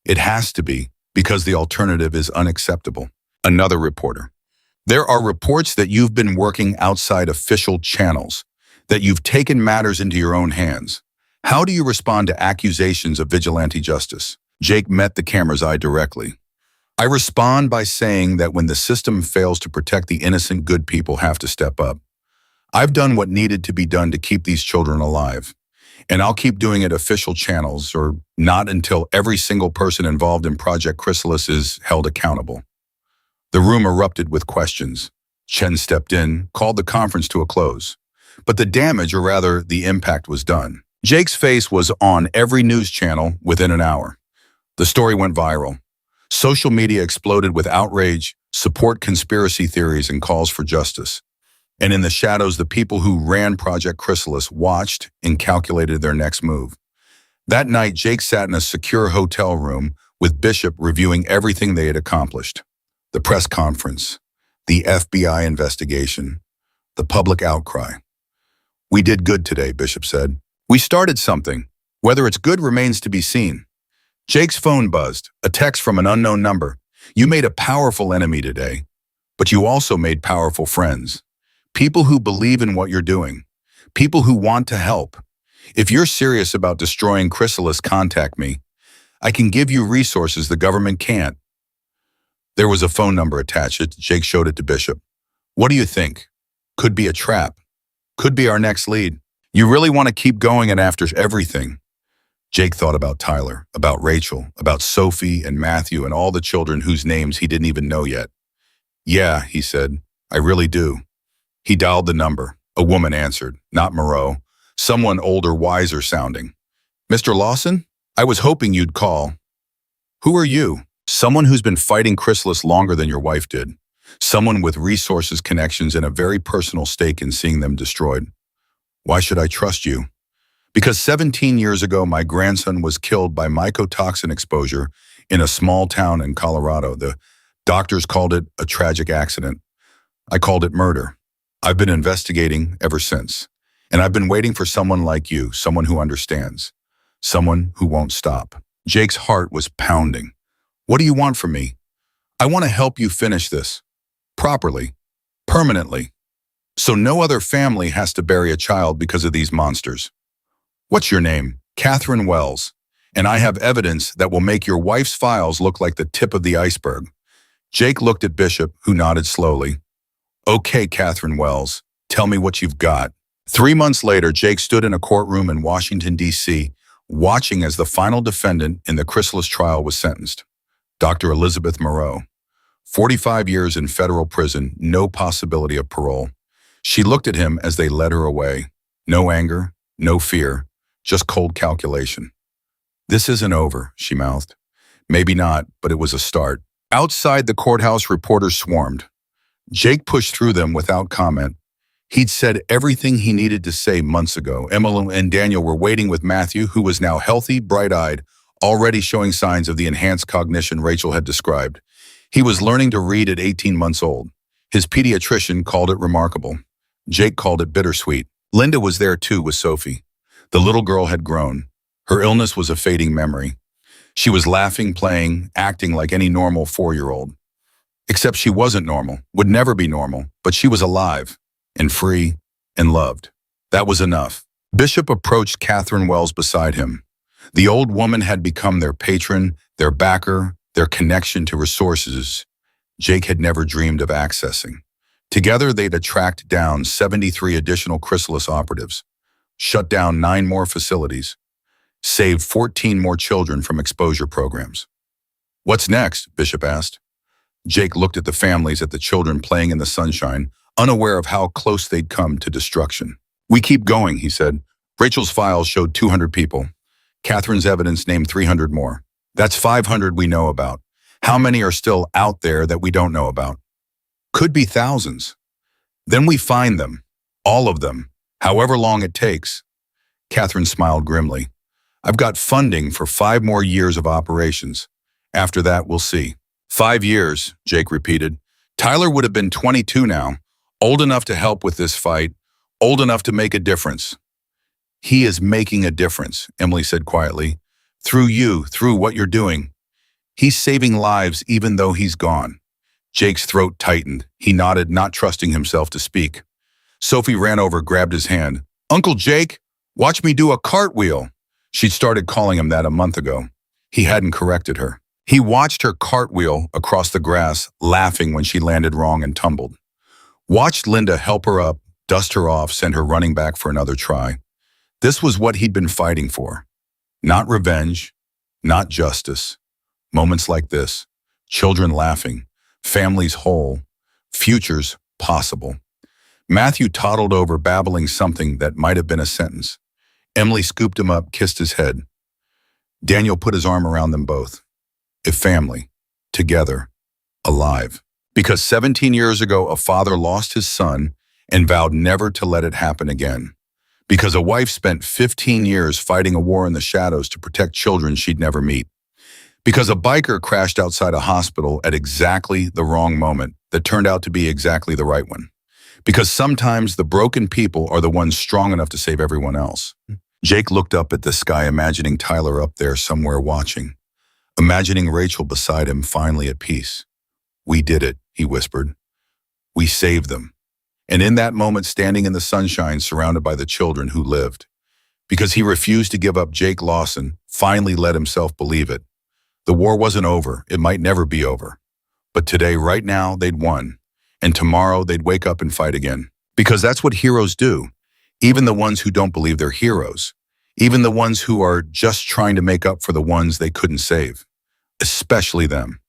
It has to be, because the alternative is unacceptable." Another reporter. "There are reports that you've been working outside official channels, that you've taken matters into your own hands. How do you respond to accusations of vigilante justice?" Jake met the camera's eye directly. "I respond by saying that when the system fails to protect the innocent, good people have to step up. I've done what needed to be done to keep these children alive, and I'll keep doing it official channels, or not until every single person involved in Project Chrysalis is held accountable." The room erupted with questions. Chen stepped in, called the conference to a close. But the damage, or rather the impact, was done. Jake's face was on every news channel within an hour. The story went viral. Social media exploded with outrage, support conspiracy theories, and calls for justice. And in the shadows, the people who ran Project Chrysalis watched and calculated their next move. That night, Jake sat in a secure hotel room with Bishop, reviewing everything they had accomplished. The press conference, the FBI investigation, the public outcry. "We did good today," Bishop said. "We started something. Whether it's good remains to be seen." Jake's phone buzzed, a text from an unknown number. "You made a powerful enemy today, but you also made powerful friends. People who believe in what you're doing. People who want to help. If you're serious about destroying Chrysalis, contact me. I can give you resources the government can't." There was a phone number attached. Jake showed it to Bishop. "What do you think? Could be a trap. Could be our next lead. You really want to keep going and after everything." Jake thought about Tyler, about Rachel, about Sophie and Matthew and all the children whose names he didn't even know yet. "Yeah," he said, "I really do." He dialed the number. A woman answered, not Moreau, someone older, wiser sounding. "Mr. Lawson? I was hoping you'd call." "Who are you?" "Someone who's been fighting Chrysalis longer than your wife did. Someone with resources, connections, and a very personal stake in seeing them destroyed." "Why should I trust you?" "Because 17 years ago, my grandson was killed by mycotoxin exposure in a small town in Colorado. The doctors called it a tragic accident. I called it murder. I've been investigating ever since. And I've been waiting for someone like you, someone who understands, someone who won't stop." Jake's heart was pounding. "What do you want from me?" "I want to help you finish this. Properly. Permanently. So no other family has to bury a child because of these monsters." "What's your name?" "Catherine Wells. And I have evidence that will make your wife's files look like the tip of the iceberg." Jake looked at Bishop, who nodded slowly. "Okay, Catherine Wells, tell me what you've got." 3 months later, Jake stood in a courtroom in Washington, D.C., watching as the final defendant in the Chrysalis trial was sentenced. Dr. Elizabeth Moreau. 45 years in federal prison, no possibility of parole. She looked at him as they led her away. No anger, no fear, just cold calculation. "This isn't over," she mouthed. Maybe not, but it was a start. Outside the courthouse, reporters swarmed. Jake pushed through them without comment. He'd said everything he needed to say months ago. Emily and Daniel were waiting with Matthew, who was now healthy, bright-eyed, already showing signs of the enhanced cognition Rachel had described. He was learning to read at 18 months old. His pediatrician called it remarkable. Jake called it bittersweet. Linda was there too with Sophie. The little girl had grown. Her illness was a fading memory. She was laughing, playing, acting like any normal 4-year-old. Except she wasn't normal, would never be normal, but she was alive and free and loved. That was enough. Bishop approached Catherine Wells beside him. The old woman had become their patron, their backer, their connection to resources Jake had never dreamed of accessing. Together, they'd attract down 73 additional chrysalis operatives, shut down 9 more facilities, saved 14 more children from exposure programs. "What's next?" Bishop asked. Jake looked at the families, at the children playing in the sunshine, unaware of how close they'd come to destruction. "We keep going," he said. Rachel's files showed 200 people. Catherine's evidence named 300 more. That's 500 we know about. How many are still out there that we don't know about? Could be thousands. Then we find them, all of them, however long it takes. Catherine smiled grimly. "I've got funding for 5 more years of operations. After that, we'll see." 5 years, Jake repeated. Tyler would have been 22 now, old enough to help with this fight, old enough to make a difference. "He is making a difference," Emily said quietly. "Through you, through what you're doing. He's saving lives even though he's gone." Jake's throat tightened. He nodded, not trusting himself to speak. Sophie ran over, grabbed his hand. "Uncle Jake, watch me do a cartwheel." She'd started calling him that a month ago. He hadn't corrected her. He watched her cartwheel across the grass, laughing when she landed wrong and tumbled. Watched Linda help her up, dust her off, send her running back for another try. This was what he'd been fighting for. Not revenge, not justice. Moments like this, children laughing, families whole, futures possible. Matthew toddled over, babbling something that might have been a sentence. Emily scooped him up, kissed his head. Daniel put his arm around them both. A family, together, alive. Because 17 years ago, a father lost his son and vowed never to let it happen again. Because a wife spent 15 years fighting a war in the shadows to protect children she'd never meet. Because a biker crashed outside a hospital at exactly the wrong moment that turned out to be exactly the right one. Because sometimes the broken people are the ones strong enough to save everyone else. Jake looked up at the sky, imagining Tyler up there somewhere watching. Imagining Rachel beside him, finally at peace. "We did it," he whispered. "We saved them." And in that moment, standing in the sunshine, surrounded by the children who lived. Because he refused to give up, Jake Lawson finally let himself believe it. The war wasn't over. It might never be over. But today, right now, they'd won. And tomorrow, they'd wake up and fight again. Because that's what heroes do. Even the ones who don't believe they're heroes. Even the ones who are just trying to make up for the ones they couldn't save. Especially them.